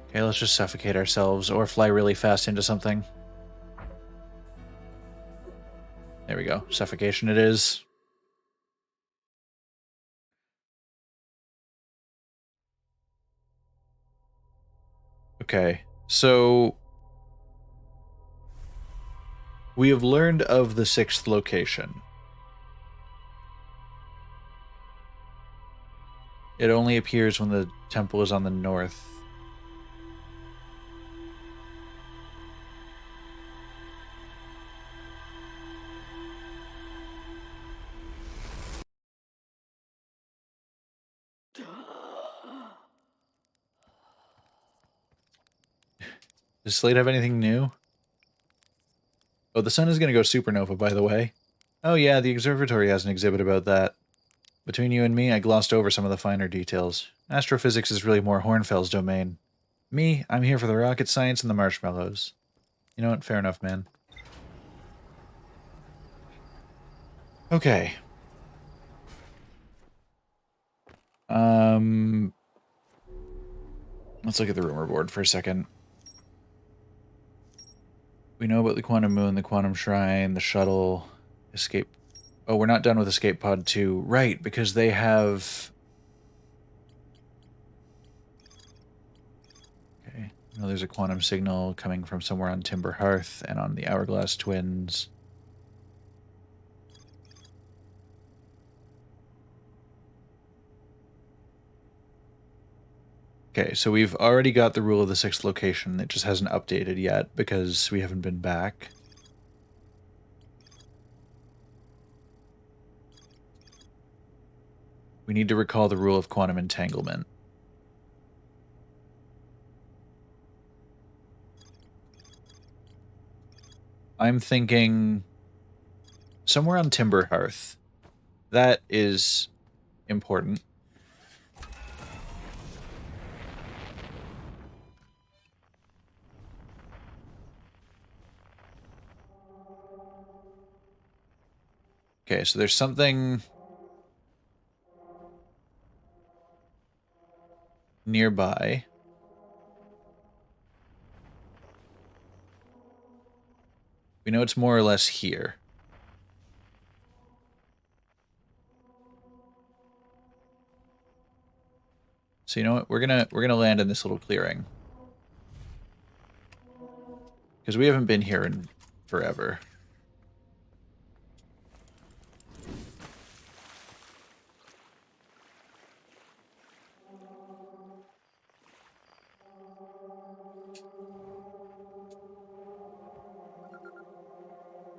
Okay, let's just suffocate ourselves or fly really fast into something. There we go. Suffocation it is. Okay, so we have learned of the 6th location. It only appears when the temple is on the north. Does Slate have anything new? Oh, the sun is going to go supernova, by the way. Oh yeah, the observatory has an exhibit about that. Between you and me, I glossed over some of the finer details. Astrophysics is really more Hornfell's domain. Me, I'm here for the rocket science and the marshmallows. You know what? Fair enough, man. Okay. Let's look at the rumor board for a second. We know about the Quantum Moon, the Quantum Shrine, the shuttle, escape. Oh, we're not done with Escape Pod 2. Right, because they have... Okay. Well, there's a quantum signal coming from somewhere on Timber Hearth and on the Hourglass Twins. Okay, so we've already got the rule of the 6th location. It just hasn't updated yet because we haven't been back. We need to recall the rule of quantum entanglement. I'm thinking somewhere on Timber Hearth. That is important. Okay, so there's something nearby. We know it's more or less here. So you know what? We're gonna land in this little clearing. Because we haven't been here in forever.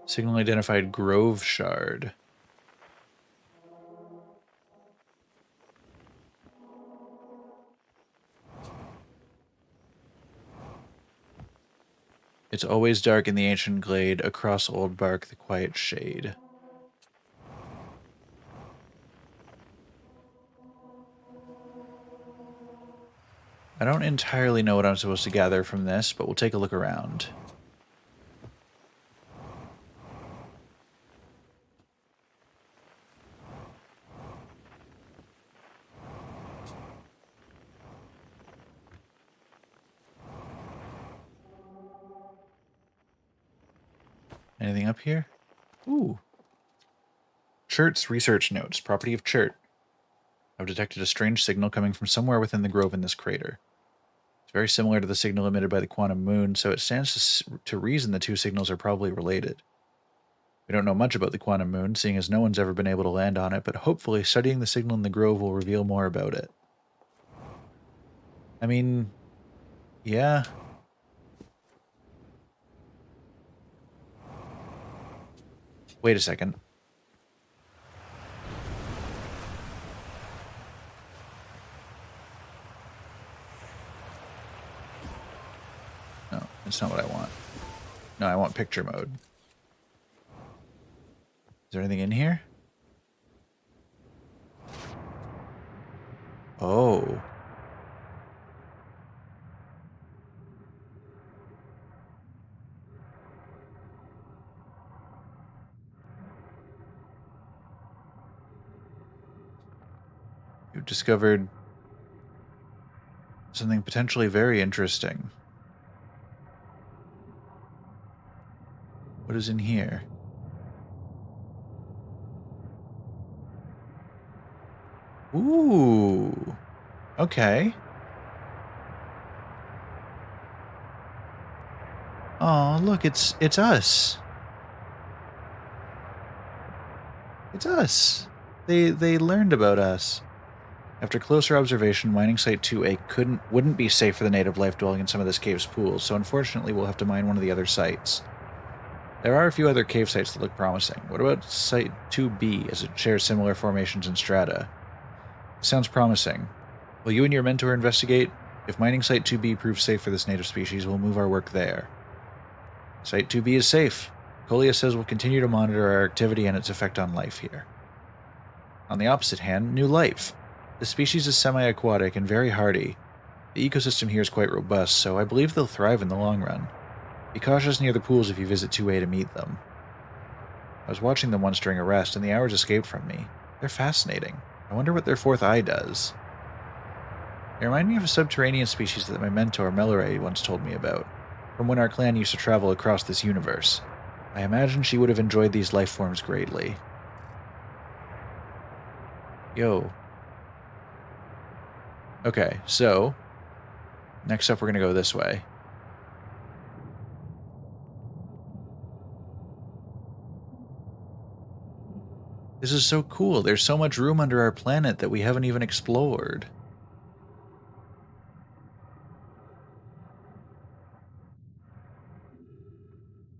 Signal identified Grove Shard. It's always dark in the ancient glade, across old bark, the quiet shade. I don't entirely know what I'm supposed to gather from this, but we'll take a look around. Anything up here? Ooh. Chert's research notes. Property of Chert. I've detected a strange signal coming from somewhere within the grove in this crater. It's very similar to the signal emitted by the quantum moon, so it stands to reason the two signals are probably related. We don't know much about the quantum moon, seeing as no one's ever been able to land on it, but hopefully studying the signal in the grove will reveal more about it. I mean, yeah. Wait a second. No, that's not what I want. No, I want picture mode. Is there anything in here? Oh. You've discovered something potentially very interesting. What is in here? Ooh. Okay. Oh, look, it's us. It's us. They learned about us. After closer observation, mining site 2A wouldn't be safe for the native life dwelling in some of this cave's pools, so unfortunately we'll have to mine one of the other sites. There are a few other cave sites that look promising. What about site 2B, as it shares similar formations and strata? Sounds promising. Will you and your mentor investigate? If mining site 2B proves safe for this native species, we'll move our work there. Site 2B is safe. Colia says we'll continue to monitor our activity and its effect on life here. On the opposite hand, new life. The species is semi-aquatic and very hardy. The ecosystem here is quite robust, so I believe they'll thrive in the long run. Be cautious near the pools if you visit 2A to meet them. I was watching them once during a rest, and the hours escaped from me. They're fascinating. I wonder what their fourth eye does. They remind me of a subterranean species that my mentor, Melore, once told me about, from when our clan used to travel across this universe. I imagine she would have enjoyed these life forms greatly. Yo. Okay, so next up we're going to go this way. This is so cool. There's so much room under our planet that we haven't even explored.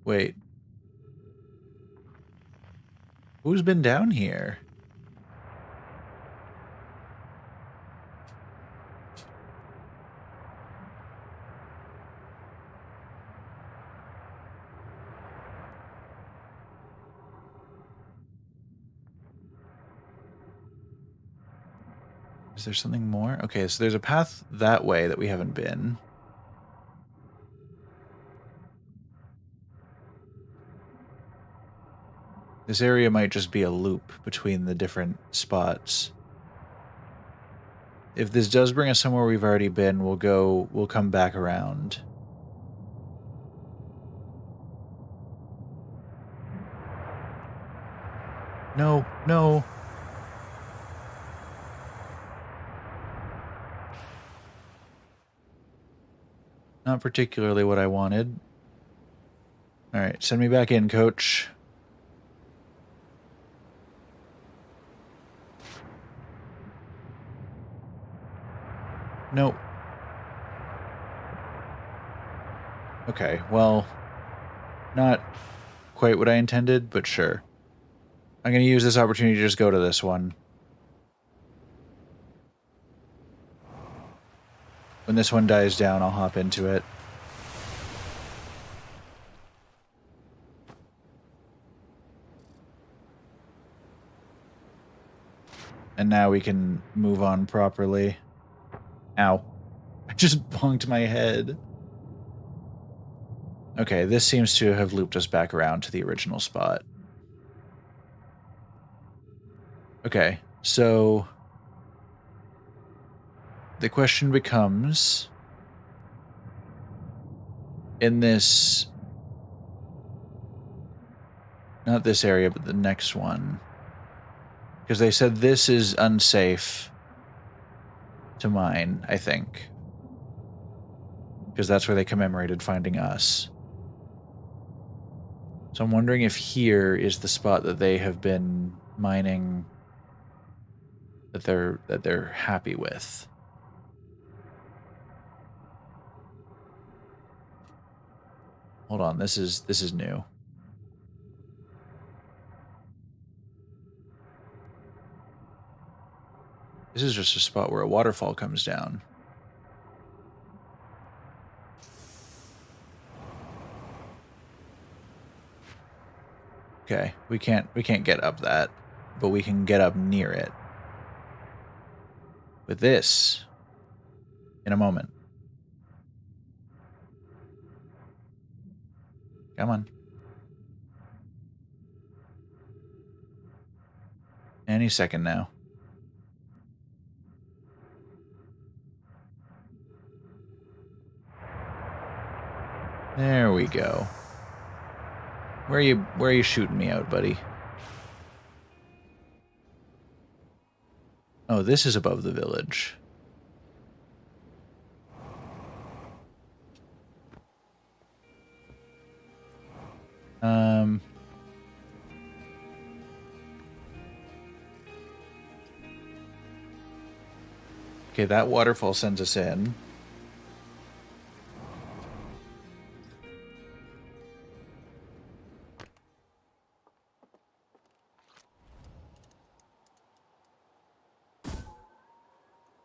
Wait. Who's been down here? Is there something more? Okay, so there's a path that way that we haven't been. This area might just be a loop between the different spots. If this does bring us somewhere we've already been, we'll come back around. No, no. Not particularly what I wanted. All right, send me back in, coach. Nope. Okay, well, not quite what I intended, but sure. I'm going to use this opportunity to just go to this one. When this one dies down, I'll hop into it. And now we can move on properly. Ow. I just bonked my head. Okay, this seems to have looped us back around to the original spot. Okay, so the question becomes, in this, not this area, but the next one, because they said this is unsafe to mine, I think, because that's where they commemorated finding us. So I'm wondering if here is the spot that they have been mining that they're happy with. Hold on, this is new. This is just a spot where a waterfall comes down. Okay, we can't get up that, but we can get up near it. With this in a moment. Come on. Any second now. There we go. Where are you shooting me out, buddy? Oh, this is above the village. Okay, that waterfall sends us in.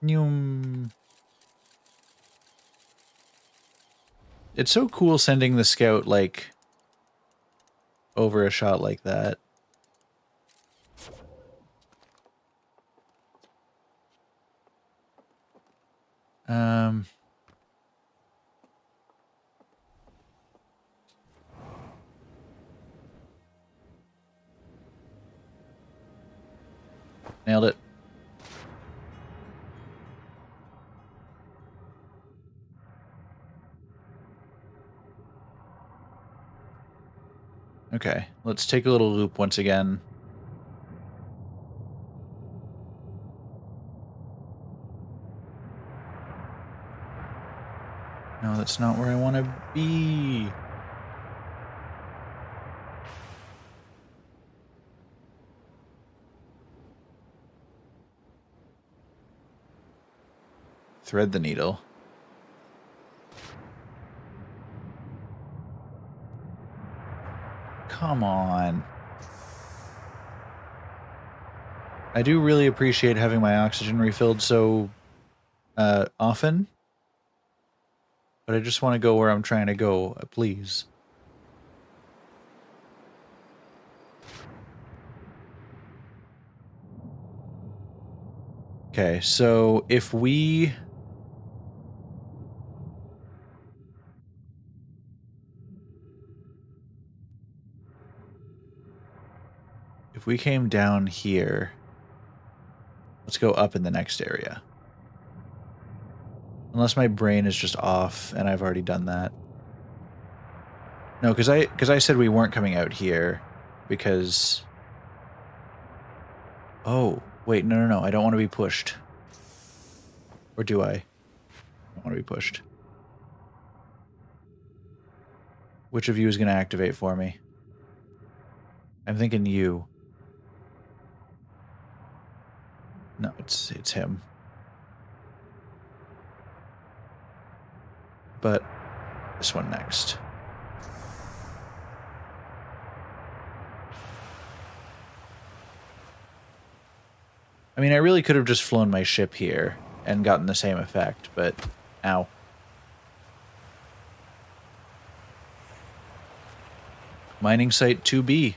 Nyum. It's so cool sending the scout, like, over a shot like that. Nailed it. Okay, let's take a little loop once again. No, that's not where I want to be. Thread the needle. Come on. I do really appreciate having my oxygen refilled so often, but I just want to go where I'm trying to go, please. Okay, so if we came down here, let's go up in the next area. Unless my brain is just off and I've already done that. No, because I said we weren't coming out here because... Oh, wait, no, I don't want to be pushed. Or do I? I don't want to be pushed. Which of you is going to activate for me? I'm thinking you. No, it's him. But this one next. I mean, I really could have just flown my ship here and gotten the same effect, but ow. Mining site 2B.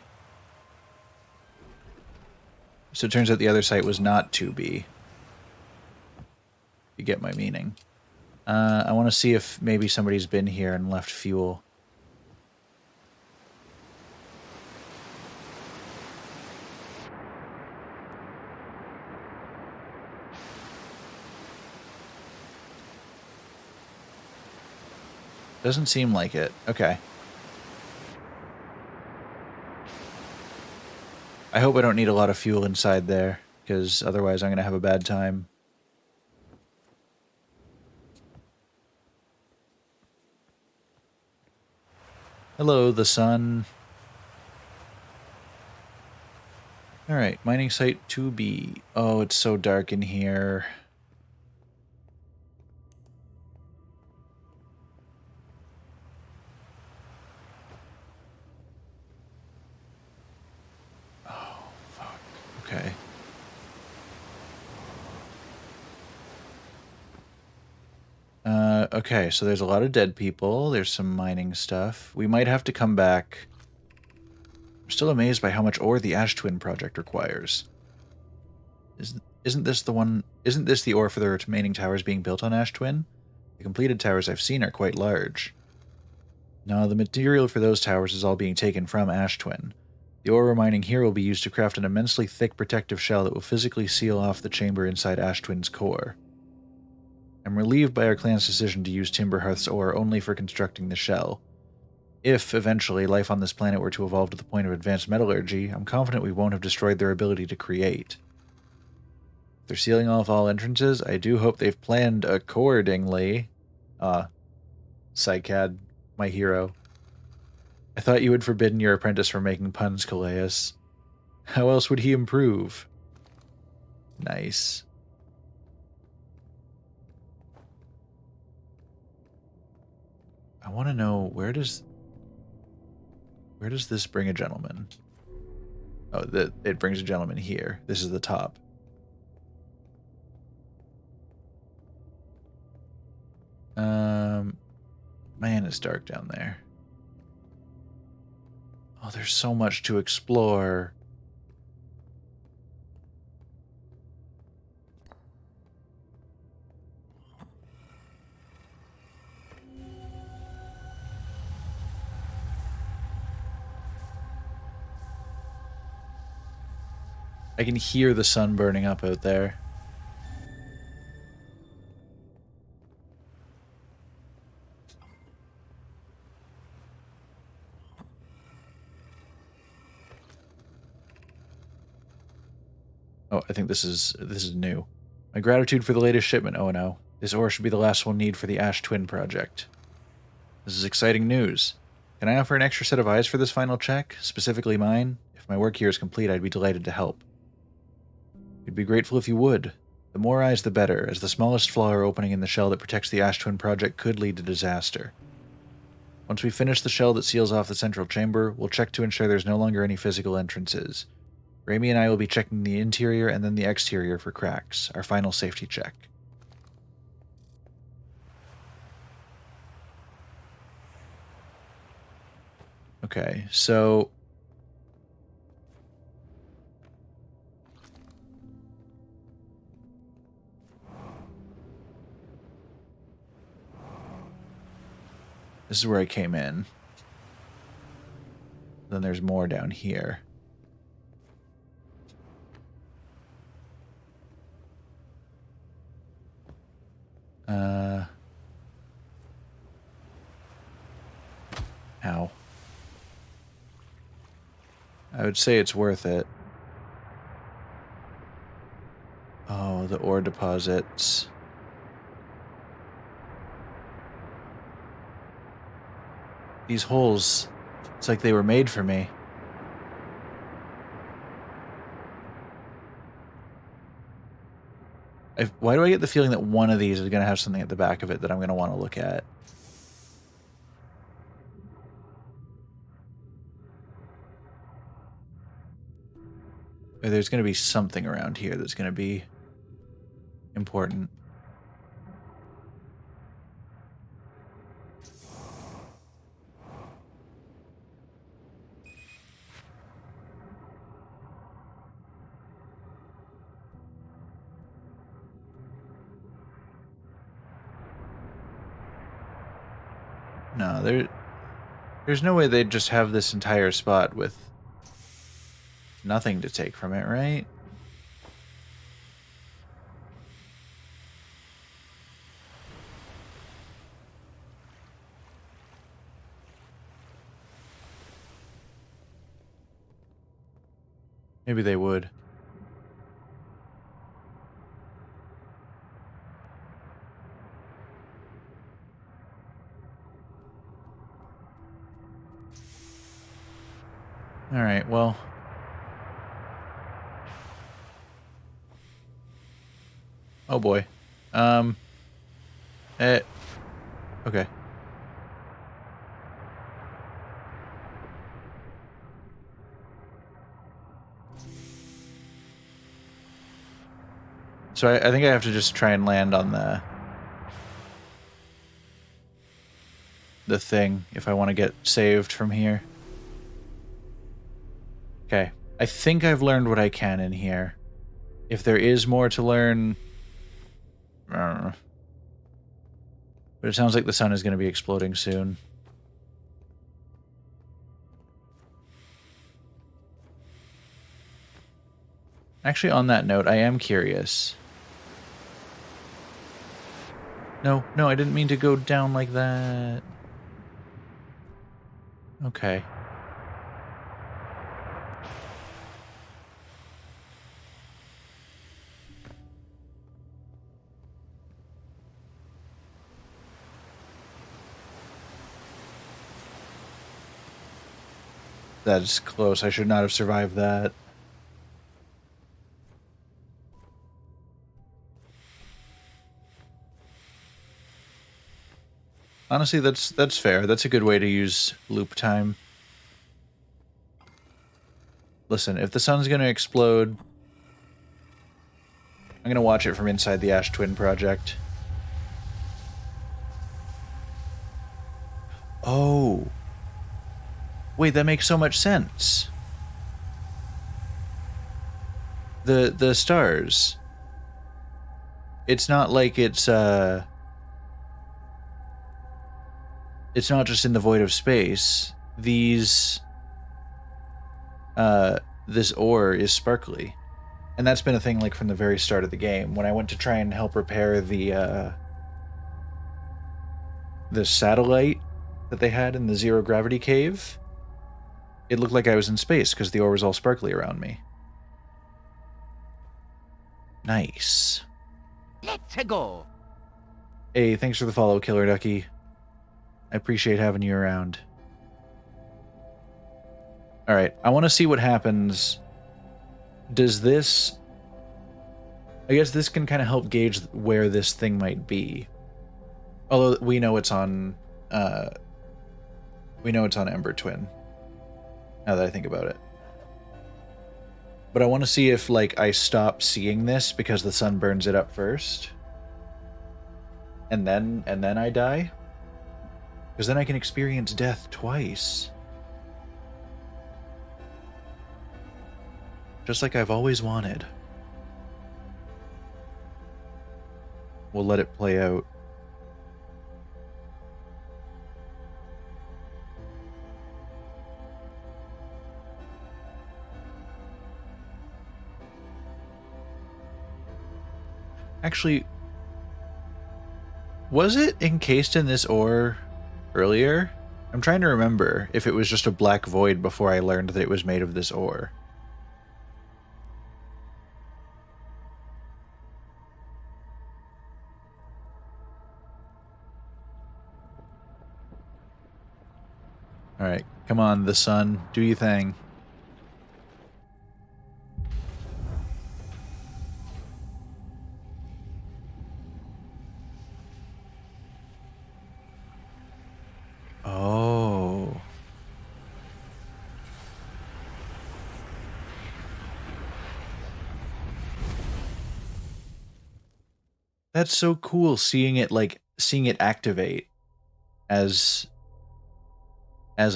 So it turns out the other site was not 2B. You get my meaning. I want to see if maybe somebody's been here and left fuel. Doesn't seem like it. Okay. I hope I don't need a lot of fuel inside there, because otherwise I'm going to have a bad time. Hello, the sun. Alright, mining site 2B. Oh, it's so dark in here. Oh, fuck. Okay. Okay, so there's a lot of dead people. There's some mining stuff. We might have to come back. I'm still amazed by how much ore the Ash Twin project requires. Isn't this the one? Isn't this the ore for the remaining towers being built on Ash Twin? The completed towers I've seen are quite large. No, the material for those towers is all being taken from Ash Twin. The ore we're mining here will be used to craft an immensely thick protective shell that will physically seal off the chamber inside Ash Twin's core. I'm relieved by our clan's decision to use Timberhearth's ore only for constructing the shell. If, eventually, life on this planet were to evolve to the point of advanced metallurgy, I'm confident we won't have destroyed their ability to create. If they're sealing off all entrances, I do hope they've planned accordingly. Psycad, my hero. I thought you had forbidden your apprentice from making puns, Calais. How else would he improve? Nice. I want to know, where does this bring a gentleman? Oh, it brings a gentleman here. This is the top. Man, it's dark down there. Oh, there's so much to explore. I can hear the sun burning up out there. Oh, I think this is new. My gratitude for the latest shipment, oh no. This ore should be the last we'll need for the Ash Twin project. This is exciting news. Can I offer an extra set of eyes for this final check? Specifically mine? If my work here is complete, I'd be delighted to help. We'd be grateful if you would. The more eyes, the better, as the smallest flaw or opening in the shell that protects the Ash Twin project could lead to disaster. Once we finish the shell that seals off the central chamber, we'll check to ensure there's no longer any physical entrances. Raimi and I will be checking the interior and then the exterior for cracks, our final safety check. Okay, so... this is where I came in. Then there's more down here. Ow. I would say it's worth it. Oh, the ore deposits. These holes, it's like they were made for me. Why do I get the feeling that one of these is going to have something at the back of it that I'm going to want to look at? Or there's going to be something around here that's going to be important. No, there's no way they'd just have this entire spot with nothing to take from it, right? Maybe they would. All right, well. Oh boy. Okay. So I think I have to just try and land on the thing if I want to get saved from here. Okay. I think I've learned what I can in here. If there is more to learn... But it sounds like the sun is going to be exploding soon. Actually, on that note, I am curious. No, I didn't mean to go down like that. Okay. That is close. I should not have survived that. Honestly, that's fair. That's a good way to use loop time. Listen, if the sun's going to explode, I'm going to watch it from inside the Ash Twin project. Oh. Wait, that makes so much sense. The stars. It's not like it's not just in the void of space. These this ore is sparkly. And that's been a thing like from the very start of the game. When I went to try and help repair the satellite that they had in the zero gravity cave, it looked like I was in space because the ore was all sparkly around me. Nice. Let's go. Hey, thanks for the follow, Killer Ducky. I appreciate having you around. Alright, I want to see what happens. Does this... I guess this can kind of help gauge where this thing might be. Although we know it's on... we know it's on Ember Twin. Now that I think about it. But I want to see if, like, I stop seeing this because the sun burns it up first. And then I die. Because then I can experience death twice. Just like I've always wanted. We'll let it play out. Actually, was it encased in this ore earlier? I'm trying to remember if it was just a black void before I learned that it was made of this ore. All right, come on, the sun, do your thing. Oh. That's so cool seeing it activate as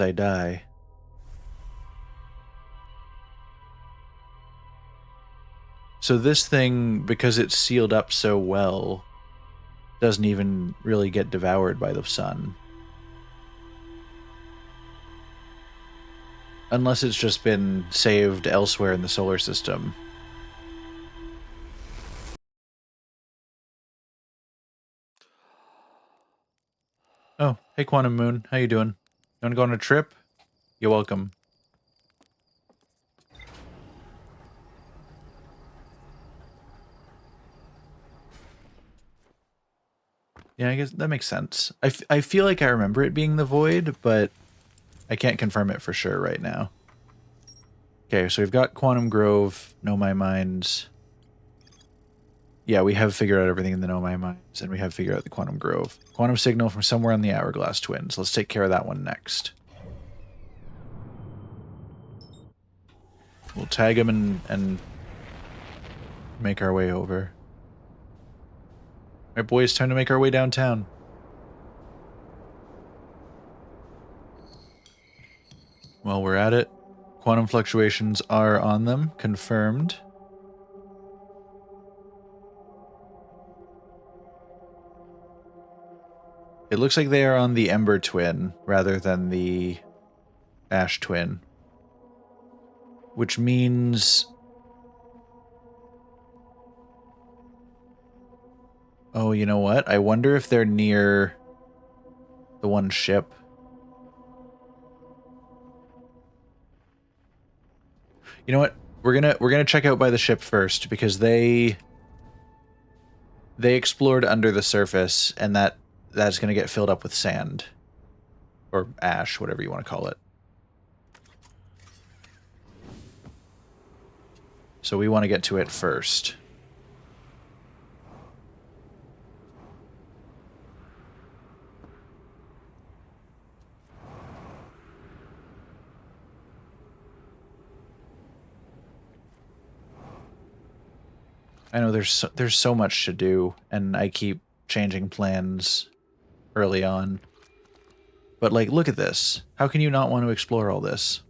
I die. So this thing, because it's sealed up so well, doesn't even really get devoured by the sun. Unless it's just been saved elsewhere in the solar system. Oh, hey Quantum Moon, how you doing? You wanna go on a trip? You're welcome. Yeah, I guess that makes sense. I feel like I remember it being the Void, but I can't confirm it for sure right now. Okay, so we've got Quantum Grove, Know My Minds. Yeah, we have figured out everything in the Know My Minds, and we have figured out the Quantum Grove. Quantum Signal from somewhere on the Hourglass Twins. Let's take care of that one next. We'll tag him and make our way over. Alright, boys, time to make our way downtown. While we're at it, quantum fluctuations are on them, confirmed. It looks like they are on the Ember Twin rather than the Ash Twin. Which means... Oh, you know what? I wonder if they're near the one ship. You know what? We're gonna check out by the ship first because they explored under the surface and that's gonna get filled up with sand. Or ash, whatever you want to call it. So we want to get to it first. I know there's so much to do, and I keep changing plans early on. But like, look at this. How can you not want to explore all this?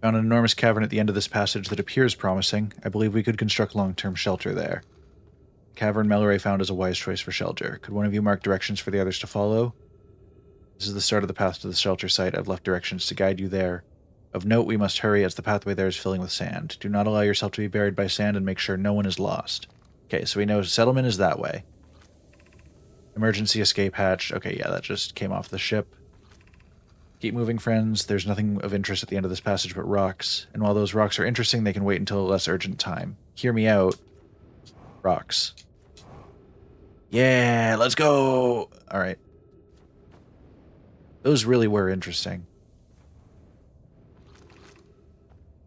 Found an enormous cavern at the end of this passage that appears promising. I believe we could construct long-term shelter there. The cavern Melloray found is a wise choice for shelter. Could one of you mark directions for the others to follow? This is the start of the path to the shelter site. I've left directions to guide you there. Of note, we must hurry as the pathway there is filling with sand. Do not allow yourself to be buried by sand and make sure no one is lost. Okay, so we know settlement is that way. Emergency escape hatch. Okay, yeah, that just came off the ship. Keep moving, friends. There's nothing of interest at the end of this passage but rocks. And while those rocks are interesting, they can wait until a less urgent time. Hear me out. Rocks. Yeah, let's go! Alright. Those really were interesting.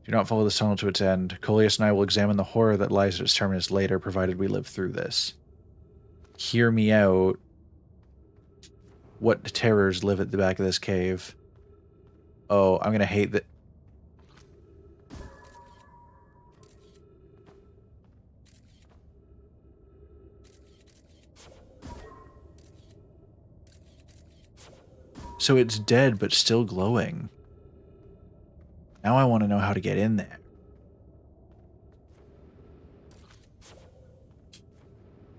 Do not follow this tunnel to its end. Coleus and I will examine the horror that lies at its terminus later, provided we live through this. Hear me out. What terrors live at the back of this cave? Oh, I'm gonna hate that. So it's dead, but still glowing. Now I want to know how to get in there.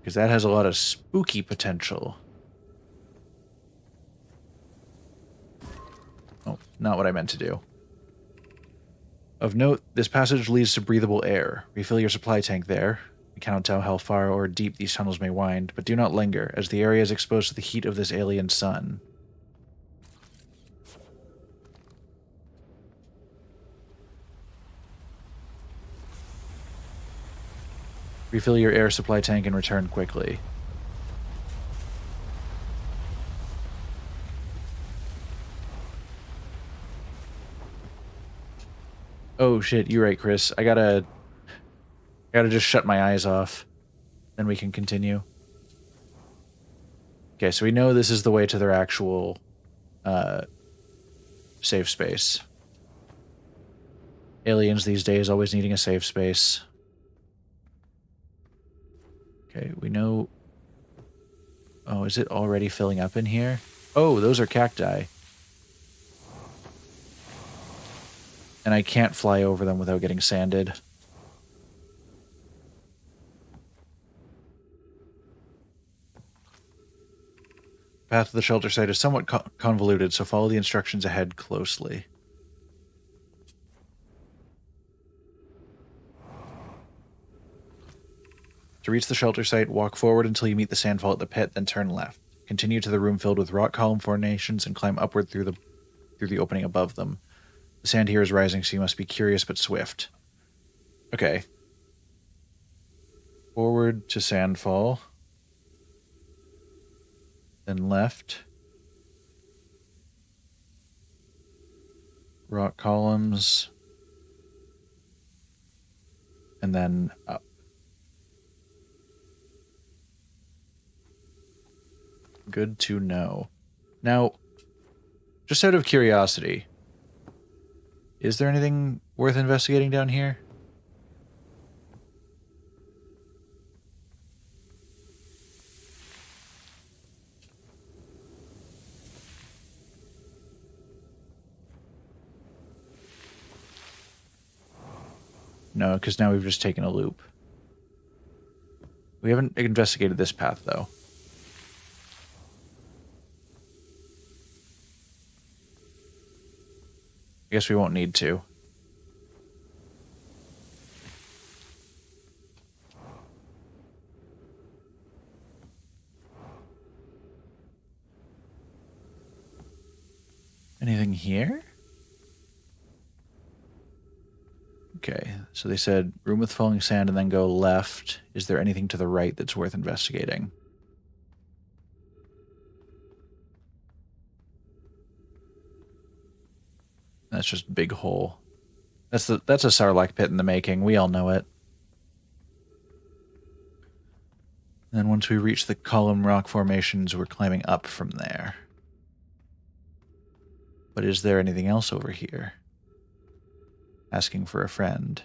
Because that has a lot of spooky potential. Oh, not what I meant to do. Of note, this passage leads to breathable air. Refill your supply tank there. We cannot tell how far or deep these tunnels may wind, but do not linger, as the area is exposed to the heat of this alien sun. Refill your air supply tank and return quickly. Oh shit, you're right, Chris. I gotta just shut my eyes off. Then we can continue. Okay, so we know this is the way to their actual uh, safe space. Aliens these days always needing a safe space. Okay, we know... Oh, is it already filling up in here? Oh, those are cacti. And I can't fly over them without getting sanded. Path to the shelter site is somewhat convoluted, so follow the instructions ahead closely. To reach the shelter site, walk forward until you meet the sandfall at the pit, then turn left. Continue to the room filled with rock column formations and climb upward through the opening above them. The sand here is rising, so you must be curious but swift. Okay. Forward to sandfall. Then left. Rock columns. And then up. Good to know. Now, just out of curiosity, is there anything worth investigating down here? No, because now we've just taken a loop. We haven't investigated this path, though. I guess we won't need to. Anything here? Okay, so they said room with falling sand and then go left. Is there anything to the right that's worth investigating? That's just a big hole. That's a Sarlacc pit in the making. We all know it. And then once we reach the column rock formations, we're climbing up from there. But is there anything else over here? Asking for a friend.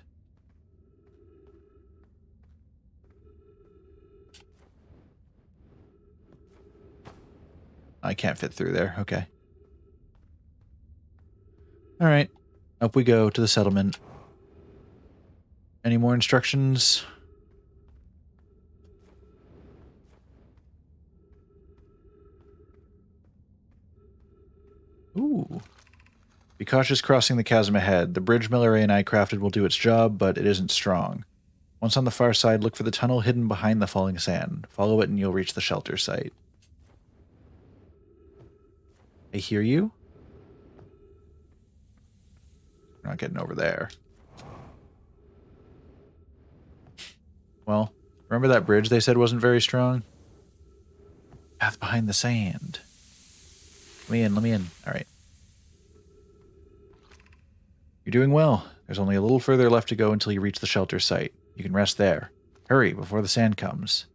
I can't fit through there. Okay. All right. Up we go to the settlement. Any more instructions? Ooh. Be cautious crossing the chasm ahead. The bridge Miller and I crafted will do its job, but it isn't strong. Once on the far side, look for the tunnel hidden behind the falling sand. Follow it and you'll reach the shelter site. I hear you. We're not getting over there. Well, remember that bridge they said wasn't very strong? Path behind the sand. Let me in. All right. You're doing well. There's only a little further left to go until you reach the shelter site. You can rest there. Hurry before the sand comes.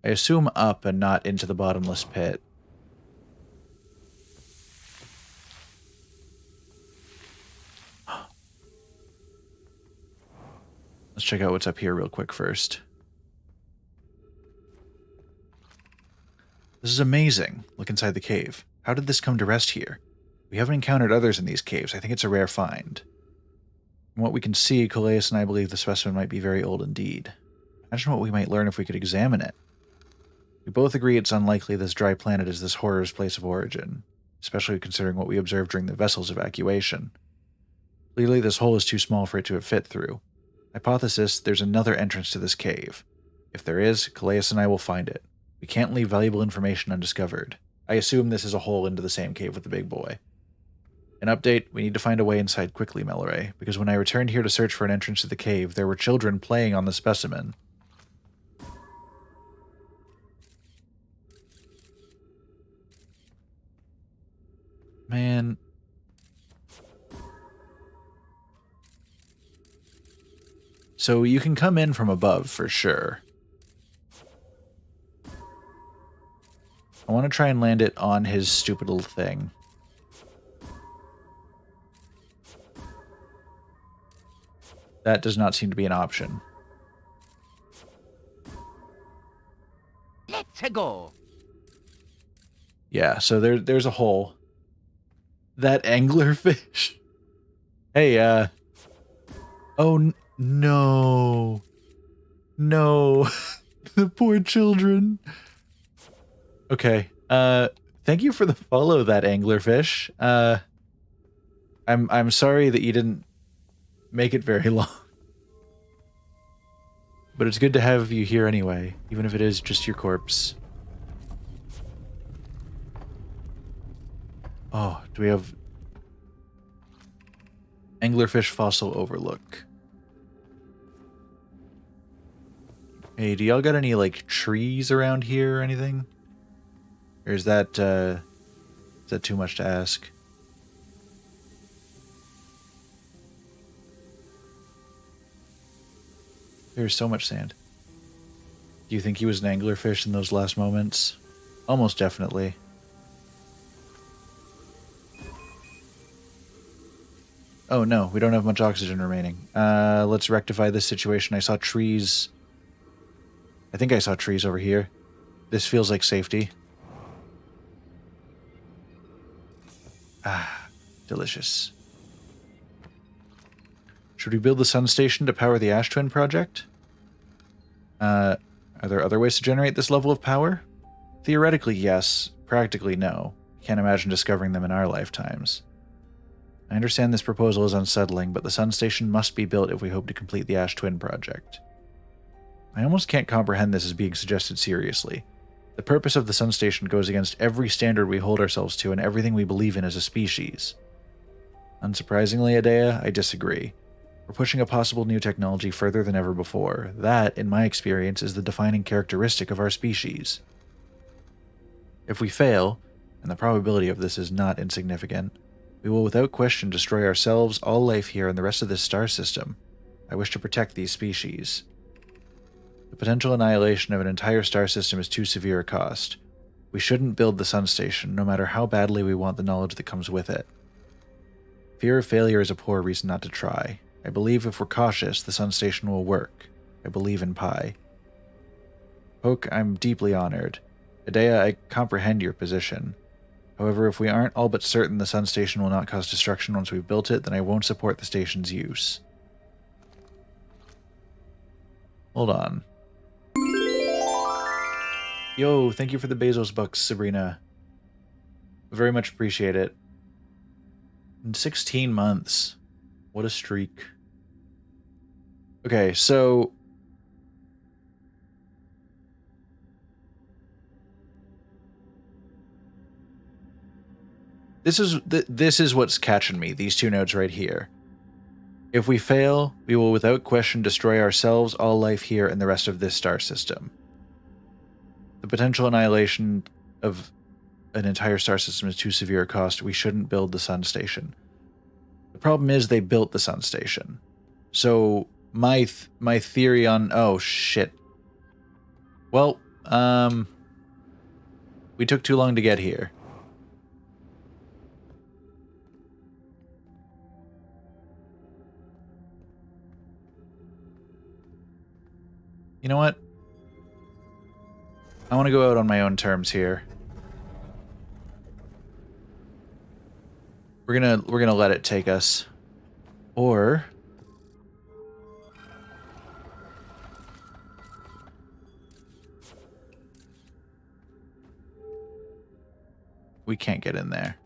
I assume up and not into the bottomless pit. Let's check out what's up here real quick first. This is amazing. Look inside the cave. How did this come to rest here? We haven't encountered others in these caves. I think it's a rare find. From what we can see, Calais and I believe the specimen might be very old indeed. Imagine what we might learn if we could examine it. We both agree it's unlikely this dry planet is this horror's place of origin, especially considering what we observed during the vessel's evacuation. Clearly, this hole is too small for it to have fit through. Hypothesis, there's another entrance to this cave. If there is, Calais and I will find it. We can't leave valuable information undiscovered. I assume this is a hole into the same cave with the big boy. An update, we need to find a way inside quickly, Melray, because when I returned here to search for an entrance to the cave, there were children playing on the specimen. Man, So you can come in from above for sure. I want to try and land it on his stupid little thing. That does not seem to be an option. Let's go. Yeah, so there's a hole. That anglerfish. Hey, oh, no. No. The poor children. Okay. Thank you for the follow, that anglerfish. I'm sorry that you didn't make it very long. But it's good to have you here anyway, even if it is just your corpse. Oh, do we have anglerfish fossil overlook? Hey, do y'all got any, like, trees around here or anything? Or is that too much to ask? There's so much sand. Do you think he was an anglerfish in those last moments? Almost definitely. Oh no, we don't have much oxygen remaining. Let's rectify this situation. I saw trees. I think I saw trees over here. This feels like safety. Ah, delicious. Should we build the sun station to power the Ash Twin project? Are there other ways to generate this level of power? Theoretically, yes. Practically, no. Can't imagine discovering them in our lifetimes. I understand this proposal is unsettling, but the sun station must be built if we hope to complete the Ash Twin project. I almost can't comprehend this as being suggested seriously. The purpose of the sun station goes against every standard we hold ourselves to and everything we believe in as a species. Unsurprisingly, Adea, I disagree. We're pushing a possible new technology further than ever before. That, in my experience, is the defining characteristic of our species. If we fail, and the probability of this is not insignificant, we will without question destroy ourselves, all life here, and the rest of this star system. I wish to protect these species. The potential annihilation of an entire star system is too severe a cost. We shouldn't build the sun station, no matter how badly we want the knowledge that comes with it. Fear of failure is a poor reason not to try. I believe if we're cautious, the sun station will work. I believe in Pi. Poke, I'm deeply honored. Adea, I comprehend your position. However, if we aren't all but certain the sun station will not cause destruction once we've built it, then I won't support the station's use. Hold on. Yo, thank you for the Bezos bucks, Sabrina. Very much appreciate it. In 16 months. What a streak. Okay, so... This is what's catching me, these two notes right here. If we fail, we will without question destroy ourselves, all life here, and the rest of this star system. The potential annihilation of an entire star system is too severe a cost. We shouldn't build the sun station. The problem is they built the sun station. So my theory on... Oh, shit. Well, we took too long to get here. You know what? I want to go out on my own terms here. We're gonna let it take us. Or we can't get in there.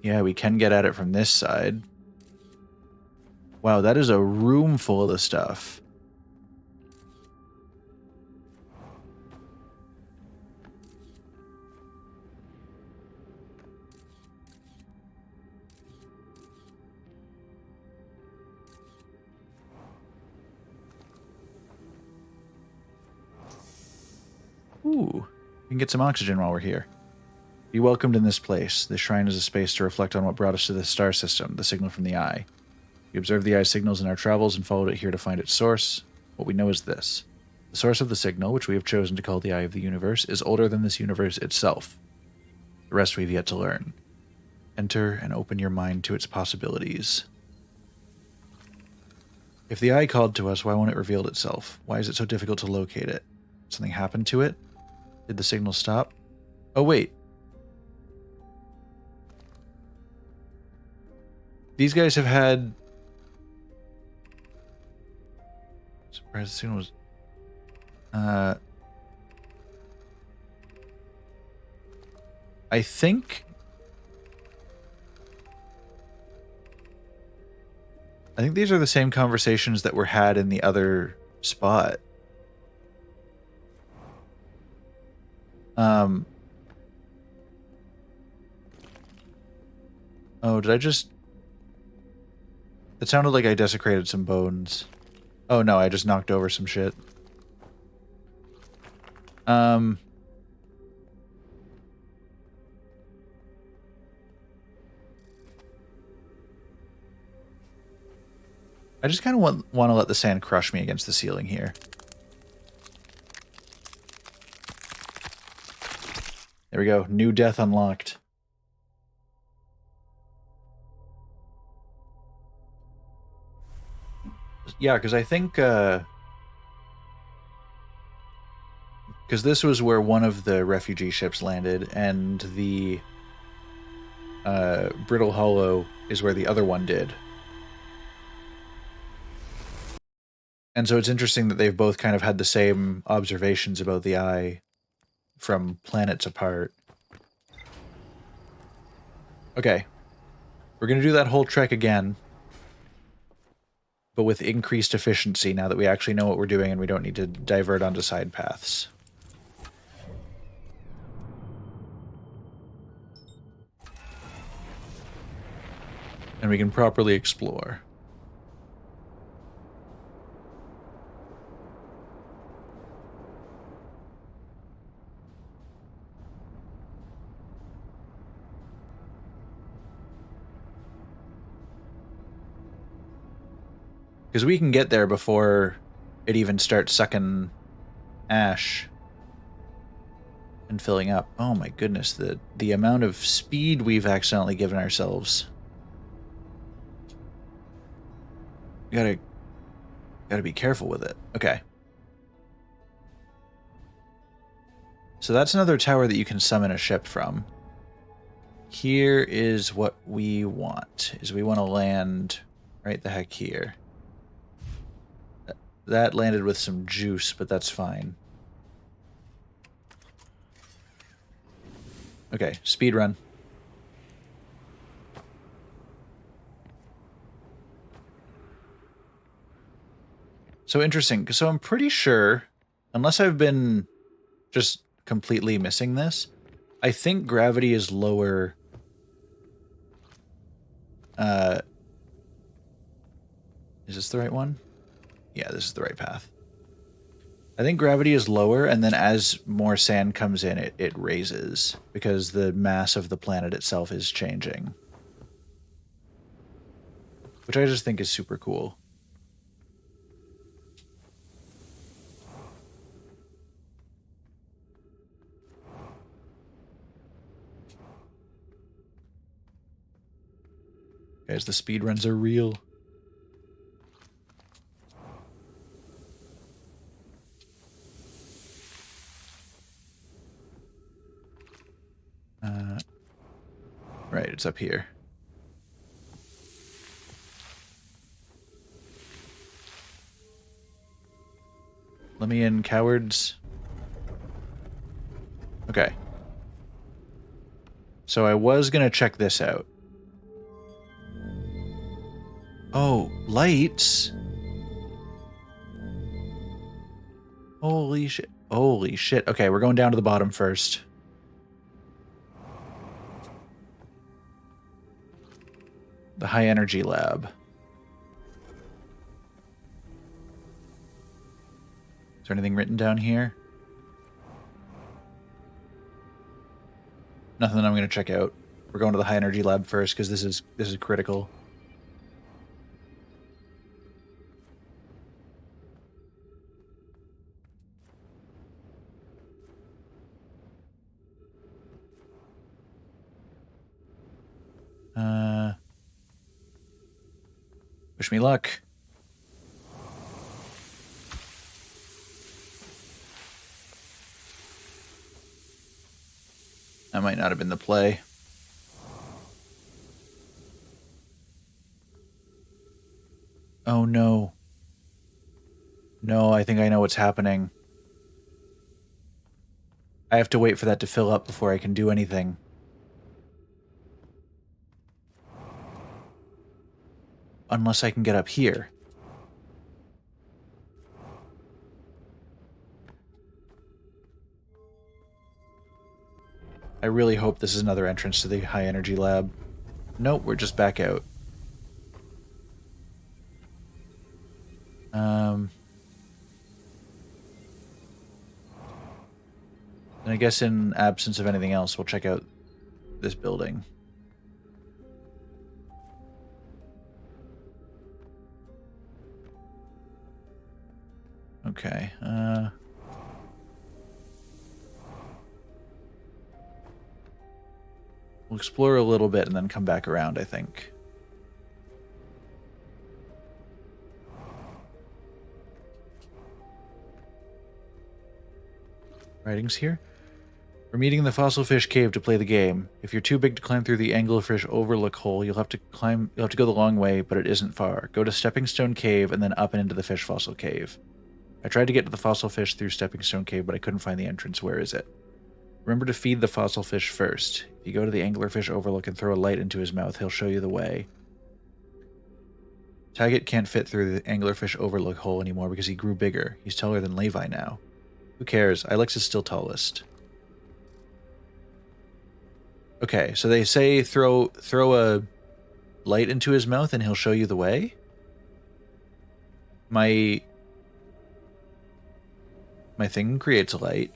Yeah, we can get at it from this side. Wow, that is a room full of the stuff. Ooh, we can get some oxygen while we're here. Be welcomed in this place. This shrine is a space to reflect on what brought us to this star system, the signal from the eye. We observed the eye's signals in our travels and followed it here to find its source. What we know is this. The source of the signal, which we have chosen to call the eye of the universe, is older than this universe itself. The rest we've yet to learn. Enter and open your mind to its possibilities. If the eye called to us, why won't it reveal itself? Why is it so difficult to locate it? Something happened to it? Did the signal stop? Oh, wait. These guys have had... Surprised the signal was... I think these are the same conversations that were had in the other spot. Oh, did I just... It sounded like I desecrated some bones. Oh no, I just knocked over some shit. I just kind of want to let the sand crush me against the ceiling here. There we go. New death unlocked. Yeah, because I think... because this was where one of the refugee ships landed, and the Brittle Hollow is where the other one did. And so it's interesting that they've both kind of had the same observations about the eye from planets apart. Okay. We're going to do that whole trek again, but with increased efficiency now that we actually know what we're doing and we don't need to divert onto side paths. And we can properly explore. Because we can get there before it even starts sucking ash and filling up. Oh my goodness, the amount of speed we've accidentally given ourselves. You gotta be careful with it. Okay. So that's another tower that you can summon a ship from. Here is what we want, is we want to land right the heck here. That landed with some juice, but that's fine. Okay, speed run. So interesting. So I'm pretty sure, unless I've been just completely missing this, I think gravity is lower. Is this the right one? Yeah, this is the right path. I think gravity is lower, and then as more sand comes in, it raises, because the mass of the planet itself is changing. Which I just think is super cool. Guys, the speedruns are real. Right, it's up here. Let me in, cowards. Okay. So I was gonna check this out. Oh, lights? Holy shit. Holy shit. Okay, we're going down to the bottom first. The high energy lab. Is there anything written down here? Nothing I'm going to check out. We're going to the high energy lab first because this is critical. Wish me luck. That might not have been the play. Oh no. No, I think I know what's happening. I have to wait for that to fill up before I can do anything. Unless I can get up here. I really hope this is another entrance to the high energy lab. Nope, we're just back out. And I guess in absence of anything else, we'll check out this building. Okay, we'll explore a little bit and then come back around, I think. Writings here? We're meeting in the fossil fish cave to play the game. If you're too big to climb through the anglerfish overlook hole, you'll have to go the long way, but it isn't far. Go to Stepping Stone Cave and then up and into the fish fossil cave. I tried to get to the fossil fish through Stepping Stone Cave, but I couldn't find the entrance. Where is it? Remember to feed the fossil fish first. If you go to the anglerfish overlook and throw a light into his mouth, he'll show you the way. Taggart can't fit through the anglerfish overlook hole anymore because he grew bigger. He's taller than Levi now. Who cares? Ilex is still tallest. Okay, so they say throw a light into his mouth and he'll show you the way? My thing creates a light.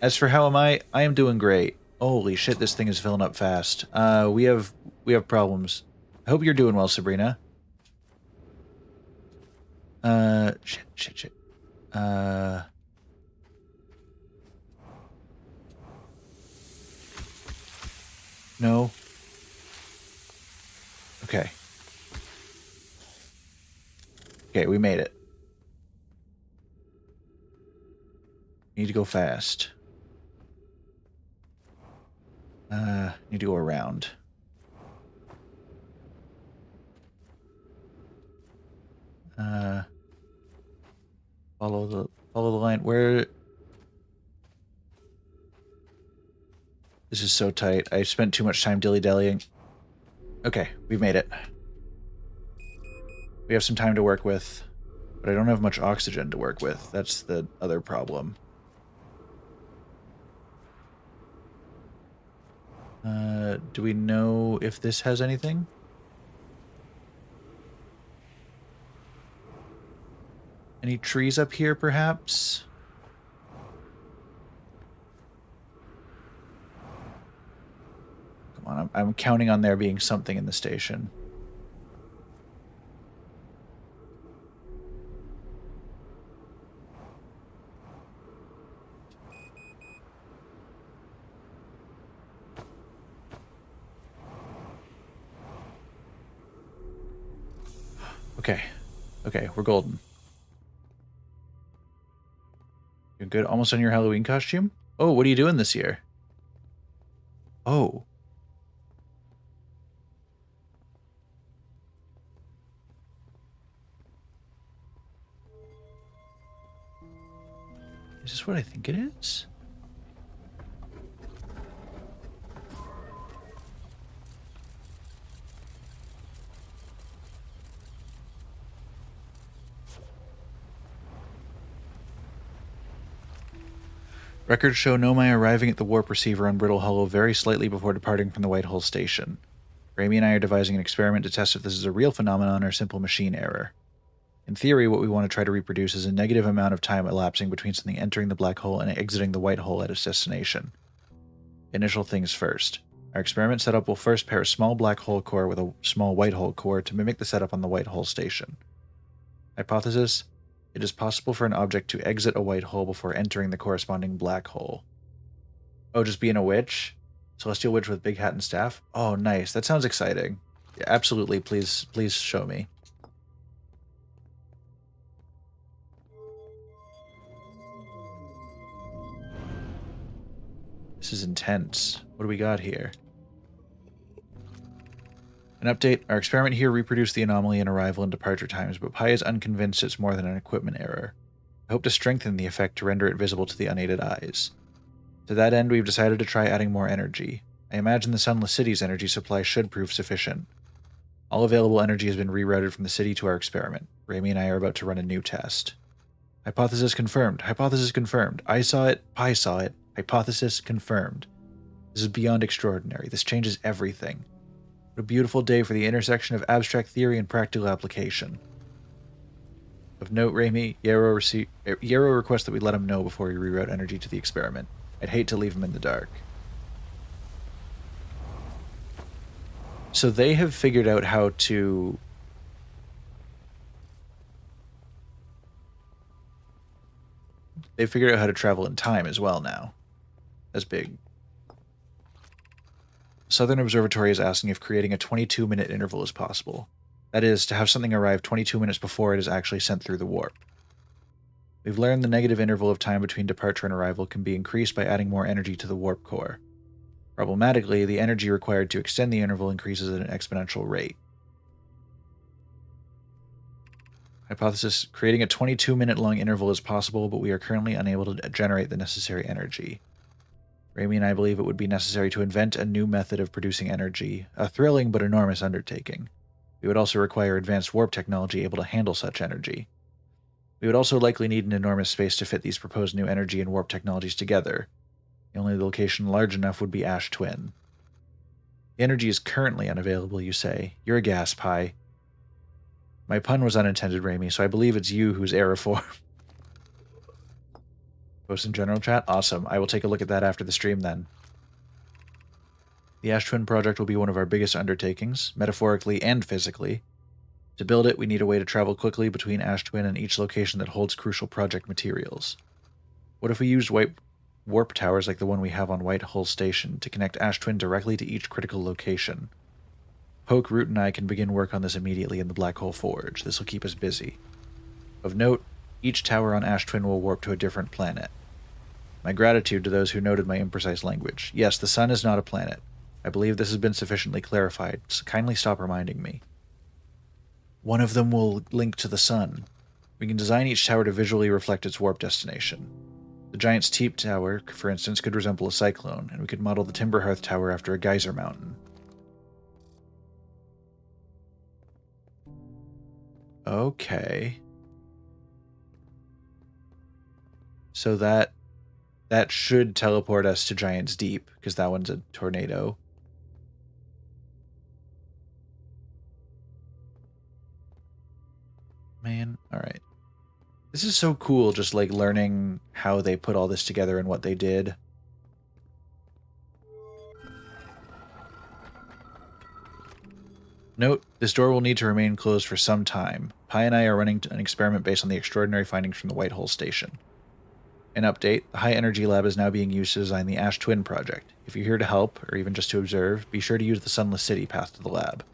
As for how am I am doing great. Holy shit, this thing is filling up fast. We have problems. I hope you're doing well, Sabrina. Shit. No. Okay. Okay, we made it. Need to go fast. Need to go around. Follow the line. Where? This is so tight. I spent too much time dilly-dallying. Okay, we've made it. We have some time to work with, but I don't have much oxygen to work with. That's the other problem. Do we know if this has anything? Any trees up here, perhaps? Come on, I'm counting on there being something in the station. Okay, we're golden. You're good. Almost on your Halloween costume? Oh, what are you doing this year? Oh. Is this what I think it is? Records show Nomai arriving at the warp receiver on Brittle Hollow very slightly before departing from the White Hole station. Raimi and I are devising an experiment to test if this is a real phenomenon or simple machine error. In theory, what we want to try to reproduce is a negative amount of time elapsing between something entering the black hole and exiting the white hole at its destination. Initial things first. Our experiment setup will first pair a small black hole core with a small white hole core to mimic the setup on the white hole station. Hypothesis: it is possible for an object to exit a white hole before entering the corresponding black hole. Oh, just being a witch? Celestial witch with big hat and staff? Oh, nice. That sounds exciting. Yeah, absolutely. Please show me. This is intense. What do we got here? An update. Our experiment here reproduced the anomaly in arrival and departure times, but Pi is unconvinced it's more than an equipment error. I hope to strengthen the effect to render it visible to the unaided eyes. To that end, we've decided to try adding more energy. I imagine the Sunless City's energy supply should prove sufficient. All available energy has been rerouted from the city to our experiment. Raimi and I are about to run a new test. Hypothesis confirmed. Hypothesis confirmed. I saw it. Pi saw it. Hypothesis confirmed. This is beyond extraordinary. This changes everything. What a beautiful day for the intersection of abstract theory and practical application. Of note, Raimi, Yarrow requests that we let him know before we reroute energy to the experiment. I'd hate to leave him in the dark. So they have figured out how to... They figured out how to travel in time as well now. That's big. Southern Observatory is asking if creating a 22-minute interval is possible. That is, to have something arrive 22 minutes before it is actually sent through the warp. We've learned the negative interval of time between departure and arrival can be increased by adding more energy to the warp core. Problematically, the energy required to extend the interval increases at an exponential rate. Hypothesis: creating a 22-minute long interval is possible, but we are currently unable to generate the necessary energy. Raimi and I believe it would be necessary to invent a new method of producing energy, a thrilling but enormous undertaking. We would also require advanced warp technology able to handle such energy. We would also likely need an enormous space to fit these proposed new energy and warp technologies together. The only location large enough would be Ash Twin. The energy is currently unavailable, you say. You're a gas pie. My pun was unintended, Raimi, so I believe it's you who's aeriform. Post in general chat? Awesome. I will take a look at that after the stream then. The Ash Twin project will be one of our biggest undertakings, metaphorically and physically. To build it, we need a way to travel quickly between Ash Twin and each location that holds crucial project materials. What if we used warp towers like the one we have on White Hull Station to connect Ash Twin directly to each critical location? Poke, Root, and I can begin work on this immediately in the Black Hole Forge. This will keep us busy. Of note, each tower on Ash Twin will warp to a different planet. My gratitude to those who noted my imprecise language. Yes, the sun is not a planet. I believe this has been sufficiently clarified, so kindly stop reminding me. One of them will link to the sun. We can design each tower to visually reflect its warp destination. The Giant's Teep Tower, for instance, could resemble a cyclone, and we could model the Timberhearth Tower after a geyser mountain. Okay. So that should teleport us to Giant's Deep, because that one's a tornado. Man, alright. This is so cool, just like learning how they put all this together and what they did. Note, this door will need to remain closed for some time. Pi and I are running an experiment based on the extraordinary findings from the White Hole Station. An update, the High Energy Lab is now being used to design the Ash Twin project. If you're here to help, or even just to observe, be sure to use the Sunless City path to the lab.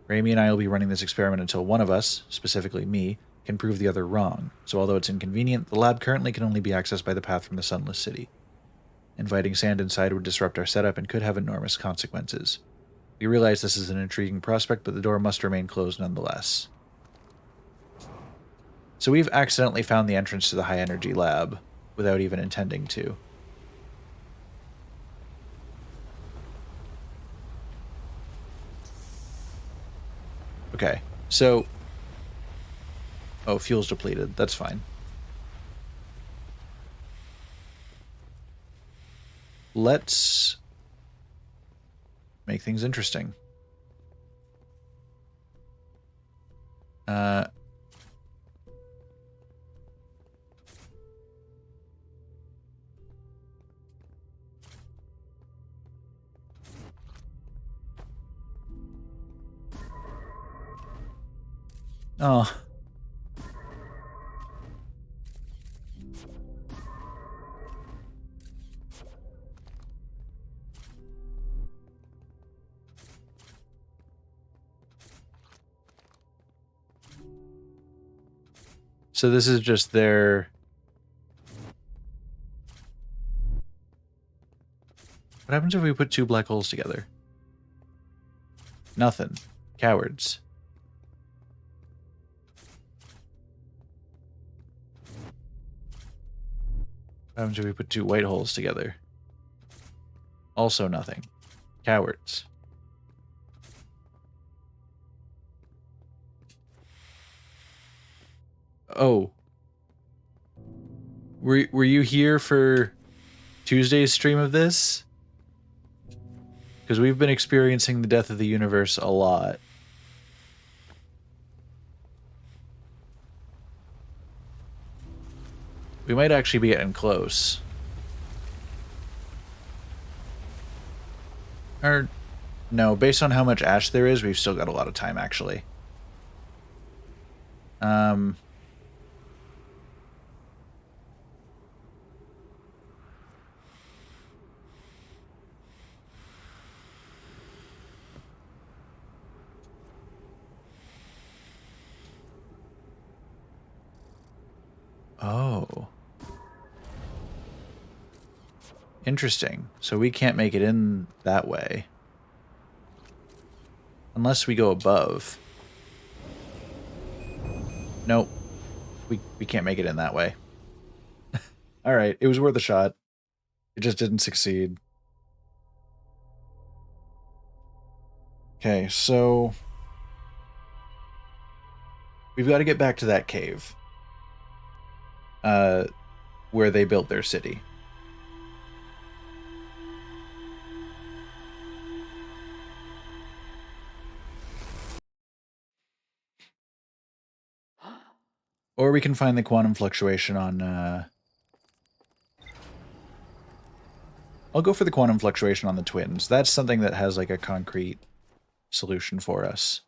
Raimi and I will be running this experiment until one of us, specifically me, can prove the other wrong, so although it's inconvenient, the lab currently can only be accessed by the path from the Sunless City. Inviting sand inside would disrupt our setup and could have enormous consequences. We realize this is an intriguing prospect, but the door must remain closed nonetheless. So we've accidentally found the entrance to the High Energy Lab, without even intending to. Okay, so... Oh, fuel's depleted. That's fine. Let's make things interesting. Oh. So this is just their... What happens if we put two black holes together? Nothing. Cowards. What happens if we put two white holes together? Also nothing. Cowards. Oh. Were you here for Tuesday's stream of this? Because we've been experiencing the death of the universe a lot. We might actually be getting close. Or, no, based on how much ash there is, we've still got a lot of time, actually. Oh. Interesting. So we can't make it in that way. Unless we go above. Nope. We can't make it in that way. Alright, it was worth a shot. It just didn't succeed. Okay, so... we've got to get back to that cave. Where they built their city. Or we can find the quantum fluctuation on, I'll go for the quantum fluctuation on the twins. That's something that has, like, a concrete solution for us.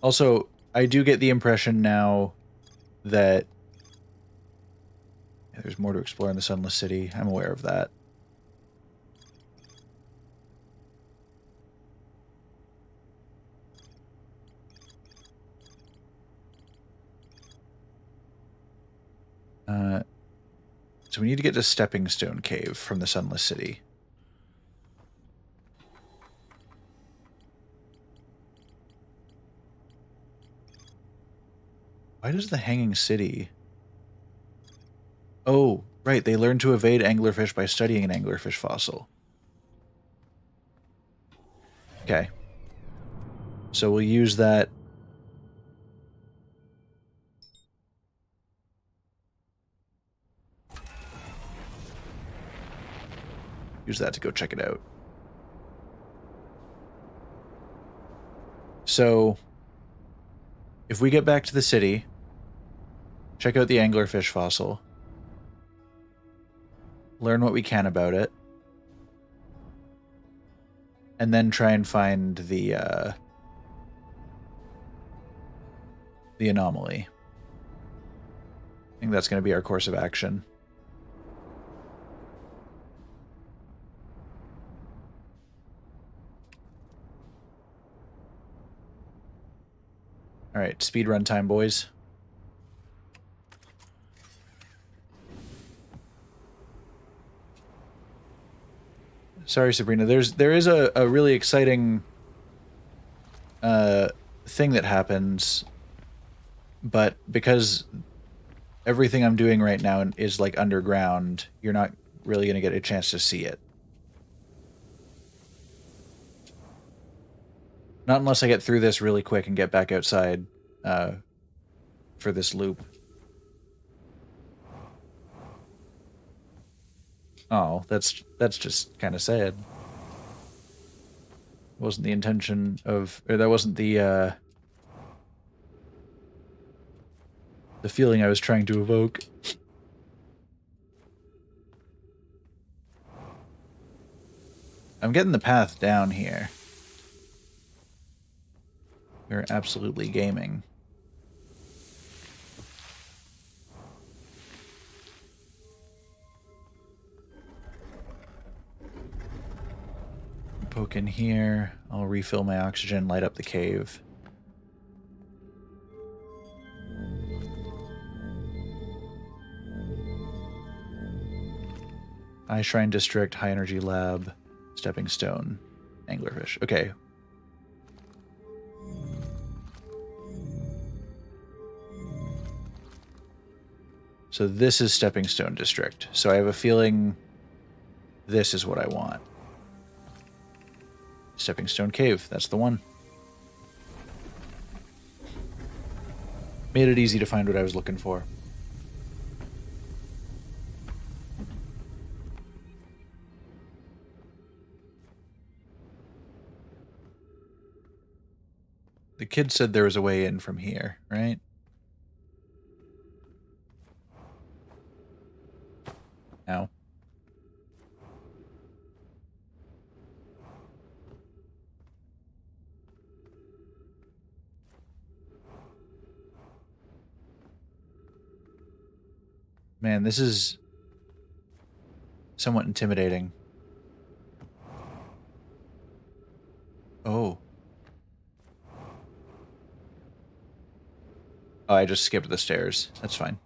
Also, I do get the impression now that there's more to explore in the Sunless City. I'm aware of that. So we need to get to Stepping Stone Cave from the Sunless City. Why does the Hanging City... Oh, right, they learn to evade anglerfish by studying an anglerfish fossil. Okay. So we'll use that... use that to go check it out. So, if we get back to the city, check out the anglerfish fossil, learn what we can about it, and then try and find the anomaly. I think that's going to be our course of action. Alright, speedrun time, boys. Sorry, Sabrina. There is a really exciting thing that happens, but because everything I'm doing right now is like underground, you're not really going to get a chance to see it. Not unless I get through this really quick and get back outside for this loop. Oh, that's just kind of sad. Wasn't the intention of, or that wasn't the feeling I was trying to evoke. I'm getting the path down here. We're absolutely gaming. Poke in here. I'll refill my oxygen, light up the cave. Eye Shrine District, High Energy Lab, Stepping Stone, Anglerfish. Okay. So this is Stepping Stone District. So I have a feeling this is what I want. Stepping Stone Cave, that's the one. Made it easy to find what I was looking for. The kid said there was a way in from here, right? No. Man, this is somewhat intimidating. Oh. Oh, I just skipped the stairs. That's fine.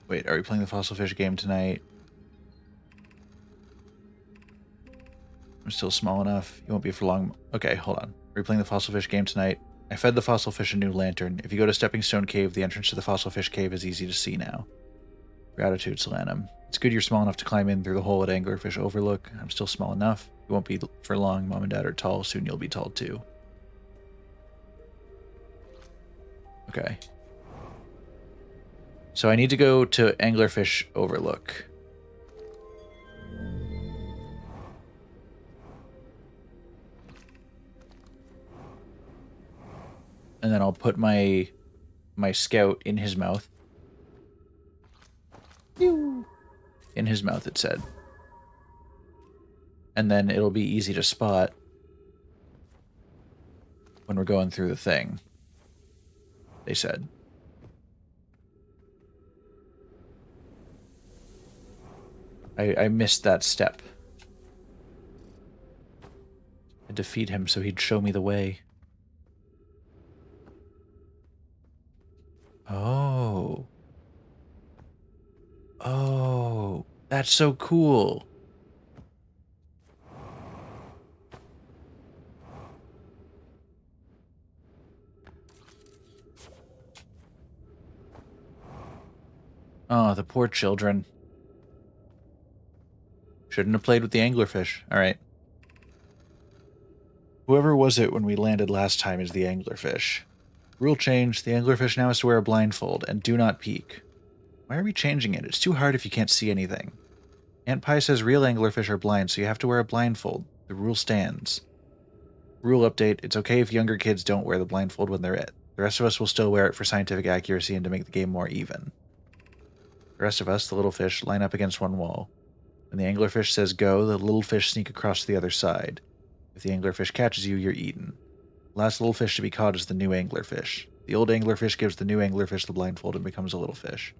Wait, are we playing the fossil fish game tonight? I'm still small enough. You won't be for long. Okay, hold on. Are we playing the fossil fish game tonight? I fed the fossil fish a new lantern. If you go to Stepping Stone Cave, the entrance to the fossil fish cave is easy to see now. Gratitude, Solanum. It's good you're small enough to climb in through the hole at Anglerfish Overlook. I'm still small enough. You won't be for long. Mom and Dad are tall. Soon you'll be tall too. Okay. So I need to go to Anglerfish Overlook. And then I'll put my scout in his mouth. In his mouth, it said. And then it'll be easy to spot when we're going through the thing, they said. I missed that step. I defeat him so he'd show me the way. Oh. Oh, that's so cool. Oh, the poor children. Shouldn't have played with the anglerfish. All right. Whoever was it when we landed last time is the anglerfish. Rule change. The anglerfish now has to wear a blindfold and do not peek. Why are we changing it? It's too hard if you can't see anything. Aunt Pie says real anglerfish are blind, so you have to wear a blindfold. The rule stands. Rule update. It's okay if younger kids don't wear the blindfold when they're it. The rest of us will still wear it for scientific accuracy and to make the game more even. The rest of us, the little fish, line up against one wall. When the anglerfish says go, the little fish sneak across to the other side. If the anglerfish catches you, you're eaten. The last little fish to be caught is the new anglerfish. The old anglerfish gives the new anglerfish the blindfold and becomes a little fish.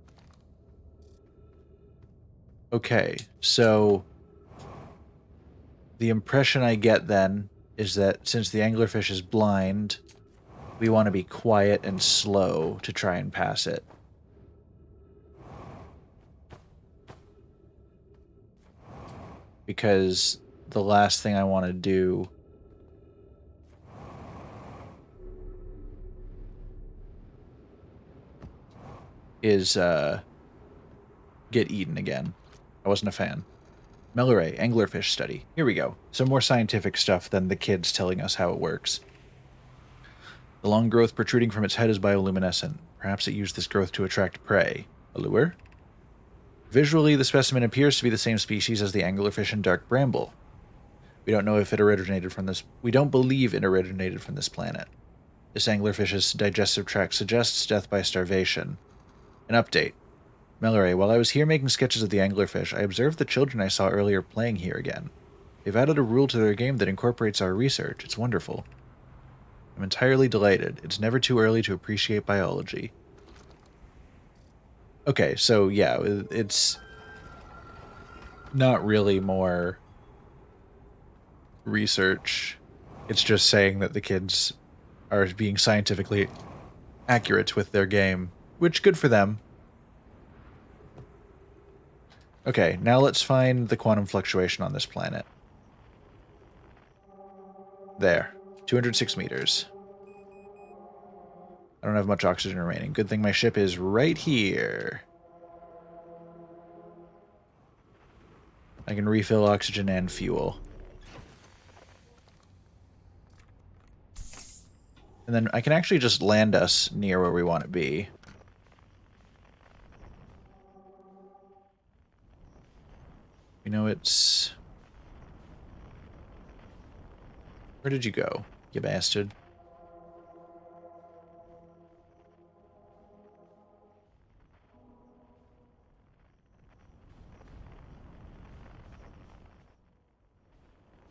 Okay, so the impression I get then is that since the anglerfish is blind, we want to be quiet and slow to try and pass it. Because the last thing I want to do is get eaten again. I wasn't a fan. Melleray, anglerfish study. Here we go. Some more scientific stuff than the kids telling us how it works. The long growth protruding from its head is bioluminescent. Perhaps it used this growth to attract prey. A lure? Visually, the specimen appears to be the same species as the anglerfish and dark bramble. We don't know if it originated from this... We don't believe it originated from this planet. This anglerfish's digestive tract suggests death by starvation. An update. Melloray, while I was here making sketches of the anglerfish, I observed the children I saw earlier playing here again. They've added a rule to their game that incorporates our research. It's wonderful. I'm entirely delighted. It's never too early to appreciate biology. Okay, so yeah, it's not really more research. It's just saying that the kids are being scientifically accurate with their game, which good for them. Okay, now let's find the quantum fluctuation on this planet. There. 206 meters. I don't have much oxygen remaining. Good thing my ship is right here. I can refill oxygen and fuel. And then I can actually just land us near where we want to be. You know, it's... Where did you go, you bastard?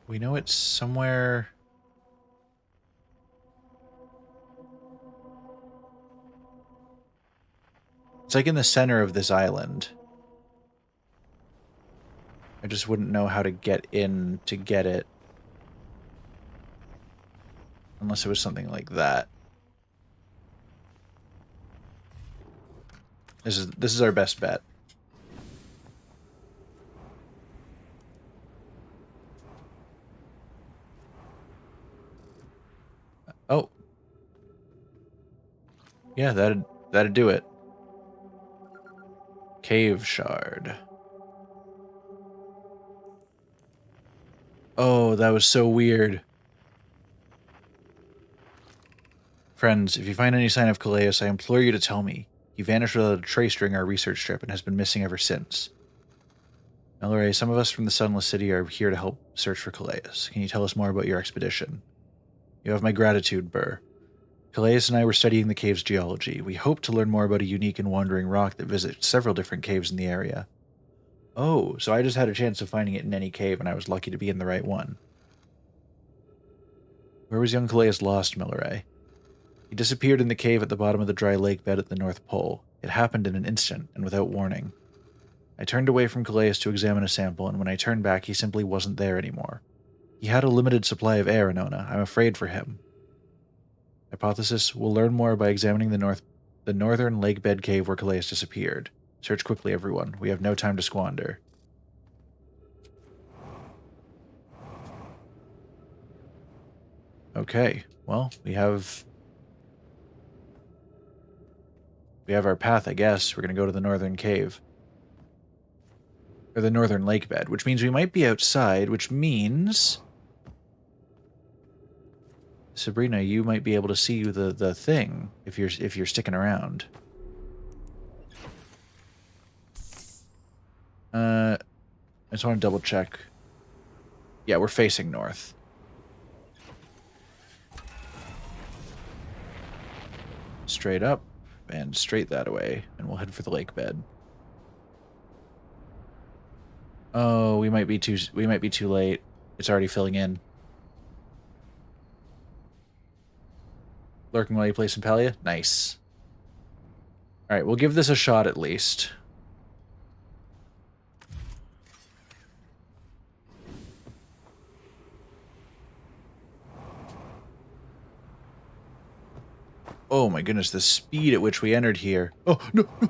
We know it's somewhere... It's like in the center of this island. I just wouldn't know how to get in to get it. Unless it was something like that. This is our best bet. Oh. Yeah, that'd do it. Cave shard. Oh, that was so weird. Friends, if you find any sign of Calais, I implore you to tell me. He vanished without a trace during our research trip and has been missing ever since. Melloray, some of us from the Sunless City are here to help search for Calais. Can you tell us more about your expedition? You have my gratitude, Burr. Calais and I were studying the cave's geology. We hope to learn more about a unique and wandering rock that visits several different caves in the area. Oh, so I just had a chance of finding it in any cave, and I was lucky to be in the right one. Where was young Calais lost, Melloray? He disappeared in the cave at the bottom of the dry lake bed at the North Pole. It happened in an instant, and without warning. I turned away from Calais to examine a sample, and when I turned back, he simply wasn't there anymore. He had a limited supply of air, Anona. I'm afraid for him. Hypothesis, we'll learn more by examining the northern lake bed cave where Calais disappeared. Search quickly, everyone. We have no time to squander. Okay, well, we have our path, I guess. We're going to go to the northern cave. Or the northern lake bed, which means we might be outside, which means... Sabrina, you might be able to see the thing if you're sticking around. I just want to double check. Yeah, we're facing north. Straight up and straight that way, and we'll head for the lake bed. Oh, we might be too late. It's already filling in. Lurking while you play some Palia? Nice. Alright, we'll give this a shot at least. Oh my goodness, the speed at which we entered here. Oh, no, no.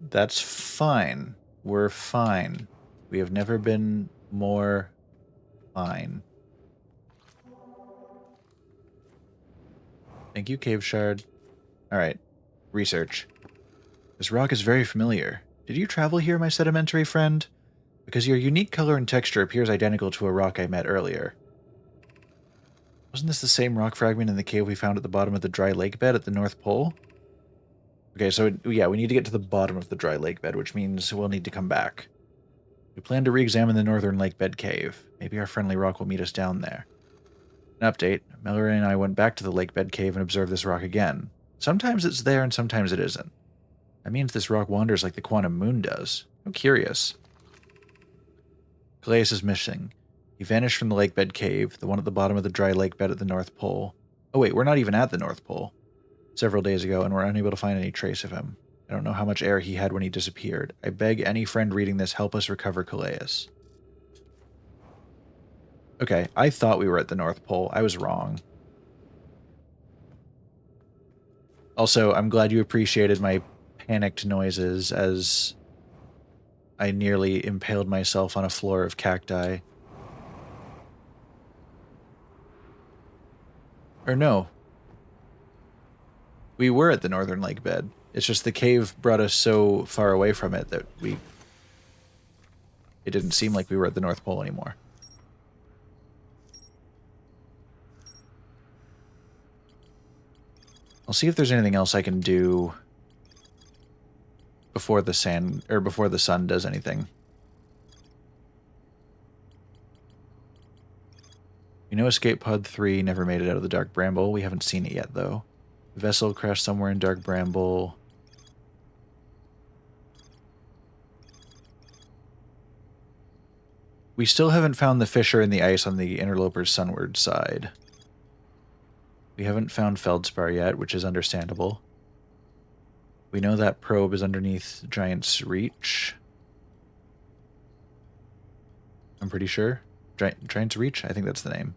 That's fine. We're fine. We have never been more fine. Thank you, Cave Shard. Alright. Research. This rock is very familiar. Did you travel here, my sedimentary friend? Because your unique color and texture appears identical to a rock I met earlier. Wasn't this the same rock fragment in the cave we found at the bottom of the dry lake bed at the North Pole? Okay, so yeah, we need to get to the bottom of the dry lake bed, which means we'll need to come back. We plan to re-examine the northern lake bed cave. Maybe our friendly rock will meet us down there. An update. Mallory and I went back to the lake bed cave and observed this rock again. Sometimes it's there and sometimes it isn't. That means this rock wanders like the quantum moon does. I'm curious. Calais is missing. He vanished from the lake bed cave, the one at the bottom of the dry lake bed at the North Pole. Oh wait, we're not even at the North Pole. Several days ago, and we're unable to find any trace of him. I don't know how much air he had when he disappeared. I beg any friend reading this help us recover Calais. Okay, I thought we were at the North Pole. I was wrong. Also, I'm glad you appreciated my panicked noises as I nearly impaled myself on a floor of cacti. Or no. We were at the northern lake bed. It's just the cave brought us so far away from it that it didn't seem like we were at the North Pole anymore. I'll see if there's anything else I can do before the sun does anything. We know Escape Pod 3 never made it out of the Dark Bramble. We haven't seen it yet, though. The vessel crashed somewhere in Dark Bramble. We still haven't found the fissure in the ice on the Interloper's sunward side. We haven't found Feldspar yet, which is understandable. We know that probe is underneath Giant's Reach. I'm pretty sure. Giant's Reach? I think that's the name.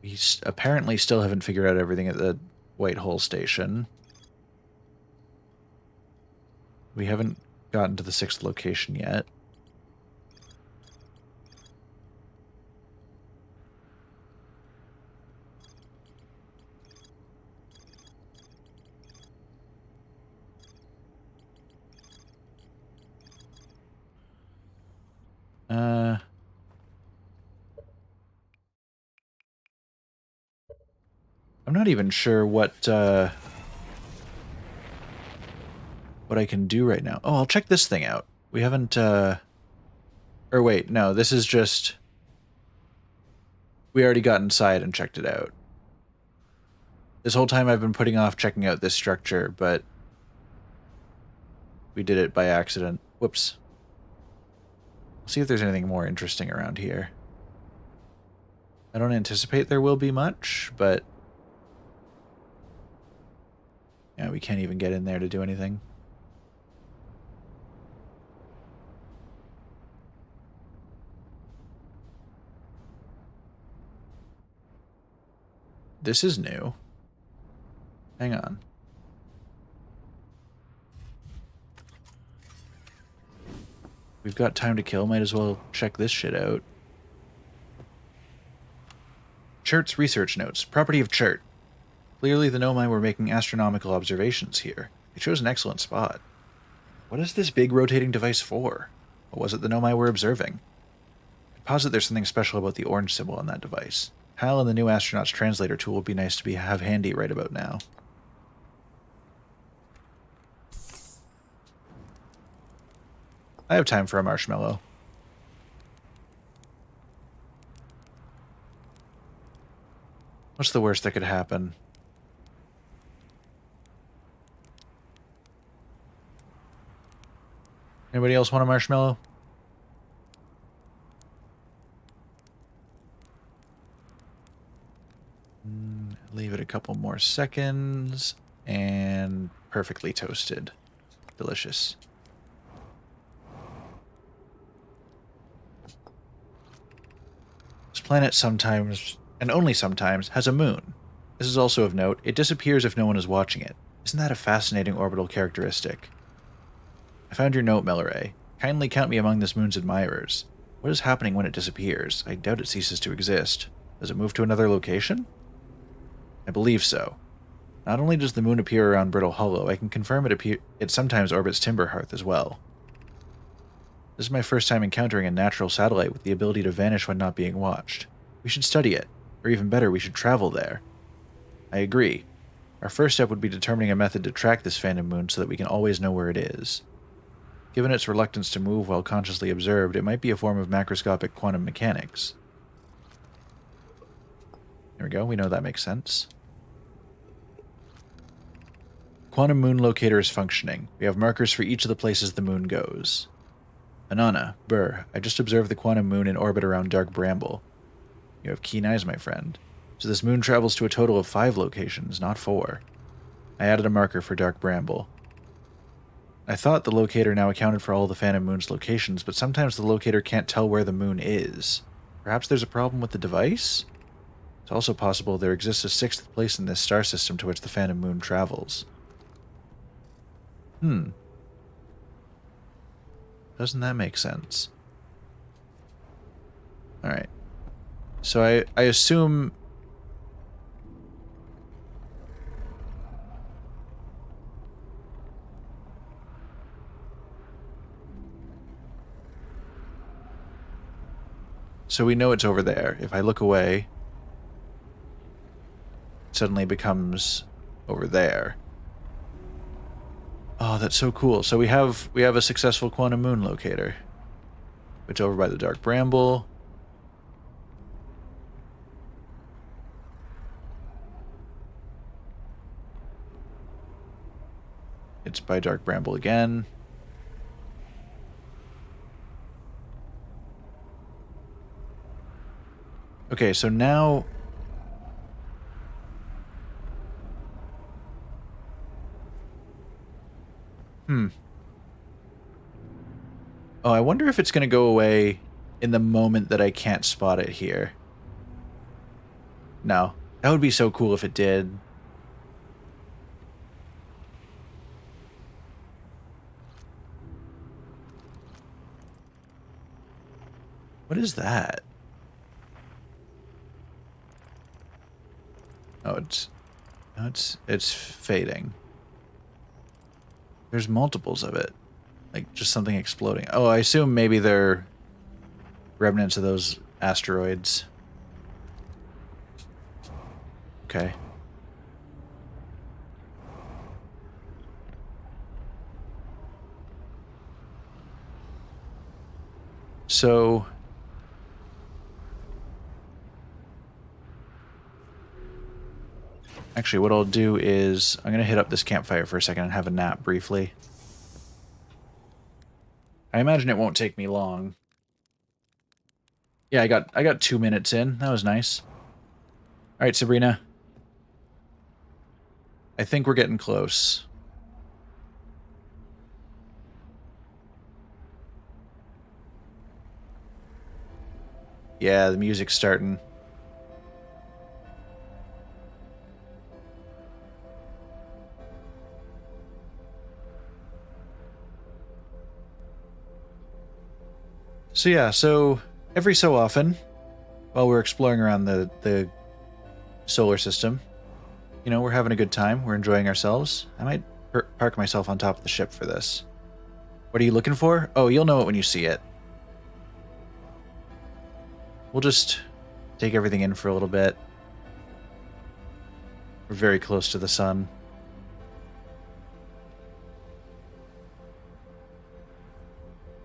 We apparently still haven't figured out everything at the White Hole Station. We haven't gotten to the 6th location yet. I'm not even sure what I can do right now. Oh, I'll check this thing out. We haven't, or wait, no, this is just... We already got inside and checked it out. This whole time I've been putting off checking out this structure, but we did it by accident. Whoops. See if there's anything more interesting around here. I don't anticipate there will be much, but... Yeah, we can't even get in there to do anything. This is new. Hang on. We've got time to kill, might as well check this shit out. Chert's research notes. Property of Chert. Clearly the Nomai were making astronomical observations here. They chose an excellent spot. What is this big rotating device for? What was it the Nomai were observing? I posit there's something special about the orange symbol on that device. Hal and the new astronaut's translator tool would be nice to have handy right about now. I have time for a marshmallow. What's the worst that could happen? Anybody else want a marshmallow? Leave it a couple more seconds. And perfectly toasted. Delicious. This planet sometimes, and only sometimes, has a moon. This is also of note. It disappears if no one is watching it. Isn't that a fascinating orbital characteristic? I found your note, Melloray. Kindly count me among this moon's admirers. What is happening when it disappears? I doubt it ceases to exist. Does it move to another location? I believe so. Not only does the moon appear around Brittle Hollow, I can confirm it sometimes orbits Timberhearth as well. This is my first time encountering a natural satellite with the ability to vanish when not being watched. We should study it. Or even better, we should travel there. I agree. Our first step would be determining a method to track this phantom moon so that we can always know where it is. Given its reluctance to move while consciously observed, it might be a form of macroscopic quantum mechanics. There we go, we know that makes sense. Quantum moon locator is functioning. We have markers for each of the places the moon goes. Anana, Burr, I just observed the quantum moon in orbit around Dark Bramble. You have keen eyes, my friend. So this moon travels to a total of 5 locations, not 4. I added a marker for Dark Bramble. I thought the locator now accounted for all the Phantom Moon's locations, but sometimes the locator can't tell where the moon is. Perhaps there's a problem with the device? It's also possible there exists a 6th place in this star system to which the Phantom Moon travels. Doesn't that make sense? Alright. So I assume... So we know it's over there. If I look away, it suddenly becomes over there. Oh, that's so cool. So we have a successful quantum moon locator. It's over by the Dark Bramble. It's by Dark Bramble again. Okay, so now... Oh, I wonder if it's going to go away in the moment that I can't spot it here. No. That would be so cool if it did. What is that? Oh, it's fading. There's multiples of it. Like, just something exploding. Oh, I assume maybe they're remnants of those asteroids. Okay. So... Actually, what I'll do is I'm going to hit up this campfire for a second and have a nap briefly. I imagine it won't take me long. Yeah, I got 2 minutes in. That was nice. All right, Sabrina. I think we're getting close. Yeah, the music's starting. So yeah, so every so often, while we're exploring around the solar system, you know, we're having a good time, we're enjoying ourselves. I might park myself on top of the ship for this. What are you looking for? Oh, you'll know it when you see it. We'll just take everything in for a little bit. We're very close to the sun.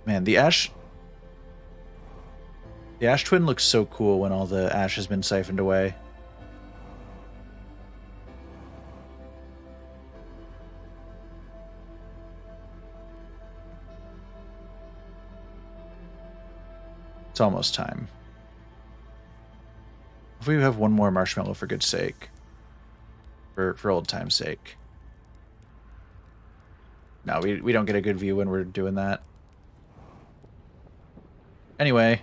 Man, the ash twin looks so cool when all the ash has been siphoned away. It's almost time. If we have one more marshmallow for good sake. For old time's sake. No, we don't get a good view when we're doing that. Anyway.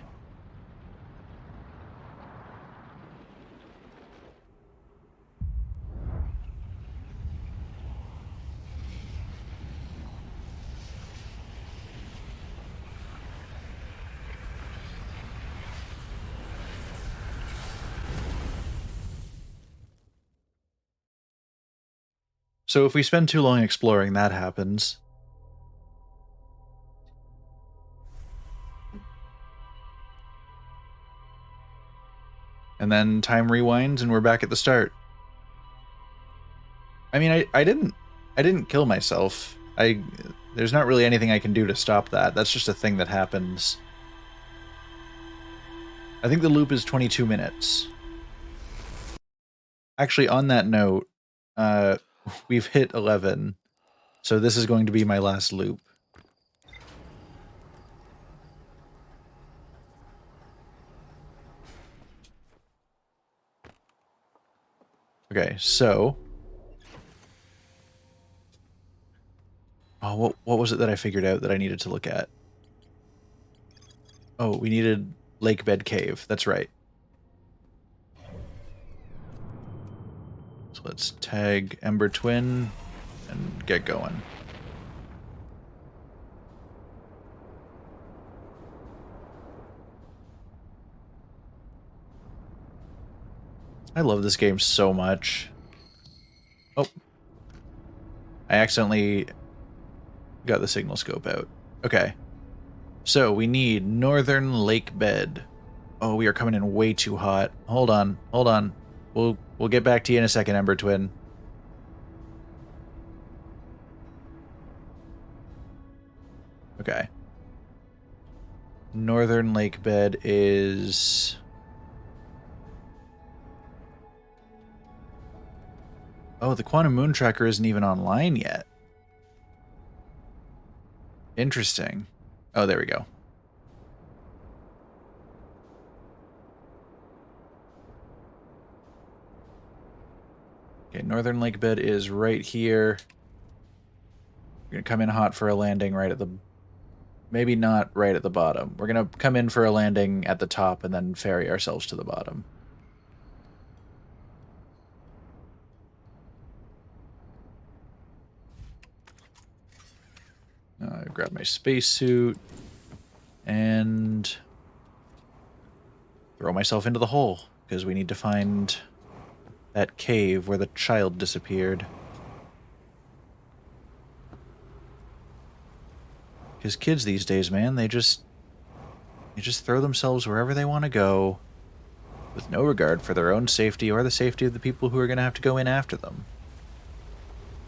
So if we spend too long exploring, that happens. And then time rewinds and we're back at the start. I mean, I didn't kill myself. There's not really anything I can do to stop that. That's just a thing that happens. I think the loop is 22 minutes. Actually, on that note, uh, we've hit 11, so this is going to be my last loop. Okay, so... Oh, what was it that I figured out that I needed to look at? Oh, we needed Lake Bed Cave. That's right. So let's tag Ember Twin and get going. I love this game so much. Oh. I accidentally got the signal scope out. Okay. So we need Northern Lake Bed. Oh, we are coming in way too hot. Hold on. Hold on. We'll get back to you in a second, Ember Twin. Okay. Northern Lake Bed is... Oh, the Quantum Moon Tracker isn't even online yet. Interesting. Oh, there we go. Okay, Northern Lake Bed is right here. We're going to come in hot for a landing right at the... Maybe not right at the bottom. We're going to come in for a landing at the top and then ferry ourselves to the bottom. Grab my spacesuit and throw myself into the hole because we need to find that cave where the child disappeared. Because kids these days, man, they just throw themselves wherever they want to go with no regard for their own safety or the safety of the people who are going to have to go in after them.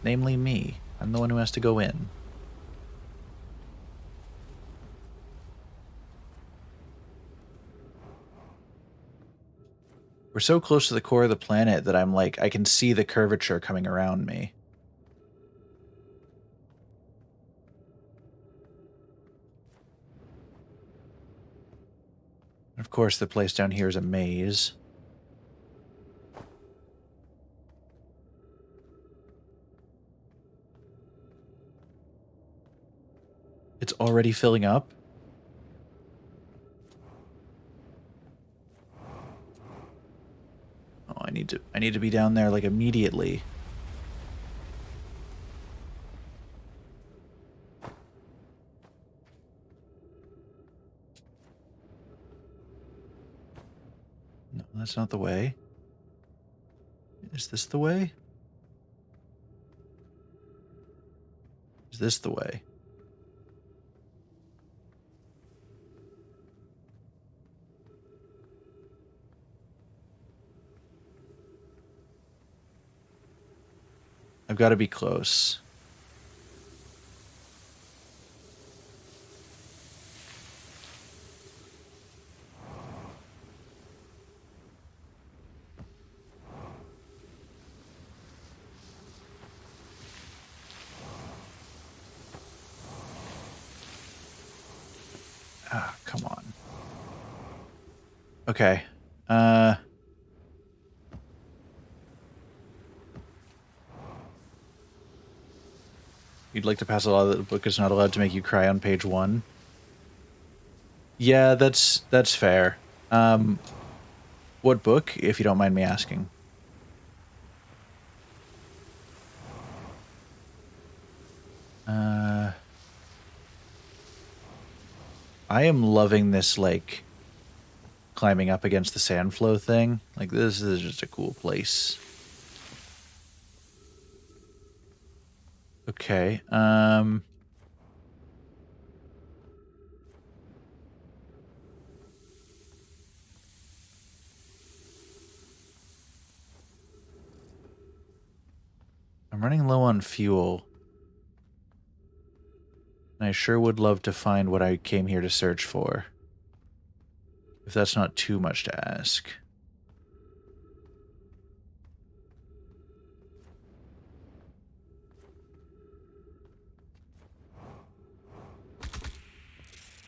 Namely me. I'm the one who has to go in. We're so close to the core of the planet that I'm like, I can see the curvature coming around me. Of course, the place down here is a maze. It's already filling up? Oh, I need to be down there like immediately. No, that's not the way. Is this the way? Is this the way? I've got to be close. Ah, come on. Okay. You'd like to pass a law that the book is not allowed to make you cry on page 1? Yeah, that's fair. What book, if you don't mind me asking? I am loving this, like, climbing up against the sand flow thing. Like, this is just a cool place. Okay, I'm running low on fuel. And I sure would love to find what I came here to search for. If that's not too much to ask.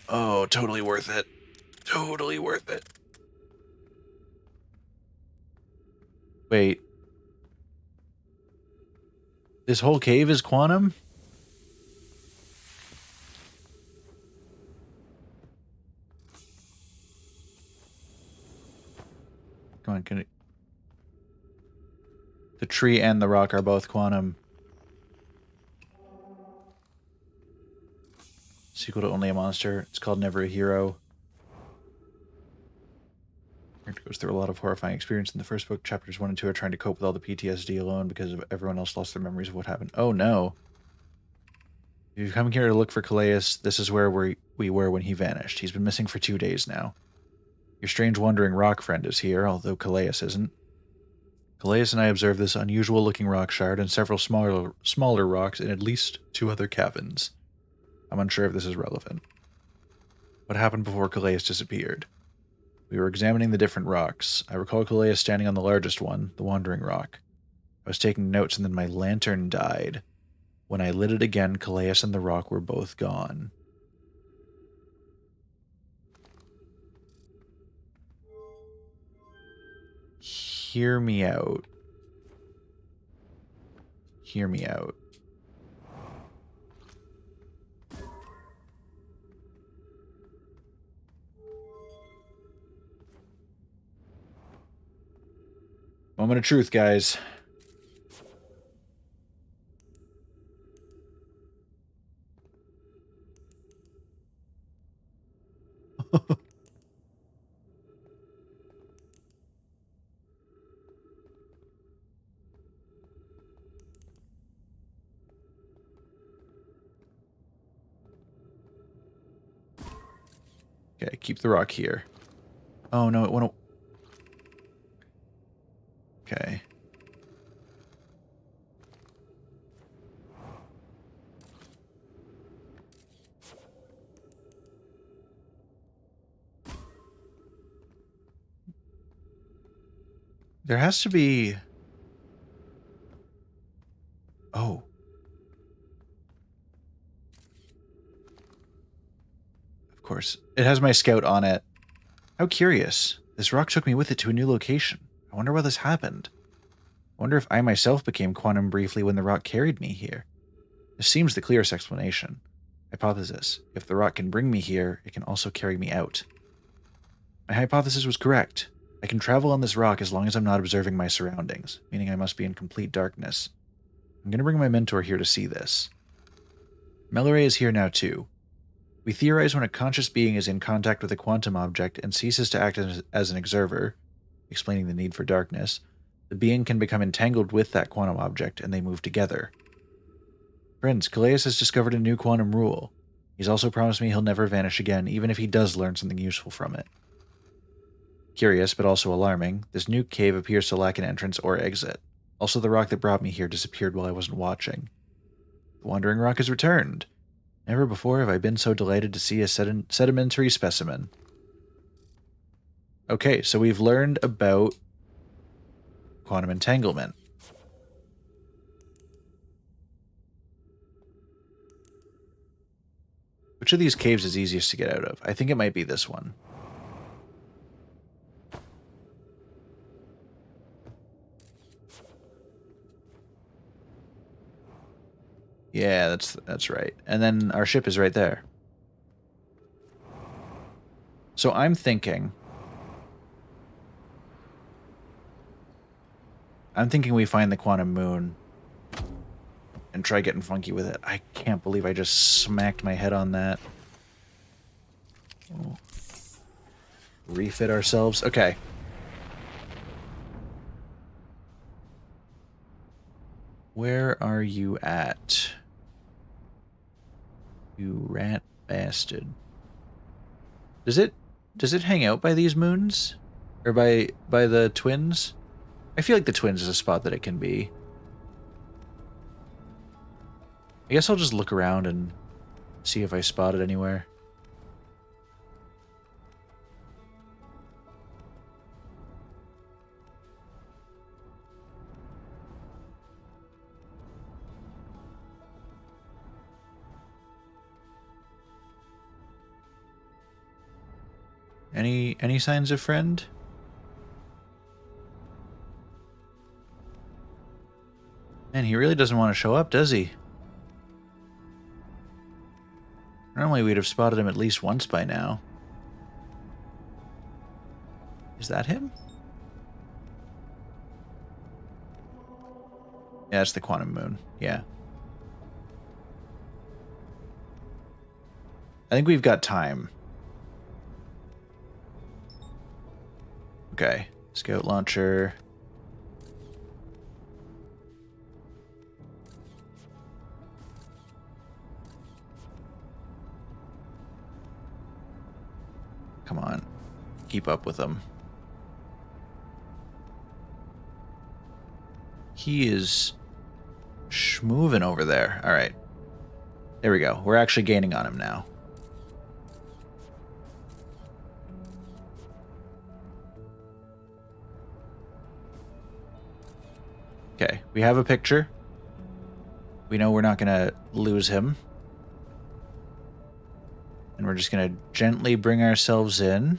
Oh, totally worth it. Totally worth it. Wait. This whole cave is quantum? Come on, can it... The tree and the rock are both quantum. Sequel to Only a Monster. It's called Never a Hero. It goes through a lot of horrifying experience in the first book. Chapters 1 and 2 are trying to cope with all the PTSD alone because everyone else lost their memories of what happened. Oh no. If you've come here to look for Calais, this is where we were when he vanished. He's been missing for 2 days now. Your strange wandering rock friend is here, although Calais isn't. Calais and I observed this unusual-looking rock shard and several smaller rocks in at least 2 other cabins. I'm unsure if this is relevant. What happened before Calais disappeared? We were examining the different rocks. I recall Calais standing on the largest one, the Wandering Rock. I was taking notes and then my lantern died. When I lit it again, Calais and the rock were both gone. Hear me out. Hear me out. Moment of truth, guys. Okay, keep the rock here. Oh no, it went... Okay. There has to be... Oh. Of course. It has my scout on it. How curious. This rock took me with it to a new location. I wonder why this happened. I wonder if I myself became quantum briefly when the rock carried me here. This seems the clearest explanation. Hypothesis. If the rock can bring me here, it can also carry me out. My hypothesis was correct. I can travel on this rock as long as I'm not observing my surroundings, meaning I must be in complete darkness. I'm going to bring my mentor here to see this. Melloray is here now too. We theorize when a conscious being is in contact with a quantum object and ceases to act as an observer, explaining the need for darkness, the being can become entangled with that quantum object and they move together. Friends, Calais has discovered a new quantum rule. He's also promised me he'll never vanish again, even if he does learn something useful from it. Curious, but also alarming, this new cave appears to lack an entrance or exit. Also, the rock that brought me here disappeared while I wasn't watching. The Wandering Rock has returned. Never before have I been so delighted to see a sedimentary specimen. Okay, so we've learned about quantum entanglement. Which of these caves is easiest to get out of? I think it might be this one. Yeah, that's right. And then our ship is right there. So I'm thinking we find the quantum moon and try getting funky with it. I can't believe I just smacked my head on that. Oh. Refit ourselves. Okay. Where are you at? You rat bastard. Does it hang out by these moons? Or by the twins? I feel like the twins is a spot that it can be. I guess I'll just look around and see if I spot it anywhere. Any signs of friend? Man, he really doesn't want to show up, does he? Normally we'd have spotted him at least once by now. Is that him? Yeah, it's the quantum moon. Yeah. I think we've got time. Okay. Scout launcher. Come on. Keep up with him. He is schmoving over there. All right. There we go. We're actually gaining on him now. Okay. We have a picture. We know we're not going to lose him. And we're just going to gently bring ourselves in.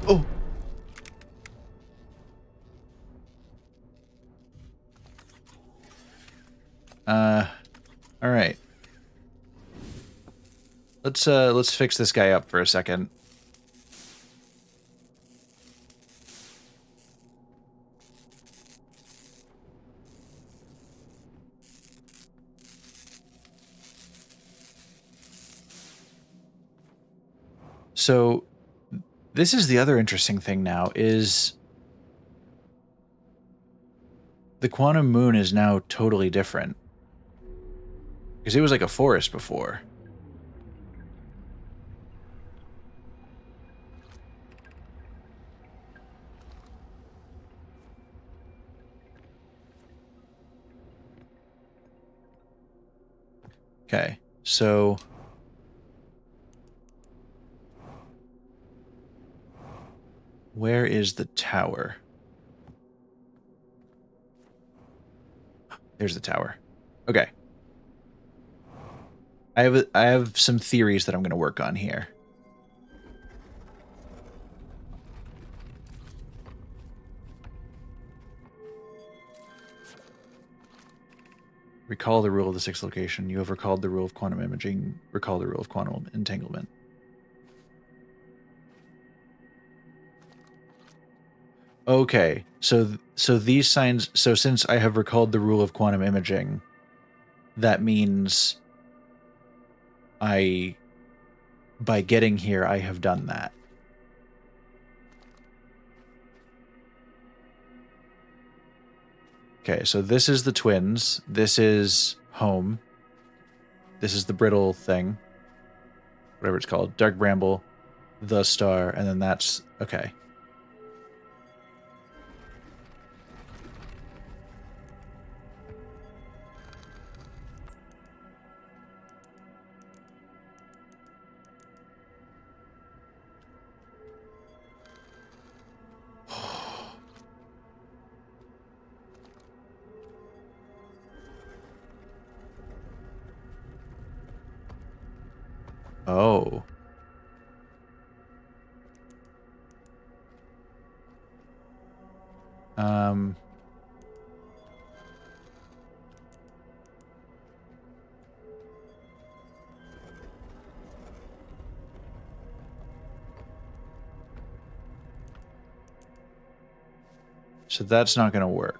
Oh! All right. Let's fix this guy up for a second. So, this is the other interesting thing now, is the quantum moon is now totally different. Because it was like a forest before. Okay, so... where is the tower? There's the tower. Okay. I have some theories that I'm going to work on here. Recall the rule of the sixth location. You have recalled the rule of quantum imaging. Recall the rule of quantum entanglement. Okay, so these signs. So since I have recalled the rule of quantum imaging, that means by getting here, I have done that. Okay, so this is the twins. This is home. This is the brittle thing. Whatever it's called. Dark bramble, the star, and then that's... okay. Oh. So that's not going to work.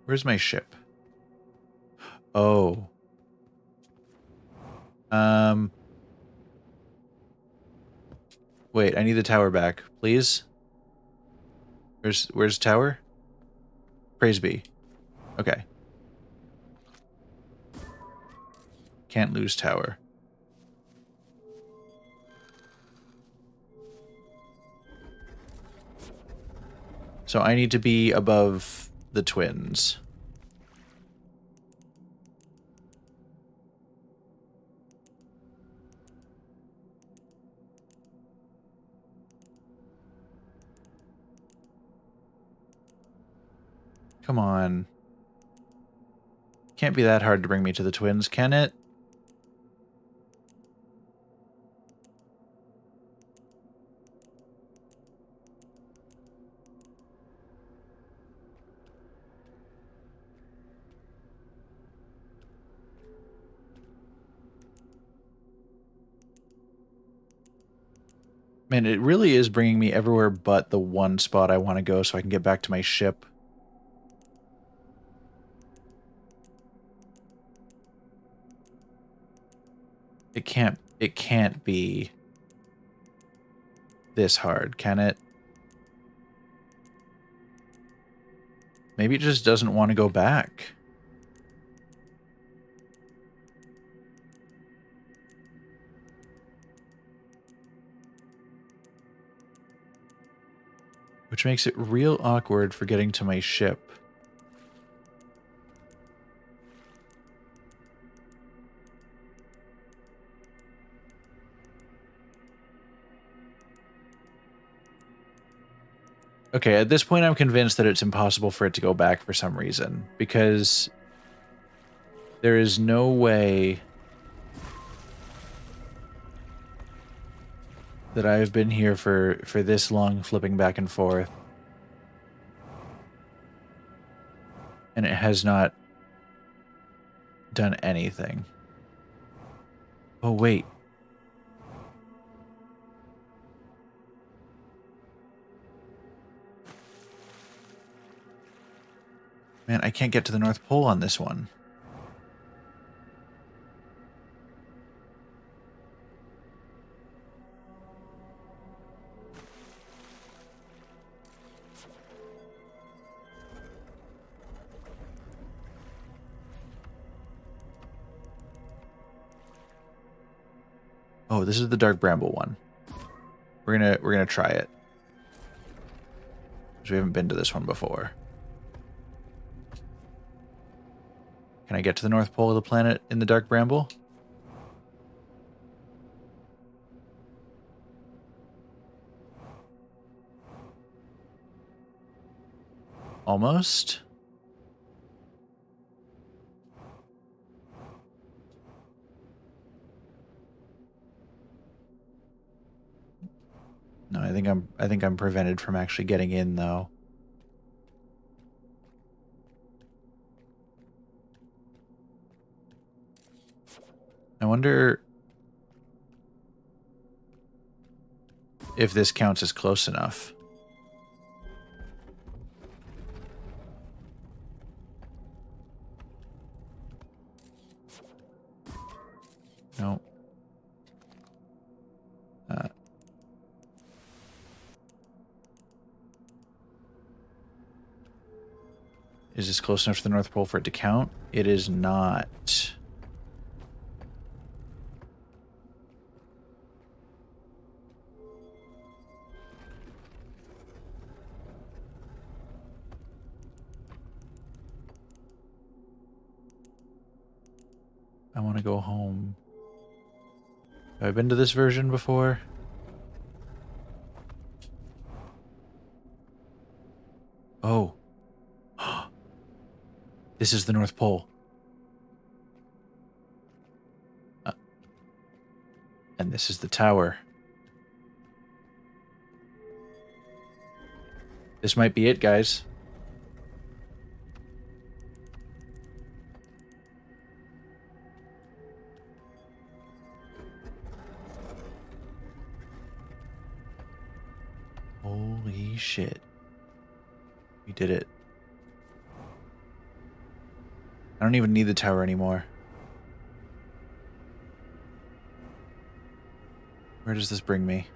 Where's my ship? Oh. Wait, I need the tower back, please. Where's the tower? Praise be. Okay. Can't lose tower. So I need to be above the twins. Come on. Can't be that hard to bring me to the twins, can it? Man, it really is bringing me everywhere but the one spot I want to go so I can get back to my ship. It can't be this hard, can it? Maybe it just doesn't want to go back. Which makes it real awkward for getting to my ship. Okay, at this point I'm convinced that it's impossible for it to go back for some reason, because there is no way that I've been here for this long flipping back and forth, and it has not done anything. Oh, wait. Man, I can't get to the North Pole on this one. Oh, this is the Dark Bramble one. We're gonna try it. Because we haven't been to this one before. Can I get to the North Pole of the planet in the Dark Bramble? Almost. No, I think I'm prevented from actually getting in though. I wonder if this counts as close enough. No. Is this close enough to the North Pole for it to count? It is not. I want to go home. Have I been to this version before? Oh. This is the North Pole. And this is the tower. This might be it, guys. Holy shit. We did it. I don't even need the tower anymore. Where does this bring me?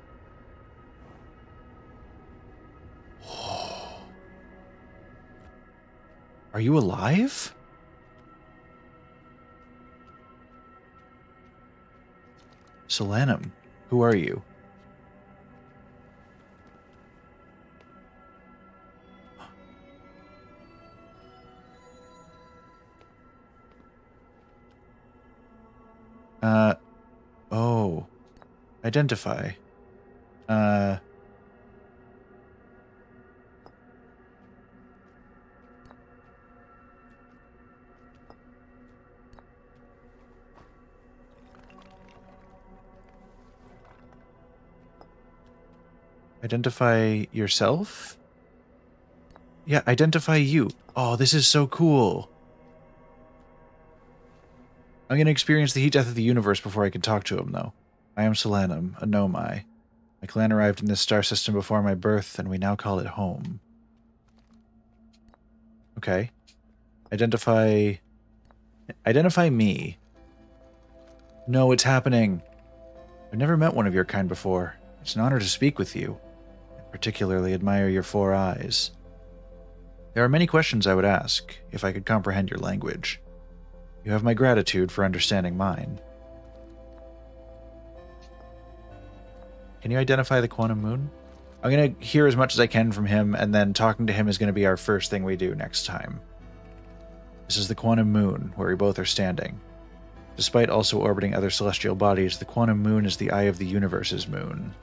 Are you alive? Solanum, who are you? Oh. Identify. Uh... Identify yourself? Yeah, identify you. Oh, this is so cool. I'm going to experience the heat death of the universe before I can talk to him, though. I am Solanum, a Nomai. My clan arrived in this star system before my birth, and we now call it home. Okay. Identify... Identify me. No, it's happening. I've never met one of your kind before. It's an honor to speak with you. I particularly admire your 4 eyes. There are many questions I would ask, if I could comprehend your language. You have my gratitude for understanding mine. Can you identify the quantum moon? I'm going to hear as much as I can from him, and then talking to him is going to be our first thing we do next time. This is the quantum moon, where we both are standing. Despite also orbiting other celestial bodies, the quantum moon is the eye of the universe's moon.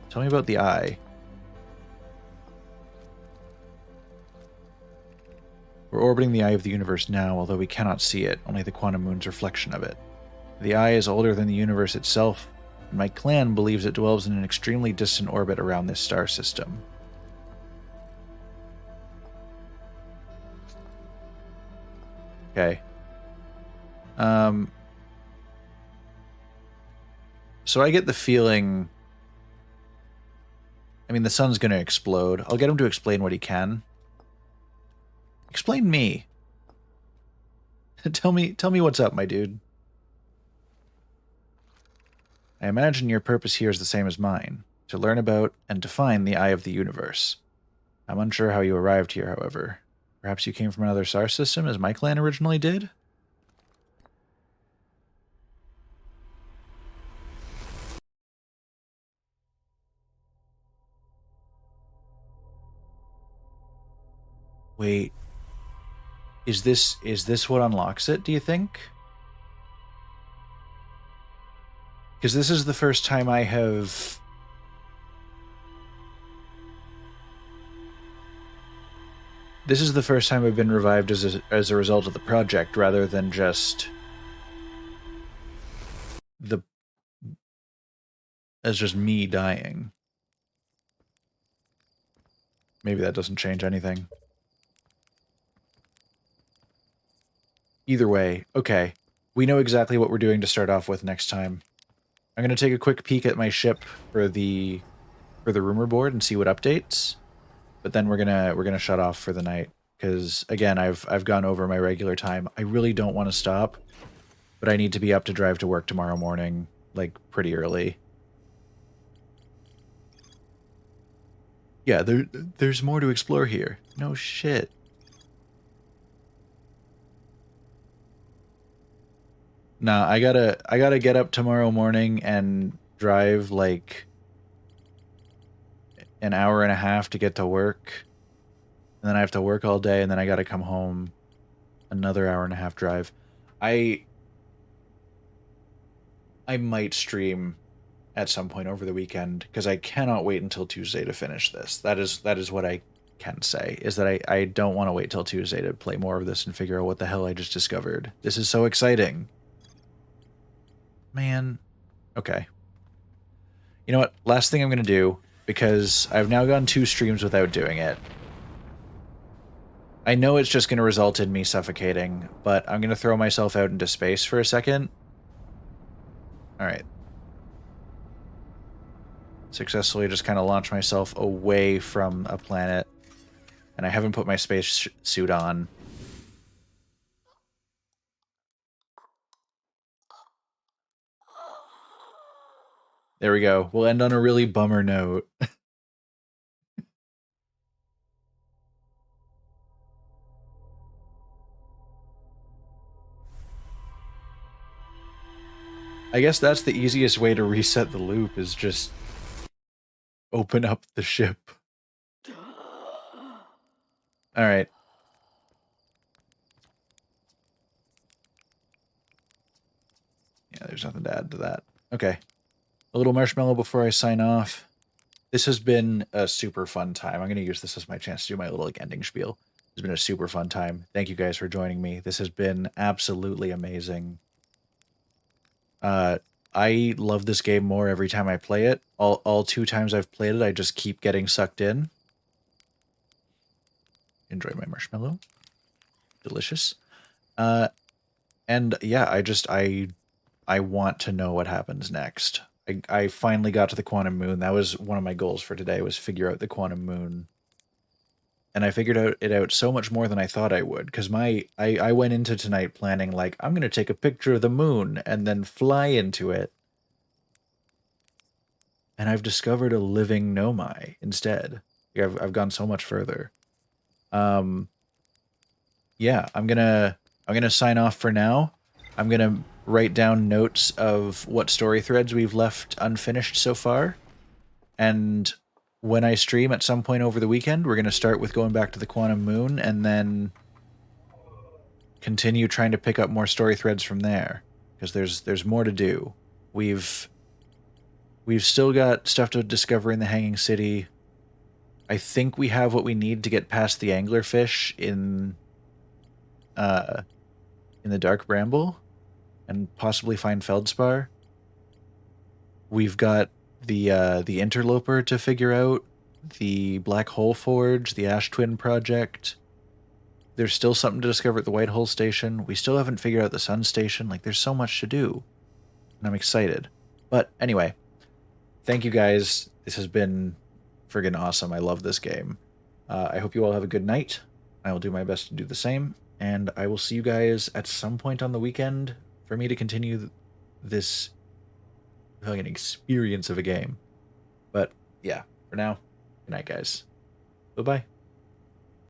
Tell me about the eye. We're orbiting the eye of the universe now, although we cannot see it, only the quantum moon's reflection of it. The eye is older than the universe itself, and my clan believes it dwells in an extremely distant orbit around this star system. Okay. So I get the feeling... I mean, the sun's going to explode. I'll get him to explain what he can. Explain me. Tell me what's up, my dude. I imagine your purpose here is the same as mine, to learn about and define the eye of the universe. I'm unsure how you arrived here, however. Perhaps you came from another star system, as my clan originally did? Wait. Is this what unlocks it, do you think? Because this is the first time I have... This is the first time I've been revived as a result of the project, rather than just... as just me dying. Maybe that doesn't change anything. Either way, okay. We know exactly what we're doing to start off with next time. I'm going to take a quick peek at my ship for the rumor board and see what updates. But then we're gonna shut off for the night, because again, I've gone over my regular time. I really don't want to stop, but I need to be up to drive to work tomorrow morning, like pretty early. Yeah, there's more to explore here. No shit. Nah, I gotta get up tomorrow morning and drive like an hour and a half to get to work. And then I have to work all day, and then I gotta come home. Another hour and a half drive. I might stream at some point over the weekend, because I cannot wait until Tuesday to finish this. That is what I can say, is that I don't want to wait till Tuesday to play more of this and figure out what the hell I just discovered. This is so exciting. Man. Okay. You know what? Last thing I'm going to do, because I've now gone 2 streams without doing it. I know it's just going to result in me suffocating, but I'm going to throw myself out into space for a second. Alright. Successfully just kind of launch myself away from a planet. And I haven't put my space suit on. There we go. We'll end on a really bummer note. I guess that's the easiest way to reset the loop is just open up the ship. All right. Yeah, there's nothing to add to that. Okay. A little marshmallow before I sign off. This has been a super fun time. I'm going to use this as my chance to do my little like ending spiel. It's been a super fun time. Thank you guys for joining me. This has been absolutely amazing. Uh, I love this game more every time I play it. All 2 times I've played it, I just keep getting sucked in. Enjoy my marshmallow. Delicious. Uh, and yeah, I want to know what happens next. I finally got to the quantum moon. That was one of my goals for today, was figure out the quantum moon. And I figured it out so much more than I thought I would. Because I went into tonight planning like I'm gonna take a picture of the moon and then fly into it. And I've discovered a living Nomai instead. Yeah, I've gone so much further. Um, yeah, I'm gonna sign off for now. I'm gonna write down notes of what story threads we've left unfinished so far, and when I stream at some point over the weekend, we're gonna start with going back to the Quantum Moon, and then continue trying to pick up more story threads from there, because there's more to do. We've we've still got stuff to discover in the Hanging City. I think we have what we need to get past the anglerfish uh in the Dark Bramble and possibly find Feldspar. We've got the Interloper to figure out, the Black Hole Forge, the Ash Twin Project. There's still something to discover at the White Hole Station. We still haven't figured out the Sun Station. Like, there's so much to do, and I'm excited. But anyway, thank you guys. This has been friggin' awesome. I love this game. I hope you all have a good night. I will do my best to do the same, and I will see you guys at some point on the weekend for me to continue this fucking experience of a game. But yeah, for now, good night, guys. Bye bye.